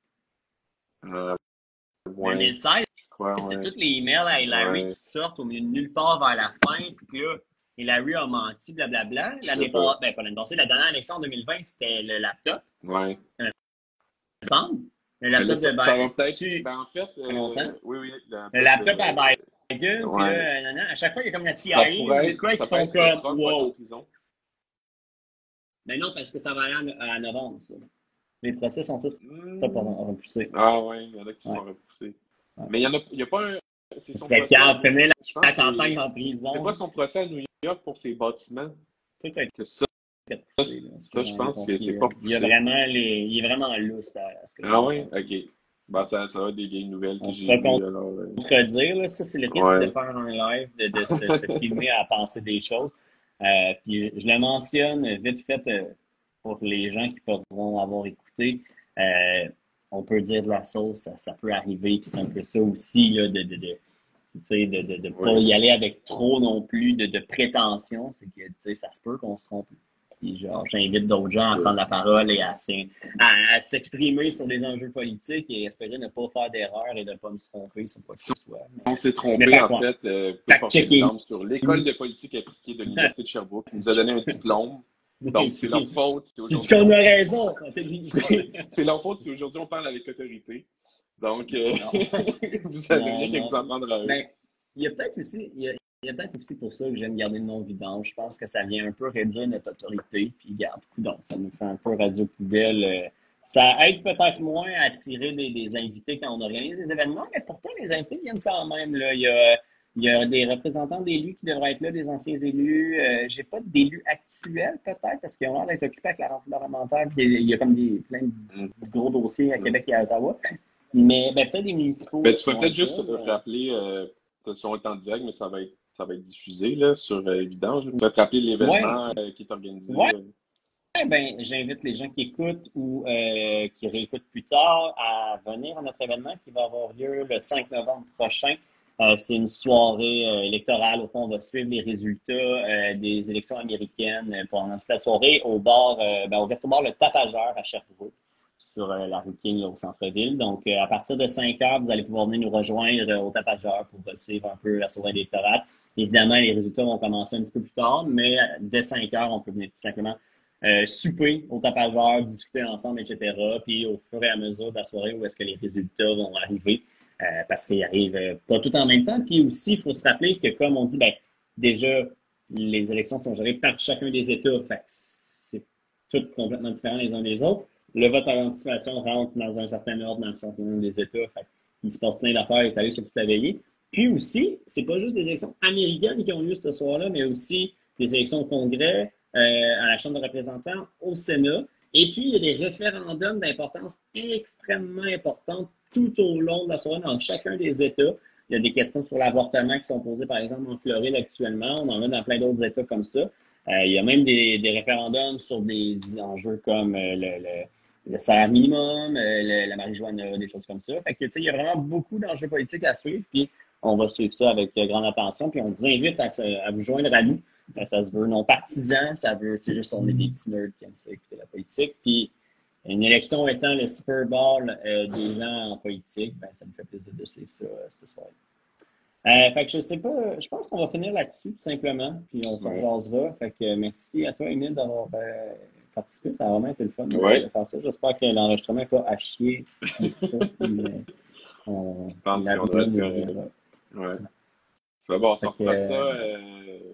S2: Ouais,
S1: 2016,
S2: je crois,
S1: c'est
S2: ouais.
S1: tous les emails à Hillary
S2: Ouais.
S1: qui sortent au milieu de nulle part vers la fin, puis là, Hillary a menti, blablabla.
S2: Je
S1: L'année
S2: sais pas.
S1: passée, pas l'année passée, la dernière élection en 2020, c'était le laptop,
S2: Ouais.
S1: il me semble. Le
S2: Mais là,
S1: laptop de
S2: ça va
S1: Biden,
S2: peut-être. Ben, en fait,
S1: longtemps.
S2: oui,
S1: Le laptop à Biden, puis
S2: ouais.
S1: là, à chaque fois, il y a comme la
S2: Ça
S1: CIA
S2: pourrait
S1: ou
S2: être,
S1: quoi qui
S2: ça peut
S1: font
S2: être que
S1: comme
S2: Trump va être en
S1: wow.
S2: prison.
S1: Mais non, parce que ça va aller à novembre, ça. Les procès sont tous repoussés.
S2: Ah ouais, il y en a qui
S1: Ouais.
S2: sont repoussés.
S1: Ouais.
S2: Mais il y a pas un. C'est
S1: Ce
S2: son
S1: serait
S2: procès.
S1: Pierre finir
S2: Je pense
S1: la
S2: que
S1: campagne en
S2: c'est
S1: prison.
S2: pas son procès à New York pour ses bâtiments.
S1: Tout a été
S2: Que ça,
S1: repoussé, là.
S2: je pense que c'est
S1: Il
S2: pas
S1: y a
S2: repoussé.
S1: vraiment il est vraiment lousse à ce que
S2: Ah ouais? Ok. Ben, ça va être des vieilles nouvelles que
S1: on se
S2: j'ai vues,
S1: raconte
S2: alors.
S1: contredire, là. Ça, c'est le risque de
S2: Ouais.
S1: faire un live, de se filmer à penser des choses. Puis je le mentionne vite fait pour les gens qui pourront avoir écouté. On peut dire de la sauce, ça peut arriver, puis c'est un peu ça aussi, là, de pas y aller avec trop non plus de prétention. C'est que, tu sais, ça se peut qu'on se trompe. Puis genre, j'invite d'autres gens à prendre la parole et à s'exprimer sur des enjeux politiques et espérer ne pas faire d'erreur et de ne pas me tromper sur quoi que ce soit.
S2: On s'est
S1: Mais
S2: trompé,
S1: par
S2: en
S1: contre,
S2: fait, pour porter
S1: fact-checker.
S2: l'exemple sur l'École de politique appliquée de l'Université de Sherbrooke, qui nous a donné un diplôme. Donc, c'est leur faute.
S1: Tu dis qu'on a raison.
S2: C'est leur faute si aujourd'hui on parle avec autorité. Donc, vous avez rien qu'à vous en prendre à eux.
S1: Ben, il y a peut-être aussi, pour ça que j'aime garder le nom vidange. Je pense que ça vient un peu réduire notre autorité. Puis, garde, coudonc, ça nous fait un peu radio poubelle. Ça aide peut-être moins à attirer des invités quand on organise des événements, mais pourtant, les invités viennent quand même. Là. Il y a des représentants d'élus qui devraient être là, des anciens élus. J'ai pas d'élus actuels, peut-être, parce qu'ils ont l'air d'être occupés avec la rentrée parlementaire. Il y a comme plein de gros dossiers à Québec et à Ottawa. Mais peut-être des municipaux.
S2: Ben, tu peux peut-être juste rappeler, si on est en direct, mais ça va être diffusé là, sur Évidence. Tu peux te rappeler l'événement qui est organisé.
S1: Ouais. J'invite les gens qui écoutent ou qui réécoutent plus tard à venir à notre événement qui va avoir lieu le 5 novembre prochain. C'est une soirée électorale. Au fond, on va suivre les résultats des élections américaines pendant toute la soirée au bar, au restaurant Le Tapageur à Sherbrooke, sur la rue King, là, au centre-ville. Donc, à partir de 5 heures, vous allez pouvoir venir nous rejoindre au Tapageur pour suivre un peu la soirée électorale. Évidemment, les résultats vont commencer un petit peu plus tard, mais dès 5 heures, on peut venir tout simplement souper au Tapageur, discuter ensemble, etc. Puis au fur et à mesure de la soirée, où est-ce que les résultats vont arriver, parce qu'ils arrivent pas tout en même temps. Puis aussi, il faut se rappeler que, comme on dit, déjà, les élections sont gérées par chacun des États. Fait que c'est tout complètement différent les uns des autres. Le vote par anticipation rentre dans un certain ordre dans chacun des États. Fait il se passe plein d'affaires étalées sur toute la veillée. Puis aussi, c'est pas juste des élections américaines qui ont lieu ce soir-là, mais aussi des élections au Congrès, à la Chambre des représentants, au Sénat. Et puis, il y a des référendums d'importance extrêmement importante tout au long de la soirée dans chacun des États. Il y a des questions sur l'avortement qui sont posées, par exemple, en Floride actuellement. On en a dans plein d'autres États comme ça. Il y a même des référendums sur des enjeux comme le salaire minimum, la marijuana, des choses comme ça. Fait que, tu sais, il y a vraiment beaucoup d'enjeux politiques à suivre. Puis, on va suivre ça avec grande attention. Puis, on vous invite à vous joindre à nous. Ça se veut non partisan, c'est juste on est des petits nerds qui aiment ça écouter la politique. Puis, une élection étant le Super Bowl des gens en politique, ça me fait plaisir de suivre ça cette soirée. Fait que je sais pas, je pense qu'on va finir là-dessus tout simplement, puis on s'en jasera. Fait que merci à toi, Émile, d'avoir participé. Ça a vraiment été le fun de faire ça. J'espère que l'enregistrement n'est pas à chier.
S2: On pense qu'on doit être c'est bon, on refera ça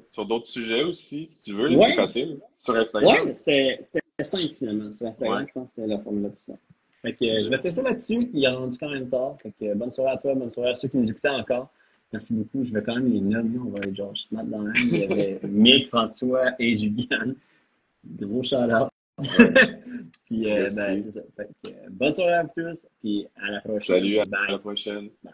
S2: sur d'autres sujets aussi, si tu veux. C'est facile. Sur Instagram.
S1: Oui, c'était simple finalement. Sur Instagram, je pense que c'était la formule pour ça. Fait que je vais faire ça là-dessus. Il est rendu quand même tard. Fait que bonne soirée à toi, bonne soirée à ceux qui nous écoutaient encore. Merci beaucoup. Je vais quand même les nommer. On va aller genre se mettre dans l'âme. Il y avait Mick, François et Juliane. Gros shout-out. Puis c'est ça. Fait que, bonne soirée à vous tous. Puis à la prochaine.
S2: Salut, à la prochaine.
S1: Bye.